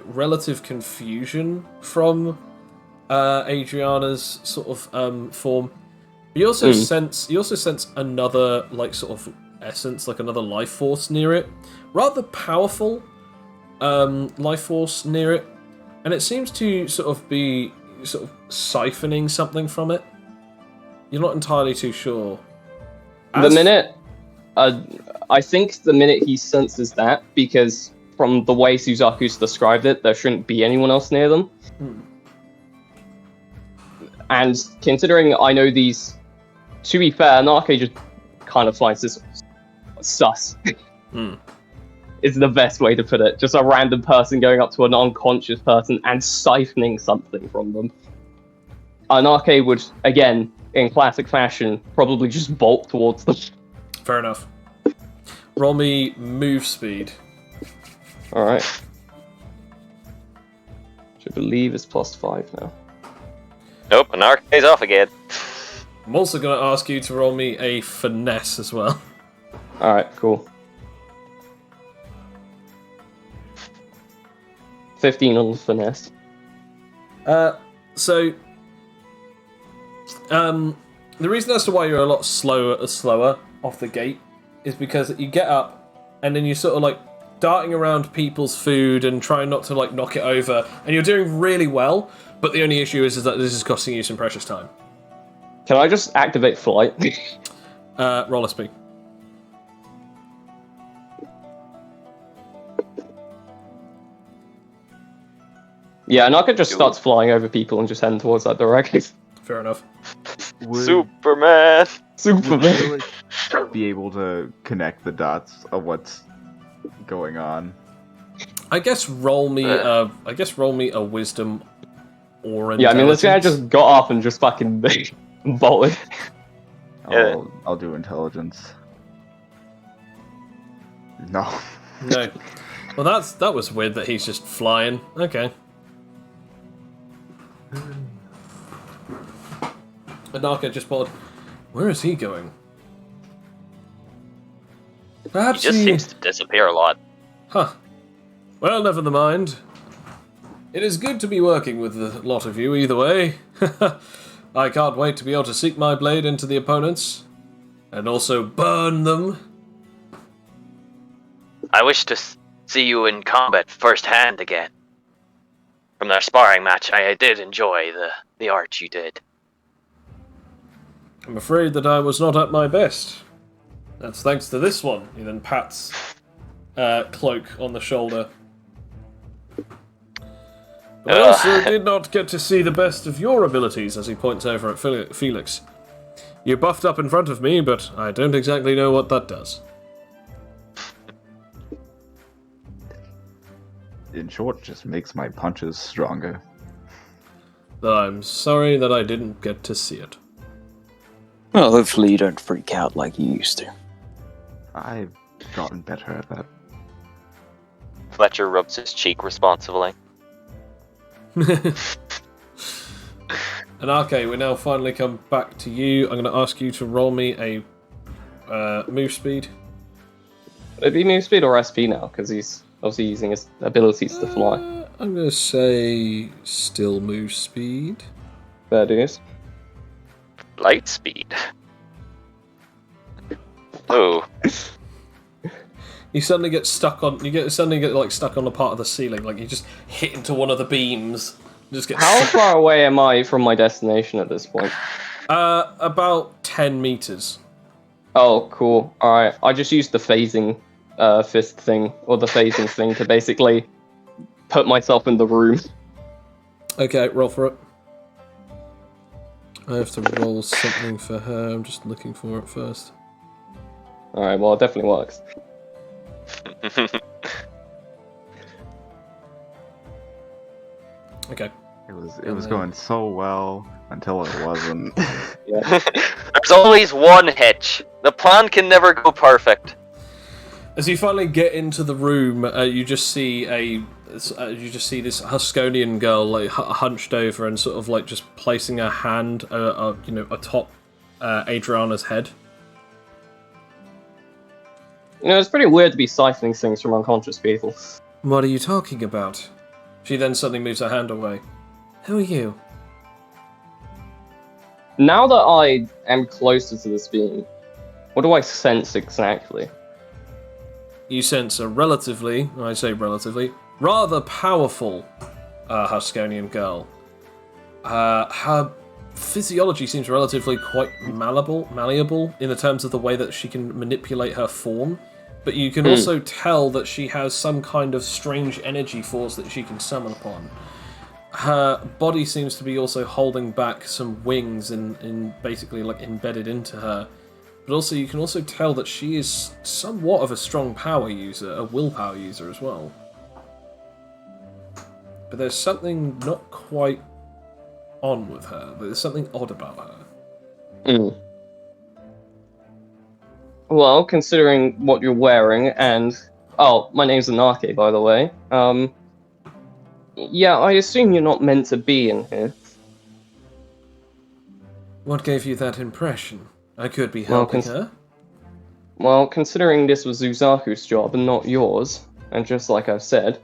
relative confusion from Adriana's sort of form. You also sense another, like, sort of essence, like another life force near it. Rather powerful life force near it. And it seems to sort of be sort of siphoning something from it. You're not entirely too sure. I think the minute he senses that, because from the way Suzaku's described it, there shouldn't be anyone else near them. And considering I know these, to be fair, Narco just kind of finds this sus. Is the best way to put it. Just a random person going up to an unconscious person and siphoning something from them. Anarche would, again, in classic fashion, probably just bolt towards them. Fair enough. Roll me move speed. Alright. Which I believe is +5 now. Nope, Anarche's off again. I'm also going to ask you to roll me a finesse as well. Alright, cool. 15 on the finesse. The reason as to why you're a lot slower off the gate is because you get up and then you're sort of like darting around people's food and trying not to like knock it over, and you're doing really well, but the only issue is that this is costing you some precious time. Can I just activate flight? Roll SP. Yeah, Naka just starts flying over people and just heading towards that direction. Fair enough. Superman! Superman! Would be able to connect the dots of what's going on. I guess roll me a wisdom or Yeah, I mean, this guy intelligence. just got up and just fucking bolted. I'll do intelligence. No. No. Well, that was weird that he's just flying. Okay. Anarcha just thought, where is he going? He Perhaps just seems to disappear a lot. Huh. Well, never mind. It is good to be working with the lot of you, either way. I can't wait to be able to sink my blade into the opponents, and also burn them. I wish to see you in combat firsthand again. From their sparring match, I did enjoy the art you did. I'm afraid that I was not at my best. That's thanks to this one. He then pats Cloak on the shoulder. But I also did not get to see the best of your abilities, as he points over at Felix. You buffed up in front of me, but I don't exactly know what that does. In short, just makes my punches stronger. I'm sorry that I didn't get to see it. Well, hopefully you don't freak out like you used to. I've gotten better at that. Fletcher rubs his cheek responsibly. And okay, we now finally come back to you. I'm going to ask you to roll me a move speed. Would it be move speed or SP now? Because he's obviously using his abilities to fly. I'm going to say still move speed. Fair dues. Light speed. Oh. You suddenly get stuck on. Suddenly get like stuck on a part of the ceiling. Like you just hit into one of the beams. Just get. How far away am I from my destination at this point? About 10 meters. Oh, cool. Alright, I just used the phasing fist thing, or the phasing thing, to basically put myself in the room. Okay, roll for it. I have to roll something for her. I'm just looking for it first. Alright, well, it definitely works. Okay. It was going so well until it wasn't. Yeah. There's always one hitch. The plan can never go perfect. As you finally get into the room, you just see this Huskonian girl like hunched over and sort of like just placing her hand, atop Adriana's head. You know, it's pretty weird to be siphoning things from unconscious people. What are you talking about? She then suddenly moves her hand away. Who are you? Now that I am closer to this being, what do I sense exactly? You sense a relatively, rather powerful Huskonian girl. Her physiology seems relatively quite malleable in the terms of the way that she can manipulate her form, but you can also tell that she has some kind of strange energy force that she can summon upon. Her body seems to be also holding back some wings and basically like embedded into her. But also, you can also tell that she is somewhat of a strong power user, a willpower user as well. But there's something not quite on with her. There's something odd about her. Well, considering what you're wearing and... Oh, my name's Anarchy, by the way. Yeah, I assume you're not meant to be in here. What gave you that impression? I could be helping her. Well, considering this was Zuzaku's job and not yours, and just like I've said,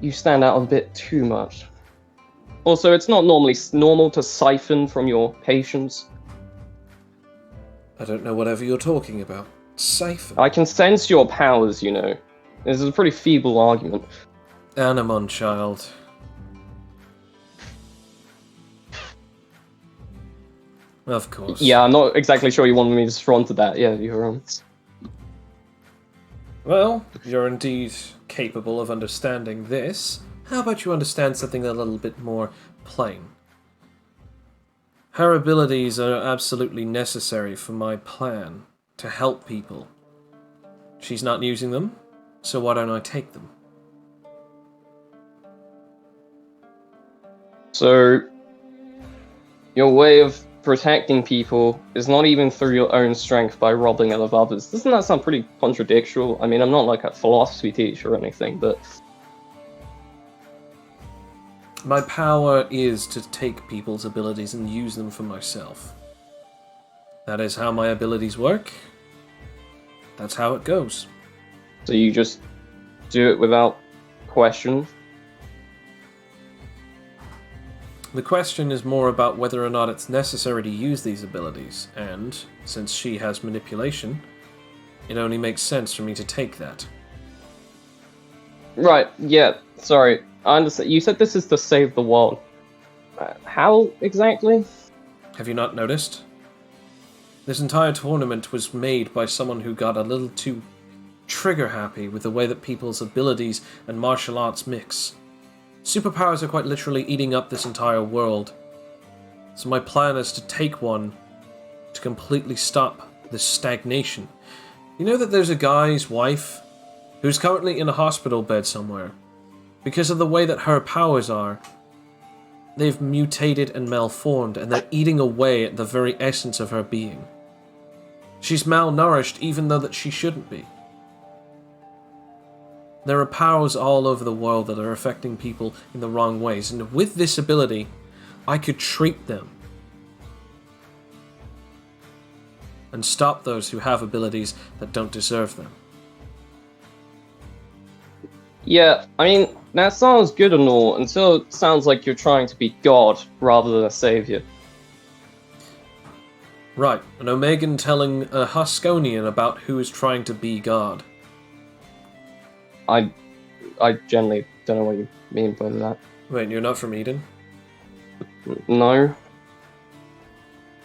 you stand out a bit too much. Also, it's not normally normal to siphon from your patients. I don't know whatever you're talking about. Siphon? I can sense your powers, you know. This is a pretty feeble argument. Animon, child. Of course. Yeah, I'm not exactly sure you wanted me to respond to that. Yeah, you're Well, you're indeed capable of understanding this. How about you understand something a little bit more plain? Her abilities are absolutely necessary for my plan to help people. She's not using them, so why don't I take them? So, your way of protecting people is not even through your own strength by robbing it of others. Doesn't that sound pretty contradictory? I mean, I'm not like a philosophy teacher or anything, but... My power is to take people's abilities and use them for myself. That is how my abilities work. That's how it goes. So you just do it without question? The question is more about whether or not it's necessary to use these abilities, and, since she has manipulation, it only makes sense for me to take that. Right, yeah, sorry. I understand. You said this is to save the world. How exactly? Have you not noticed? This entire tournament was made by someone who got a little too trigger-happy with the way that people's abilities and martial arts mix. Superpowers are quite literally eating up this entire world. So my plan is to take one to completely stop this stagnation. You know that there's a guy's wife who's currently in a hospital bed somewhere. Because of the way that her powers are, they've mutated and malformed, and they're eating away at the very essence of her being. She's malnourished even though that she shouldn't be. There are powers all over the world that are affecting people in the wrong ways, and with this ability, I could treat them and stop those who have abilities that don't deserve them. Yeah, I mean, that sounds good and all, until it sounds like you're trying to be God rather than a savior. Right, an Omegan telling a Huskonian about who is trying to be God. I generally don't know what you mean by that. Wait, you're not from Eden? No.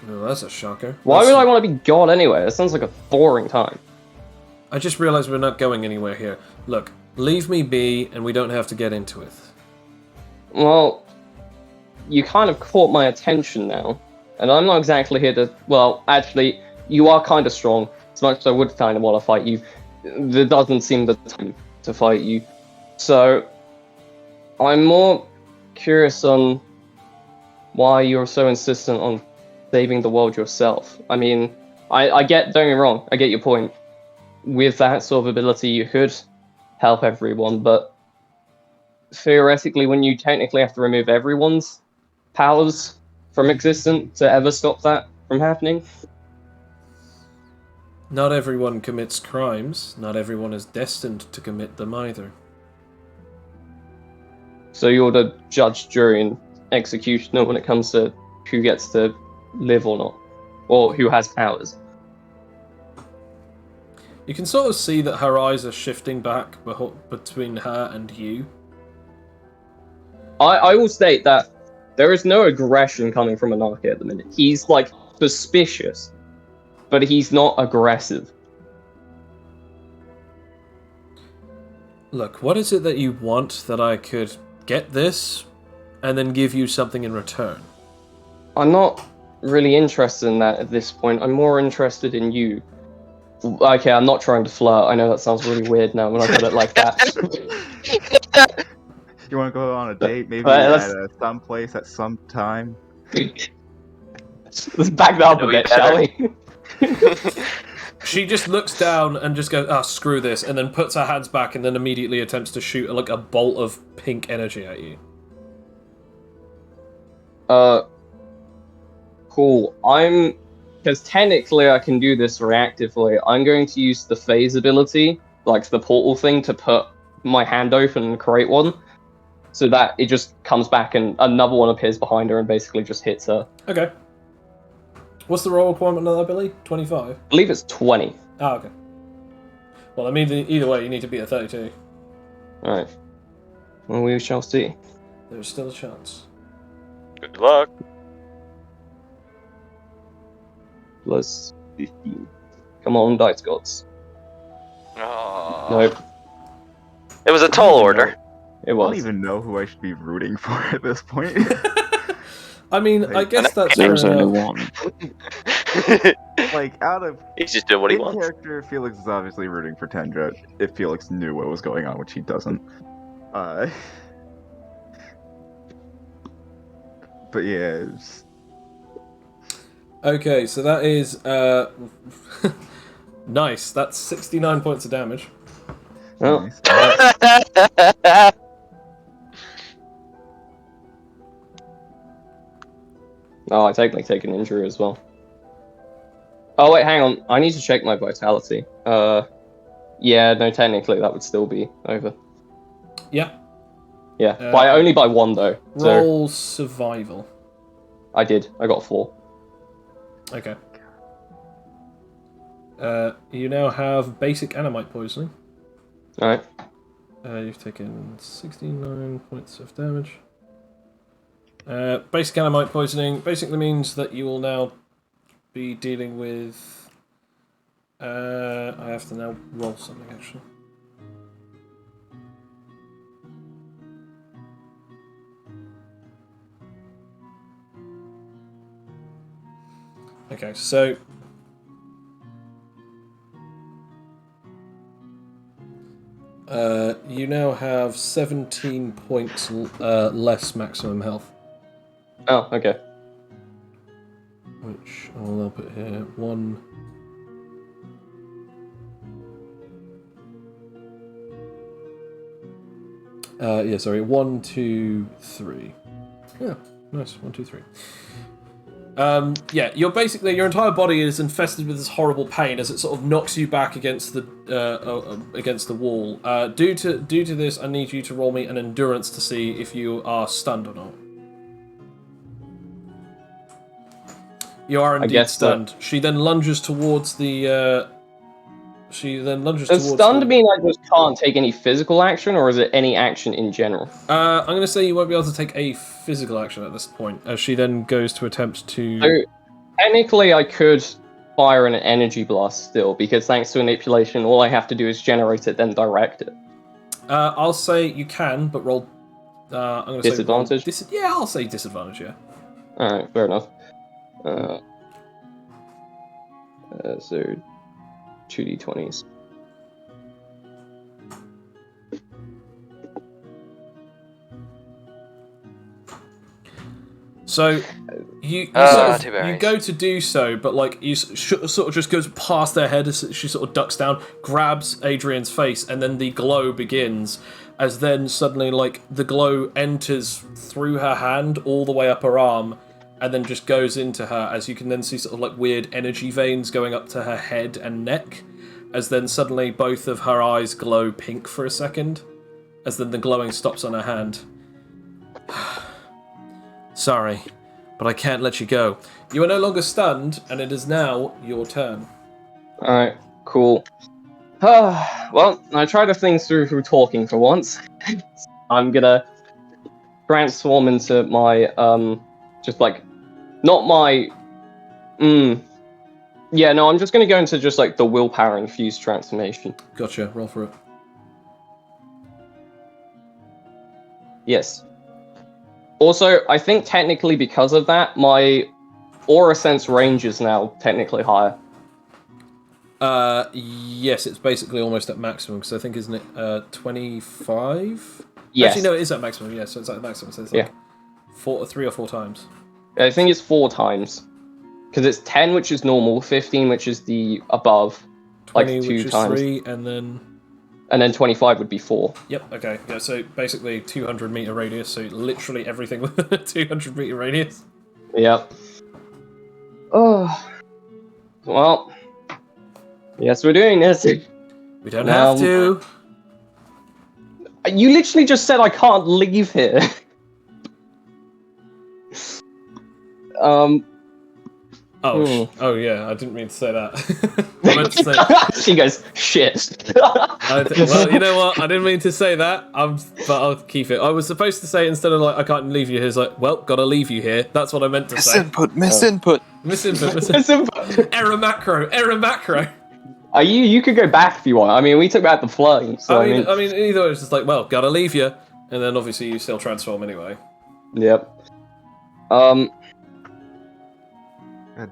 No, that's a shocker. Why would I want to be God anyway? That sounds like a boring time. I just realized we're not going anywhere here. Look, leave me be, and we don't have to get into it. Well, you kind of caught my attention now, and I'm not exactly here to... Well, actually, you are kind of strong, as much as I would kind of want to fight you. There doesn't seem the time to fight you. So, I'm more curious on why you're so insistent on saving the world yourself. I mean, I get, don't get me wrong, I get your point. With that sort of ability, you could help everyone, but theoretically, when you technically have to remove everyone's powers from existence to ever stop that from happening? Not everyone commits crimes. Not everyone is destined to commit them either. So you're the judge, jury, and executioner when it comes to who gets to live or not, or who has powers. You can sort of see that her eyes are shifting back between her and you. I will state that there is no aggression coming from Anarchy at the minute. He's, like, suspicious, but he's not aggressive. Look, what is it that you want that I could get this and then give you something in return? I'm not really interested in that at this point. I'm more interested in you. Okay, I'm not trying to flirt. I know that sounds really weird now when I put it like that. You want to go on a date, maybe Let's- at some place at some time? Let's back that up a bit, shall we? She just looks down and just goes, "Ah, screw this," and then puts her hands back and then immediately attempts to shoot like a bolt of pink energy at you. Cool. Because technically I can do this reactively. I'm going to use the phase ability, like the portal thing, to put my hand open and create one, so that it just comes back and another one appears behind her and basically just hits her. Okay. What's the roll requirement on that, Billy? 25? I believe it's 20. Ah, okay. Well, I mean, either way, you need to be at 32. Alright. Well, we shall see. There's still a chance. Good luck. Plus 15. Come on, dice gods. Oh. Nope, It was a tall order. it I don't was. even know who I should be rooting for at this point. I mean, I guess that's There's fair only enough. one. Like, out of He's just doing what he in wants. character, Felix is obviously rooting for Tendra if Felix knew what was going on, which he doesn't. But yeah, it's... Okay, so that is nice. That's 69 points of damage. Oh, nice. oh, I technically take an injury as well. Oh wait, hang on. I need to check my vitality. Yeah, no, technically that would still be over. Yeah. Yeah, only by one though. So Roll survival. I did. I got 4. Okay. You now have basic animite poisoning. Alright. You've taken 69 points of damage. Basic animite poisoning basically means that you will now be dealing with... I have to now roll something, actually. Okay, so... you now have 17 points less maximum health. Oh, okay. Which I'll now put here. 1... Yeah, sorry. 1, 2, 3. Yeah, nice. 1, 2, 3. Yeah, your entire body is infested with this horrible pain as it sort of knocks you back against the wall. Due to this, I need you to roll me an endurance to see if you are stunned or not. You are indeed stunned. She then lunges towards the. Does stunned mean I just can't take any physical action, or is it any action in general? I'm going to say you won't be able to take a physical action at this point, as she then goes to attempt to... So, technically, I could fire an energy blast still, because thanks to manipulation, all I have to do is generate it, then direct it. I'll say you can, but roll... I'm going to say... Disadvantage? Yeah, I'll say disadvantage, yeah. Alright, fair enough. So... 2d20s. So you go to do so, but like you sort of just goes past their head as she sort of ducks down, grabs Adrian's face, and then the glow begins. As then suddenly, like the glow enters through her hand all the way up her arm, and then just goes into her. As you can then see, sort of like weird energy veins going up to her head and neck. As then suddenly both of her eyes glow pink for a second. As then the glowing stops on her hand. Sorry, but I can't let you go. You are no longer stunned, and it is now your turn. Alright, cool. Well, I tried to think through talking for once. I'm gonna transform into my, just like, not my, yeah, no, I'm just gonna go into just like the willpower infused transformation. Gotcha, roll for it. Yes. Also, I think technically because of that, my aura sense range is now technically higher. Yes, it's basically almost at maximum, because I think, isn't it 25? Yes. Actually, no, it is at maximum, yeah, so it's at maximum, so it's like 3 or 4 times. I think it's 4 times. Because it's 10, which is normal, 15, which is the above, 20, like 2 which is times. 3, and then... And then 25 would be 4. Yep, okay. Yeah, so basically 200 meter radius, so literally everything with a 200 meter radius. Yep. Oh. Well. Yes, we're doing this. We don't have to. You literally just said I can't leave here. Oh yeah, I didn't mean to say that. I meant to say... She goes, shit. Well, you know what? I didn't mean to say that, but I'll keep it. I was supposed to say, instead of like, I can't leave you here, it's like, well, gotta leave you here. That's what I meant to say. Misinput. Error macro. You could go back if you want. I mean, we took back the flame, so I mean, either way, it's just like, well, gotta leave you. And then obviously you still transform anyway. Yep.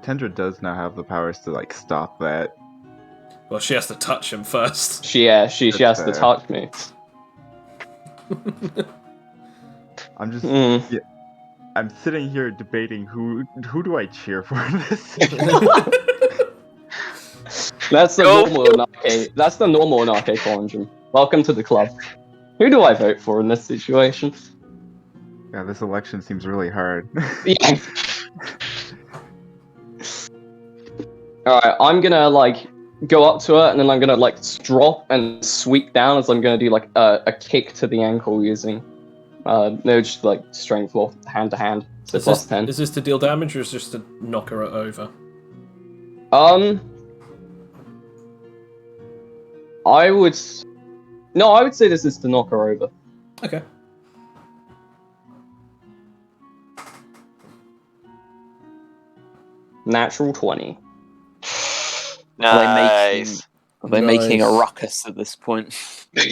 Tendra does now have the powers to like stop that. Well, she has to touch him first. She has to touch me. I'm just I'm sitting here debating who do I cheer for in this. That's the normal Anarche conundrum. Welcome to the club. Who do I vote for in this situation? Yeah, this election seems really hard. Yeah. Alright, I'm gonna like go up to her and then I'm gonna like drop and sweep down as I'm gonna do like a kick to the ankle using just like strength or hand to hand. So plus 10. Is this to deal damage or is this to knock her over? I would say this is to knock her over. Okay. Natural 20. Nice. Are they making a ruckus at this point? I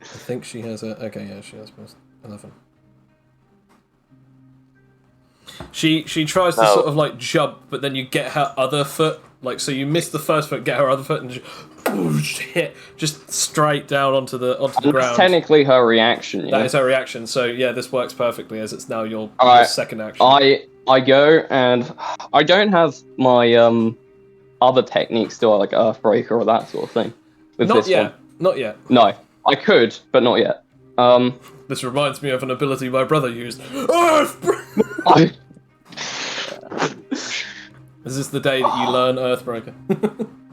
think she has a... Okay, yeah, she has plus 11. She tries to sort of like jump, but then you get her other foot. Like, so you miss the first foot, get her other foot, and just hit just straight down onto the ground. That's technically her reaction. Yeah? That is her reaction. So yeah, this works perfectly as it's now your second action. I go and I don't have my other techniques, do I, like Earthbreaker or that sort of thing? Not yet. No. I could, but not yet. This reminds me of an ability my brother used. Earth! I, Is this the day that you learn Earthbreaker?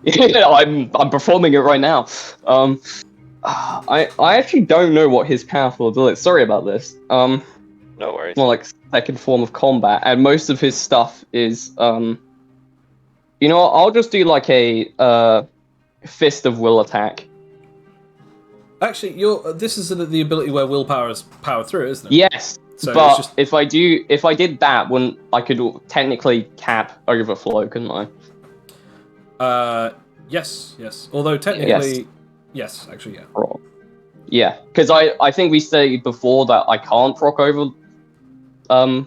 yeah, I'm performing it right now. I actually don't know what his powerful ability. Sorry about this. No worries. More like second form of combat, and most of his stuff is You know what? I'll just do like a fist of will attack. Actually, this is the ability where willpower is powered through, isn't it? Yes, So but it's just... if I did that, when I could technically cap overflow, couldn't I? Yes. Although technically, yes actually, yeah. Proc. Yeah, because I think we stated before that I can't proc over. No,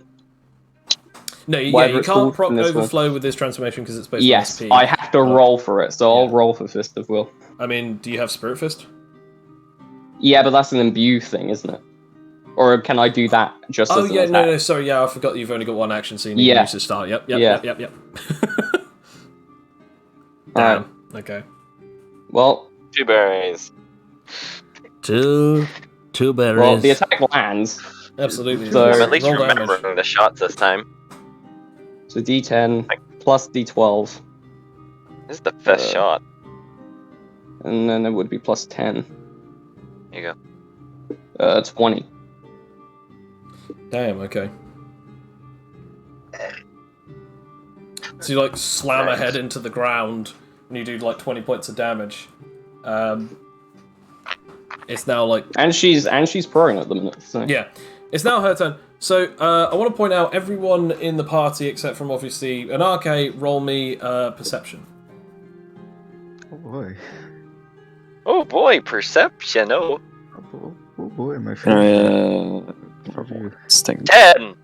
you Whatever it's can't called proc in this one. overflow with this transformation because it's based Yes, on SP. I have to roll for it, so I'll roll for fist of will. I mean, do you have Spirit Fist? Yeah, but that's an imbue thing, isn't it? Or can I do that just Oh as an yeah, attack? no, sorry, yeah, I forgot you've only got one action, so you need Yeah. to use to start. Yep. Yeah. Damn. Okay. Well, 2 berries. Two berries. well, the attack lands. Absolutely. So- I'm at least roll damage. remembering the shots this time. So D10 plus D12, This is the first shot. and then it would be plus 10. Here you go. 20. Damn. Okay. So you like slam a head into the ground, and you do like 20 points of damage. It's now like And she's prone at the minute. So. yeah, it's now her turn. So I want to point out everyone in the party except from obviously Anarche, roll me perception. Oh boy. Oh boy, perception. Oh. Oh boy, my Can favorite. I, Probably. sting? 10.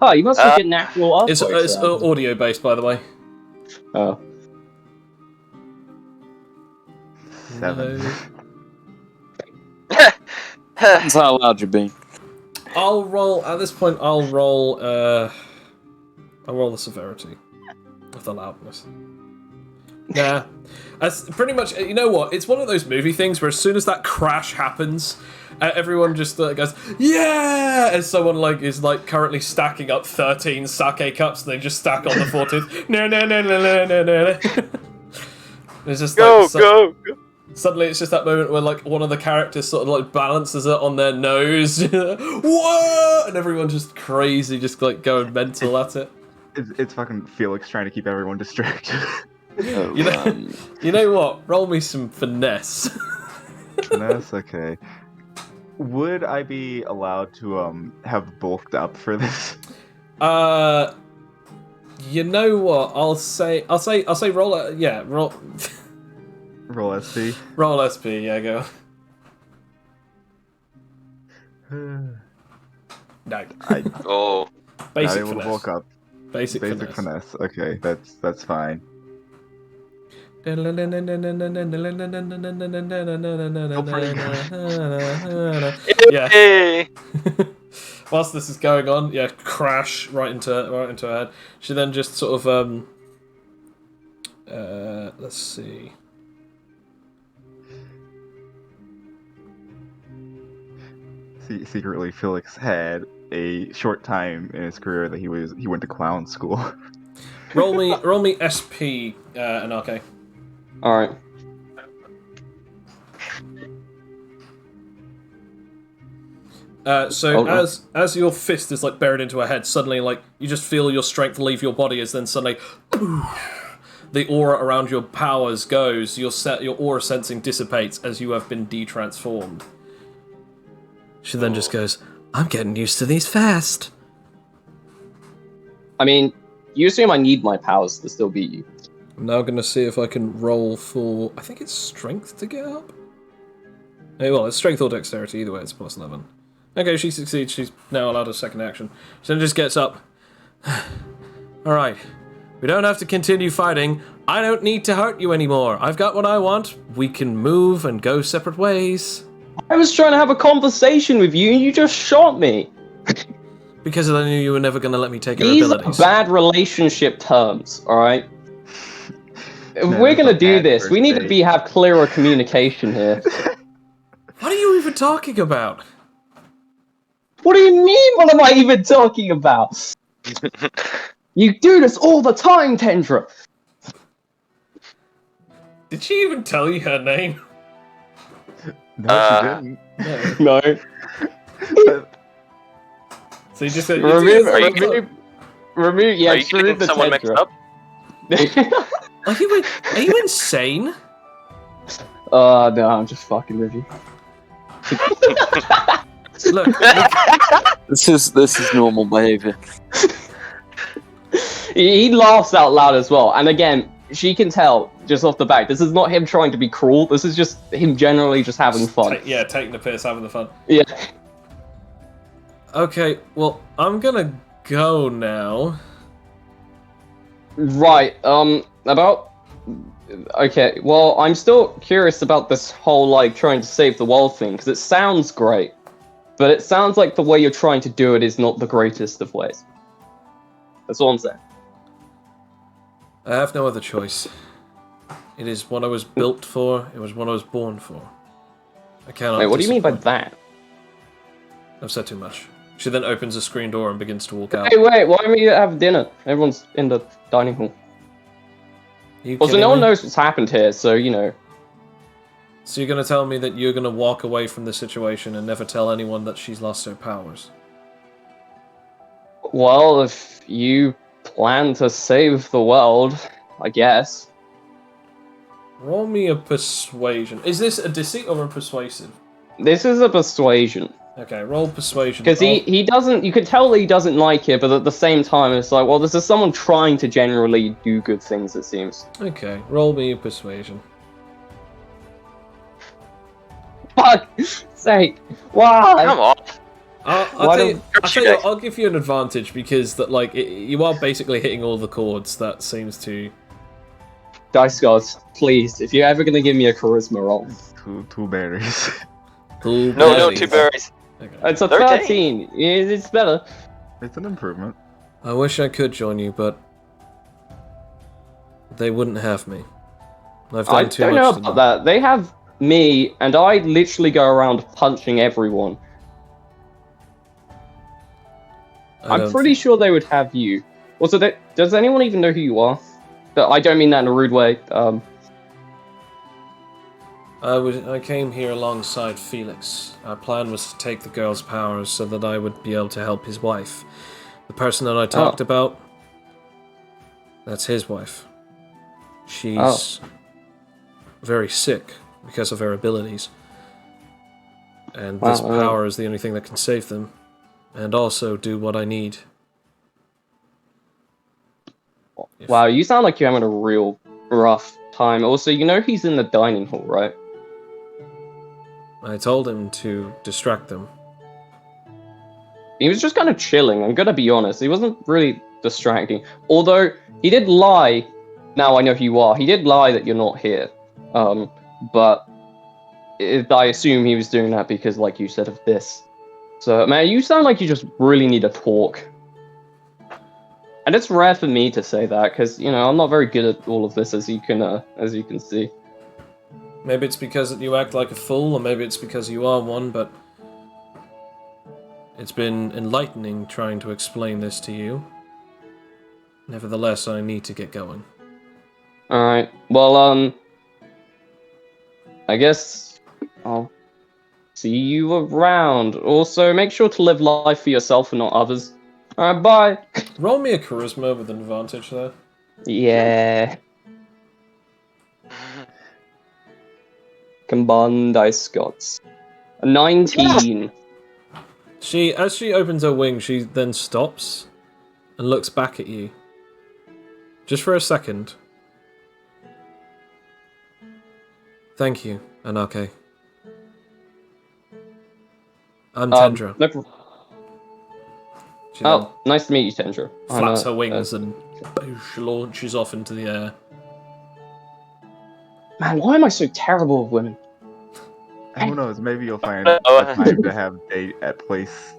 Oh, you must get natural It's earthquakes. audio based, by the way. Oh. 7. No. That's how loud you're being. I'll roll at this point. I'll roll the severity of the loudness. Nah, as pretty much. You know what? It's one of those movie things where as soon as that crash happens, everyone just goes yeah, and someone is currently stacking up 13 sake cups, and they just stack on the 14th. No. It's just Go. Suddenly, it's just that moment where one of the characters sort of balances it on their nose, whoa, and everyone just crazy, just going mental at it. It's fucking Felix trying to keep everyone distracted. You know what? Roll me some finesse. Finesse, okay. Would I be allowed to have bulked up for this? You know what? I'll say roll it. Yeah, roll. Roll SP. Roll SP. Yeah, go. No. Oh. Basic Not able to finesse. bulk up. Basic finesse. finesse. Okay, that's fine. Yeah. Hey. Whilst this is going on, yeah, crash right into her head. She then just sort of let's see. Secretly, Felix had a short time in his career that he went to clown school. Roll me SP, Anarche. All right. As your fist is buried into her head, suddenly you just feel your strength leave your body, as then suddenly the aura around your powers goes. Your aura sensing dissipates as you have been de-transformed. She then just goes, "I'm getting used to these fast." I mean, you assume I need my powers to still beat you. I'm now going to see if I can roll for... I think it's strength to get up? Oh, well, it's strength or dexterity. Either way, it's plus 11. Okay, she succeeds. She's now allowed a second action. She then just gets up. Alright. We don't have to continue fighting. I don't need to hurt you anymore. I've got what I want. We can move and go separate ways. I was trying to have a conversation with you, and you just shot me. Because I knew you were never going to let me take your These are abilities. bad relationship terms, all right? If Man, we're this is gonna a do bad this, we first need to date. have clearer communication here. What are you even talking about? What do you mean? What am I even talking about? You do this all the time, Tendra. Did she even tell you her name? No, she didn't. No. No. So you just said Remove. Are you Yeah, Are you just remove getting the someone mixed Tendra. up? Are you insane? No, I'm just fucking with you. Look, This is normal behavior. He laughs out loud as well, and again, she can tell just off the bat. This is not him trying to be cruel. This is just him generally just having fun. taking the piss, having the fun. Yeah. Okay, well, I'm gonna go now. Right. Okay. Well, I'm still curious about this whole like trying to save the world thing because it sounds great, but it sounds like the way you're trying to do it is not the greatest of ways. That's all I'm saying. I have no other choice. It is what I was built for. It was what I was born for. I cannot. Wait, what do you mean by disappoint. that? I've said too much. She then opens a screen door and begins to walk out. Hey, wait, why don't we have dinner? Everyone's in the dining hall. Are you Also, kidding no one me? knows what's happened here, so, you know. So you're gonna tell me that you're gonna walk away from the situation and never tell anyone that she's lost her powers? Well, if you plan to save the world, I guess. Roll me a persuasion. Is this a deceit or a persuasive? This is a persuasion. Okay, roll persuasion. Because he doesn't, you can tell that he doesn't like it, but at the same time, it's like, well, this is someone trying to generally do good things, it seems. Okay, roll me a persuasion. Fuck sake. Why? Come on. Why don't- I'll tell you what, I'll give you an advantage because that you are basically hitting all the chords. That seems to. Dice gods, please, if you're ever gonna give me a charisma roll. Two berries. No, 2 berries. Okay. It's a 13. 13. It's better. It's an improvement. I wish I could join you, but they wouldn't have me. I've done I too don't much know to about them. that. They have me, and I literally go around punching everyone. I'm pretty sure they would have you. Also, does anyone even know who you are? I don't mean that in a rude way. I came here alongside Felix. Our plan was to take the girl's powers so that I would be able to help his wife. The person that I talked about, that's his wife. She's very sick because of her abilities. And this power is the only thing that can save them. And also do what I need. Wow, you sound like you're having a real rough time. Also, you know he's in the dining hall, right? I told him to distract them. He was just kind of chilling, I'm gonna be honest. He wasn't really distracting. Although, he did lie. Now I know who you are. He did lie that you're not here. But I assume he was doing that because, like you said, of this. So, man, you sound like you just really need to talk. And it's rare for me to say that, because, you know, I'm not very good at all of this, as you can see. Maybe it's because you act like a fool, or maybe it's because you are one, but it's been enlightening trying to explain this to you. Nevertheless, I need to get going. Alright, well, I guess I'll see you around. Also, make sure to live life for yourself and not others. Alright, bye! Roll me a charisma with an advantage there. Yeah. Combined dice gods. A 19. As she opens her wing, she then stops and looks back at you. Just for a second. Thank you, Anake. I'm Tendra. She then Nice to meet you, Tendra. flaps her wings and boosh, launches off into the air. Man, why am I so terrible with women? Who knows? Maybe you'll find Oh. a time to have date at place.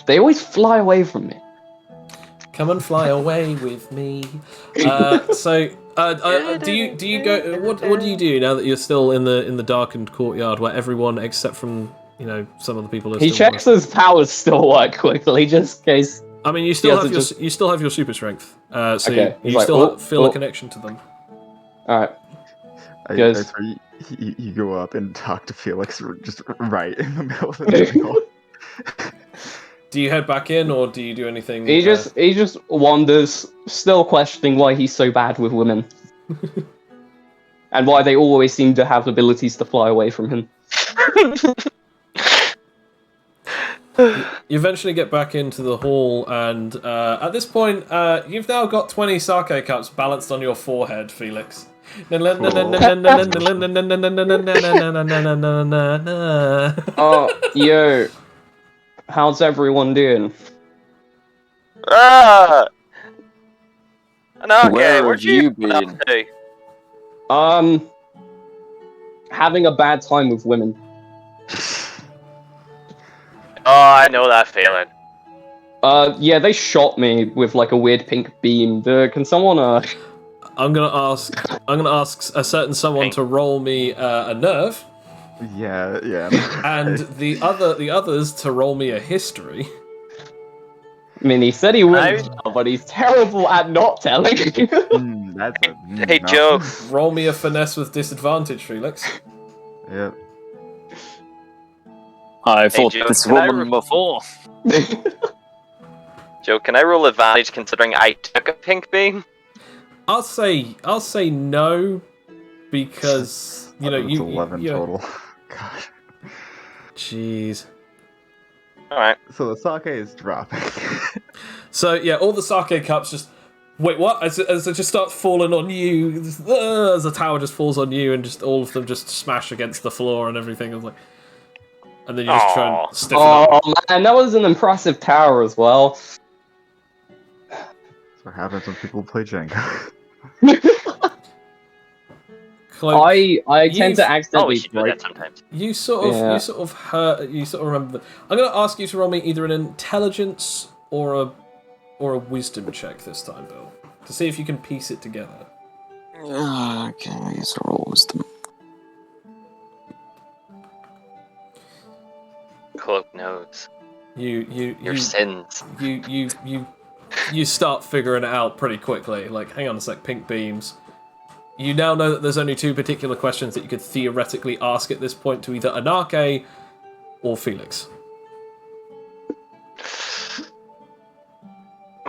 They always fly away from me. Come and fly away with me. Do you go? What do you do now that you're still in the darkened courtyard where everyone except from some of the people are He still checks his powers still work quickly, just in case. I mean, you still have has to your you still have your super strength, so Okay, he's you like, still "Oh, feel a oh." connection to them. Alright. I Goes- swear you go up and talk to Felix just right in the middle of the jungle. Do you head back in, or do you do anything? He just wanders, still questioning why he's so bad with women. And why they always seem to have abilities to fly away from him. You eventually get back into the hall, and at this point, you've now got 20 sake cups balanced on your forehead, Felix. Oh, yo. How's everyone doing? Ah! Okay, Where where'd have you run up been? to? Having a bad time with women. Oh, I know that feeling. Yeah, they shot me with like a weird pink beam. Can someone I'm gonna ask a certain someone to roll me a nerve, Yeah. and the others to roll me a history. I mean, he said he wouldn't tell, but he's terrible at not telling. Hey, no. Joe. Roll me a finesse with disadvantage, Felix. Yep. I fought Joe, this can I woman before. Joe, can I roll advantage considering I took a pink beam? I'll say no, because It's 11 total. God. Jeez. Alright. So the sake is dropping. So yeah, all the sake cups just wait. What? As it just starts falling on you, as the tower just falls on you, and just all of them just smash against the floor and everything. I was like, and then you just try and stiffen up. Oh man, that was an impressive tower as well. That's what happens when people play Jenga. Cloak, I tend to Oh, we accidentally should do break. that sometimes. you sort of remember that. I'm going to ask you to roll me either an intelligence or a wisdom check this time, Bill, to see if you can piece it together. Okay, I guess I'll roll wisdom. Cloak knows. Your sins. You start figuring it out pretty quickly. Like, hang on a sec, pink beams. You now know that there's only two particular questions that you could theoretically ask at this point to either Anarche or Felix.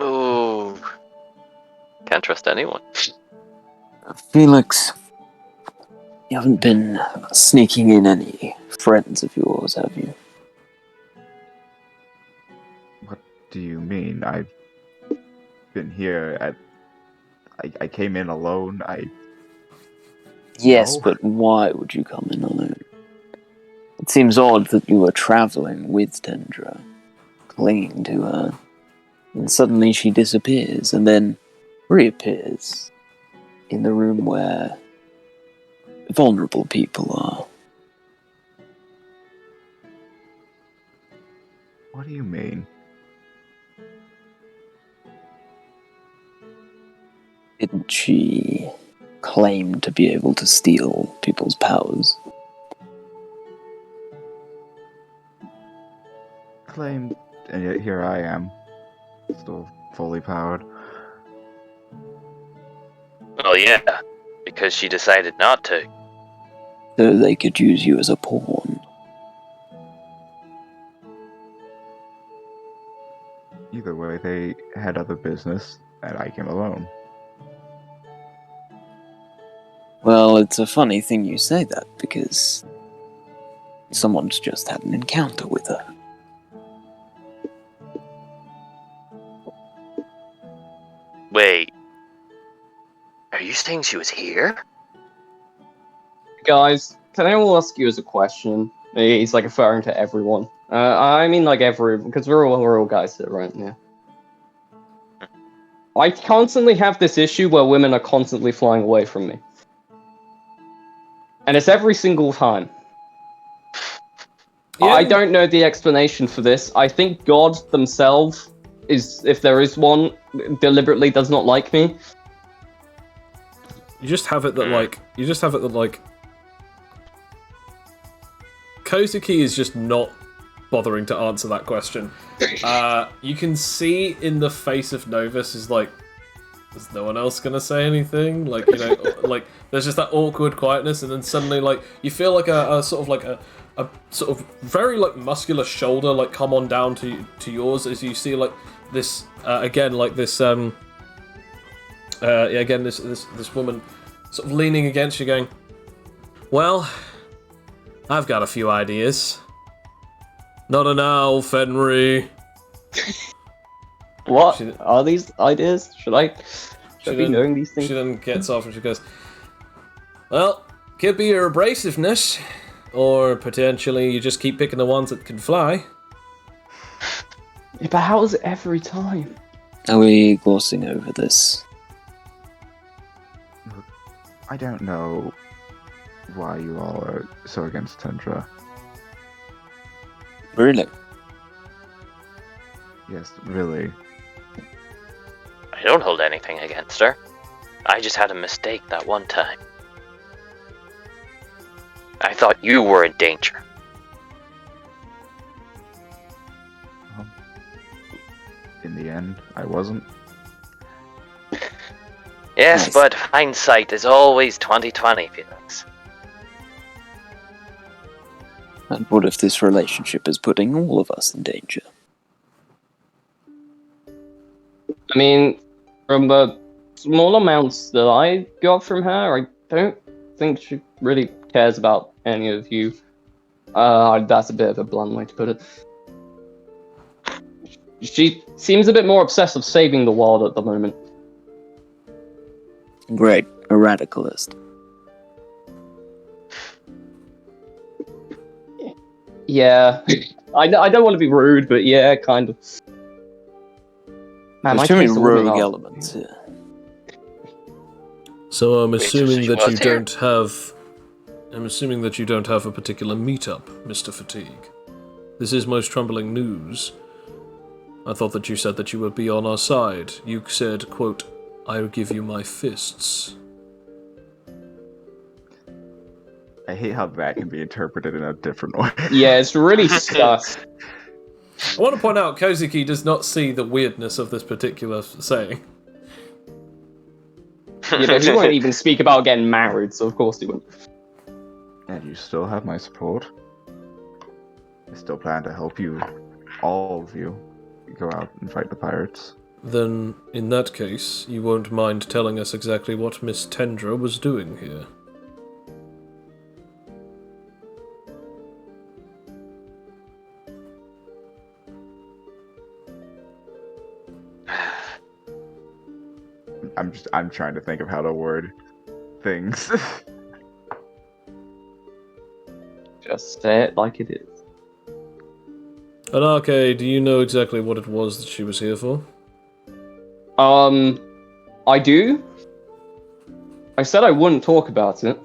Ooh. Can't trust anyone. Felix, you haven't been sneaking in any friends of yours, have you? What do you mean? I've been here I came in alone. Yes, No. but why would you come in alone? It seems odd that you were traveling with Tendra, clinging to her, and suddenly she disappears and then reappears in the room where vulnerable people are. What do you mean? Didn't she claim to be able to steal people's powers? Claimed, and yet here I am, still fully powered. Well, yeah, because she decided not to. So they could use you as a pawn. Either way, they had other business, and I came alone. Well, it's a funny thing you say that, because someone's just had an encounter with her. Wait. Are you saying she was here? Guys, can I ask you as a question? He's like referring to everyone. I mean like because we're all guys here, right? Yeah. I constantly have this issue where women are constantly flying away from me. And it's every single time. Yeah. I don't know the explanation for this. I think gods themselves if there is one, deliberately does not like me. You just have it that like Kozuki is just not bothering to answer that question. You can see in the face of Novus is like, is no one else gonna say anything? Like, you know, like there's just that awkward quietness, and then suddenly like you feel like a sort of like a sort of very like muscular shoulder like come on down to yours as you see like this again like this again this woman sort of leaning against you going, well, I've got a few ideas. Not a now, Fenry. What are these ideas? Should I be knowing these things? She then gets off and she goes, well, could be your abrasiveness, or potentially you just keep picking the ones that can fly. Yeah, but how is it every time? Are we glossing over this? I don't know why you all are so against Tundra. Really? Yes, really. I don't hold anything against her. I just had a mistake that one time. I thought you were in danger. In the end, I wasn't. Yes, Nice. but hindsight is always 20/20, Felix. And what if this relationship is putting all of us in danger? I mean, from the small amounts that I got from her, I don't think she really cares about any of you. That's a bit of a blunt way to put it. She seems a bit more obsessed with saving the world at the moment. Great, a radicalist. Yeah, I don't want to be rude, but yeah, kind of. Man, There's my too many taste in women rogue are- elements here. So I'm Wait, assuming she that was you here. don't have. I'm assuming that you don't have a particular meetup, Mr. Fatigue. This is most troubling news. I thought that you said that you would be on our side. You said, quote, I'll give you my fists. I hate how that can be interpreted in a different way. Yeah, it's really sus. I want to point out, Kozuki does not see the weirdness of this particular saying. Yeah, but he won't even speak about getting married, so of course he won't. And you still have my support. I still plan to help you, all of you, go out and fight the pirates. Then, in that case, you won't mind telling us exactly what Miss Tendra was doing here. I'm trying to think of how to word things. Just say it like it is. Anarche, do you know exactly what it was that she was here for? I do. I said I wouldn't talk about it.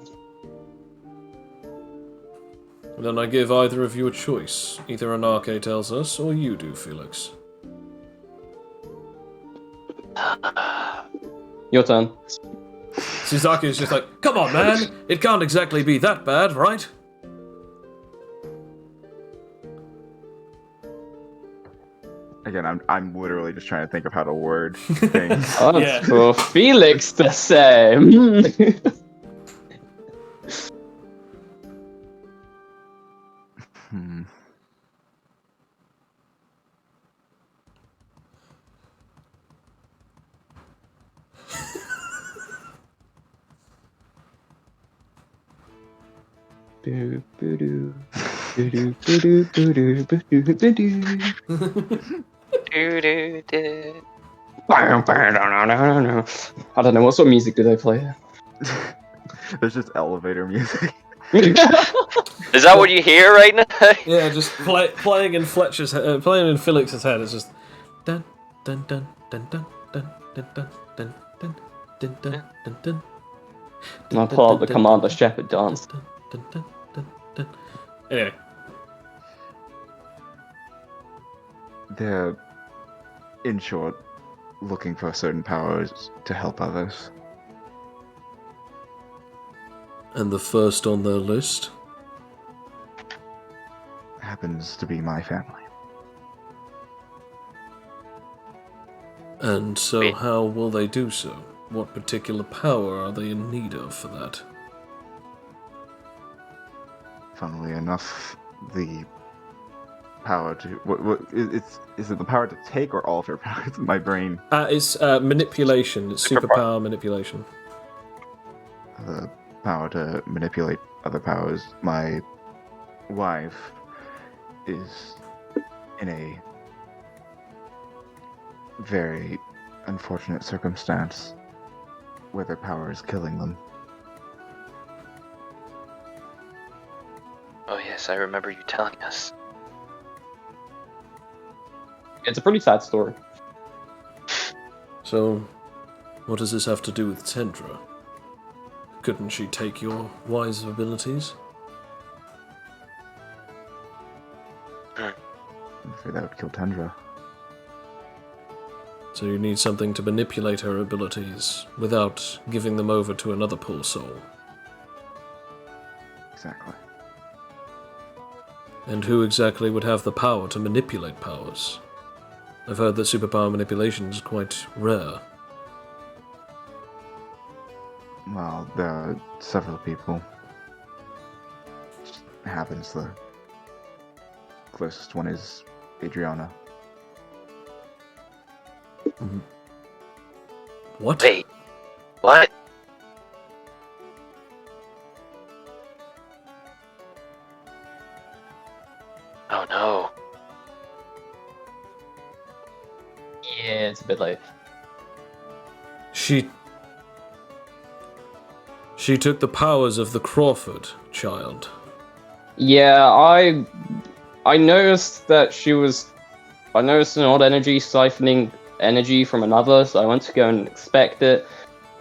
Then I give either of you a choice. Either Anarche tells us, or you do, Felix. Your turn. Suzaki is just like, come on, man! It can't exactly be that bad, right? Again, I'm literally just trying to think of how to word things. Yeah. For Felix the same. Hmm. Doo-doo-doo. I don't know, what sort of music do they play? There's just elevator music. Is that what you hear right now? Yeah, just playing in Fletcher's playing in Felix's head. It's just dun dun dun dun dun dun dun dun dun dun dun dun dun dun. I'll pull out the Commander Shepard dance. Dun, dun, dun, dun, dun. Anyway, The in short, looking for certain powers to help others. And the first on their list? Happens to be my family. And so how will they do so? What particular power are they in need of for that? Funnily enough, the power to is it the power to take or alter powers? My brain. It's manipulation. It's superpower manipulation. The power to manipulate other powers. My wife is in a very unfortunate circumstance where their power is killing them. Oh yes, I remember you telling us. It's a pretty sad story. So, what does this have to do with Tendra? Couldn't she take your wise abilities? I'm afraid that would kill Tundra. So you need something to manipulate her abilities without giving them over to another poor soul. Exactly. And who exactly would have the power to manipulate powers? I've heard that superpower manipulation is quite rare. Well, there are several people. Just happens the closest one is Adriana. What? Wait, what? Oh no. Yeah, it's a bit late. She took the powers of the Crawford child. Yeah, I noticed that she was. I noticed an odd energy siphoning energy from another, so I went to go and inspect it.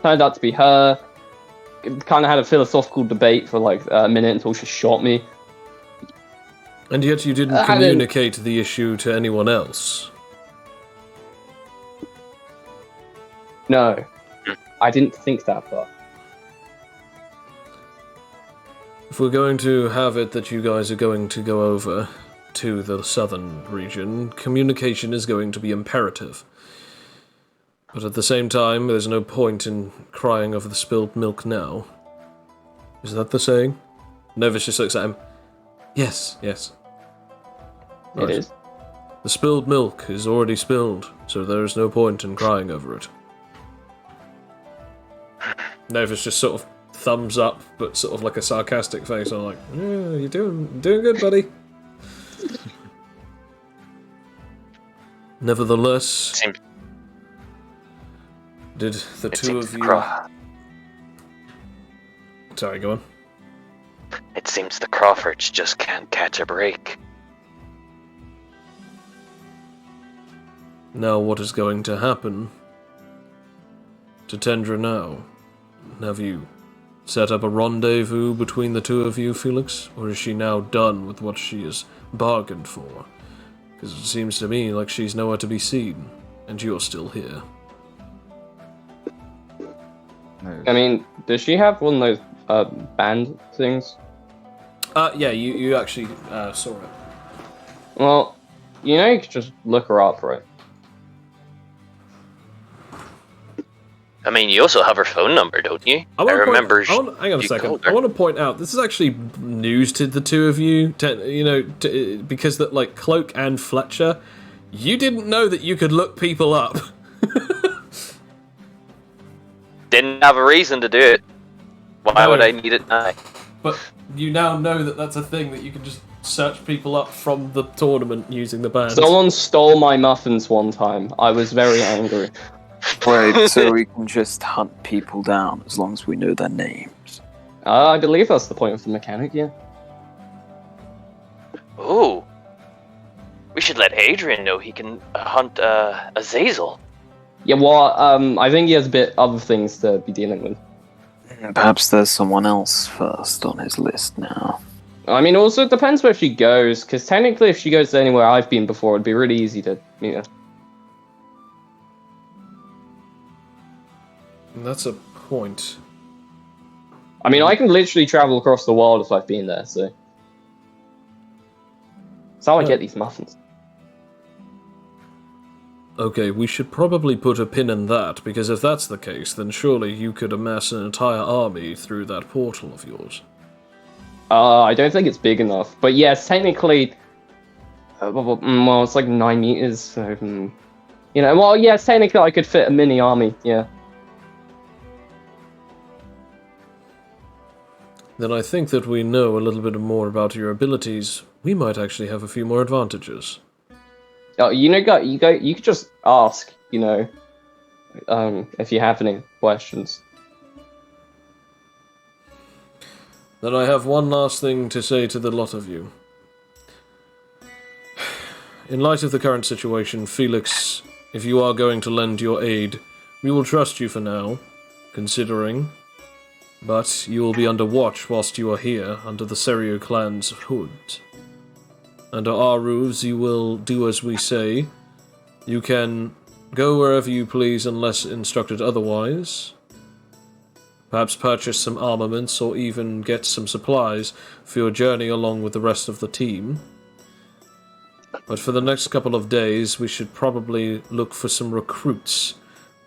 Turned out to be her. Kind of had a philosophical debate for like a minute until she shot me. And yet you didn't communicate the issue to anyone else. No, I didn't think that far. If we're going to have it that you guys are going to go over to the southern region, communication is going to be imperative. But at the same time, there's no point in crying over the spilled milk now. Is that the saying? Novus just looks at him. Yes. It is. The spilled milk is already spilled, so there is no point in crying over it. Novus just sort of thumbs up, but sort of like a sarcastic face. I'm like, yeah, you're doing good, buddy. Nevertheless, did the two of you... Sorry, go on. It seems the Crawfords just can't catch a break. Now what is going to happen to Tendra now? Have you set up a rendezvous between the two of you, Felix? Or is she now done with what she has bargained for? Because it seems to me like she's nowhere to be seen, and you're still here. I mean, does she have one of those band things? Yeah, you actually saw it. Well, you could just look her up, right? I mean, you also have her phone number, don't you? I remember. Hang on a second. I want to point out this is actually news to the two of you. Because that like Cloak and Fletcher, you didn't know that you could look people up. Didn't have a reason to do it. Why would I need it now? But you now know that that's a thing that you can just search people up from the tournament using the band. Someone stole my muffins one time. I was very angry. Wait, so we can just hunt people down as long as we know their names? I believe that's the point of the mechanic, yeah. Ooh. We should let Adrian know he can hunt Azazel. Yeah, well, I think he has a bit other things to be dealing with. Perhaps there's someone else first on his list now. I mean, also, it depends where she goes, because technically if she goes anywhere I've been before, it'd be really easy to, That's a point. I mean, I can literally travel across the world if I've been there, so... That's how I get these muffins. Okay, we should probably put a pin in that, because if that's the case, then surely you could amass an entire army through that portal of yours. I don't think it's big enough. But yes, technically... well, it's like 9 meters, so... You know, well, yes, technically I could fit a mini army, yeah. Then I think that we know a little bit more about your abilities. We might actually have a few more advantages. Oh, you know, you could just ask, you know, if you have any questions. Then I have one last thing to say to the lot of you. In light of the current situation, Felix, if you are going to lend your aid, we will trust you for now, considering, but you will be under watch whilst you are here, under the Serio clan's hood. Under our roofs, you will do as we say. You can go wherever you please unless instructed otherwise. Perhaps purchase some armaments or even get some supplies for your journey along with the rest of the team. But for the next couple of days, we should probably look for some recruits,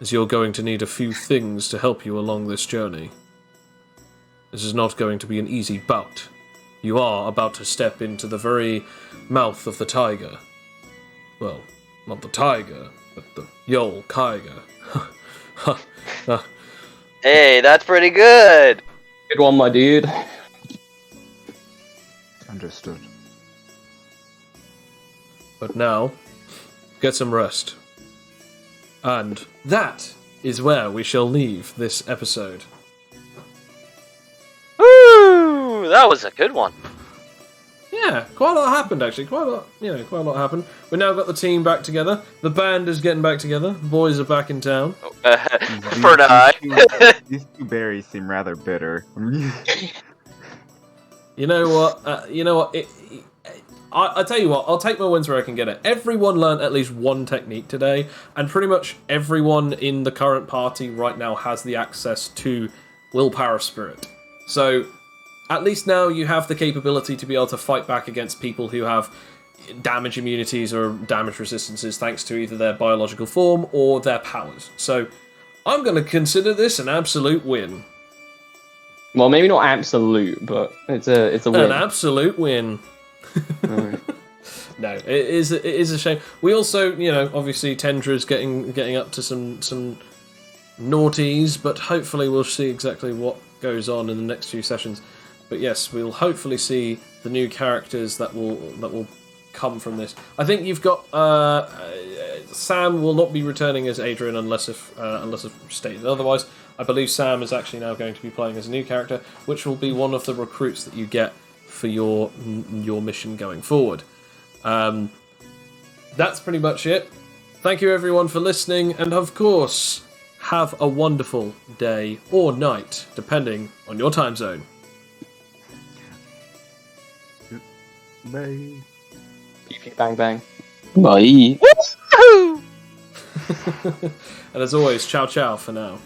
as you're going to need a few things to help you along this journey. This is not going to be an easy bout. You are about to step into the very mouth of the tiger. Well, not the tiger, but the Yol Kaiger. Hey, that's pretty good. Good one, my dude. Understood. But now, get some rest. And that is where we shall leave this episode. Woo! That was a good one. Yeah, quite a lot happened actually. Quite a lot happened. We now got the team back together. The band is getting back together. The boys are back in town. For now. These two berries seem rather bitter. You know what? I tell you what. I'll take my wins where I can get it. Everyone learned at least one technique today, and pretty much everyone in the current party right now has the access to willpower spirit. So, at least now you have the capability to be able to fight back against people who have damage immunities or damage resistances thanks to either their biological form or their powers. So, I'm going to consider this an absolute win. Well, maybe not absolute, but it's a win. An absolute win. No, it is a shame. We also, you know, obviously Tendra's getting up to some naughties, but hopefully we'll see exactly what goes on in the next few sessions. But yes, we'll hopefully see the new characters that will come from this. I think you've got Sam will not be returning as Adrian unless if stated otherwise. I believe Sam is actually now going to be playing as a new character, which will be one of the recruits that you get for your mission going forward. That's pretty much it. Thank you everyone for listening, and of course, have a wonderful day or night, depending on your time zone. Bye. Pew pew bang bang. Bye. Woohoo! And as always, ciao ciao for now.